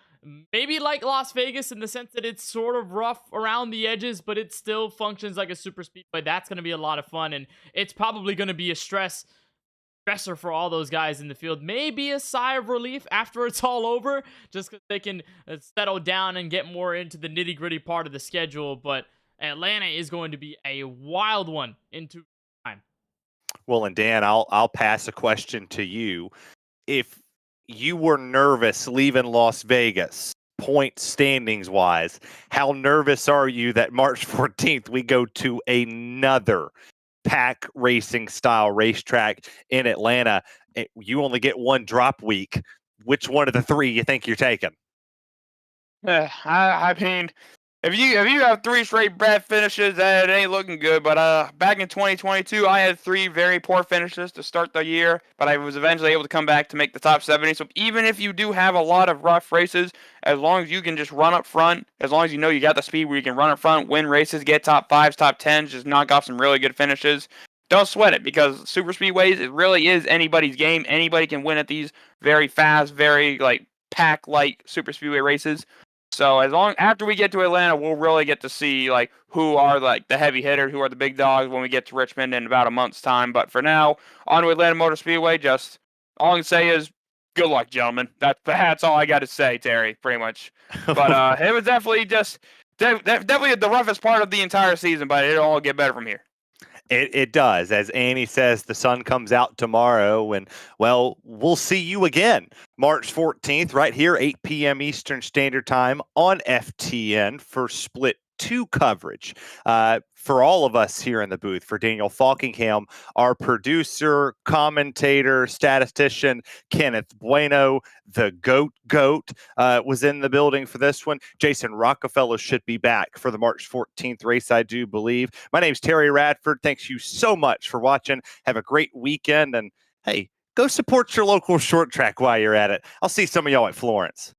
Maybe like Las Vegas in the sense that it's sort of rough around the edges, but it still functions like a super speedway. That's going to be a lot of fun, and it's probably going to be a stressor for all those guys in the field. Maybe a sigh of relief after it's all over, just because they can settle down and get more into the nitty-gritty part of the schedule. But Atlanta is going to be a wild one in 2 weeks' time. Well, and Dan, I'll pass a question to you. If you were nervous leaving Las Vegas, point standings wise, how nervous are you that March 14th we go to another pack racing style racetrack in Atlanta? You only get one drop week. Which one of the three you think you're taking? I mean, if you have 3 straight bad finishes, that ain't looking good. But back in 2022, I had 3 very poor finishes to start the year, but I was eventually able to come back to make the top 70. So even if you do have a lot of rough races, as long as you can just run up front, as long as you know you got the speed where you can run up front, win races, get top 5s, top 10s, just knock off some really good finishes, don't sweat it, because super speedways, it really is anybody's game. Anybody can win at these very fast, very pack-like super speedway races. So after we get to Atlanta, we'll really get to see who are the heavy hitters, who are the big dogs when we get to Richmond in about a month's time. But for now, on to Atlanta Motor Speedway. Just all I can say is good luck, gentlemen. That's all I got to say, Terry, pretty much. But it was definitely definitely the roughest part of the entire season. But it'll all get better from here. It does. As Annie says, the sun comes out tomorrow, and, well, we'll see you again March 14th right here, 8 p.m. Eastern Standard Time on FTN for Split 2 coverage. For all of us here in the booth, for Daniel Falkingham, our producer, commentator, statistician, Kenneth Bueno, the GOAT was in the building for this one. Jason Rockefeller should be back for the March 14th race, I do believe. My name's Terry Radford. Thanks you so much for watching. Have a great weekend, and hey, go support your local short track while you're at it. I'll see some of y'all at Florence.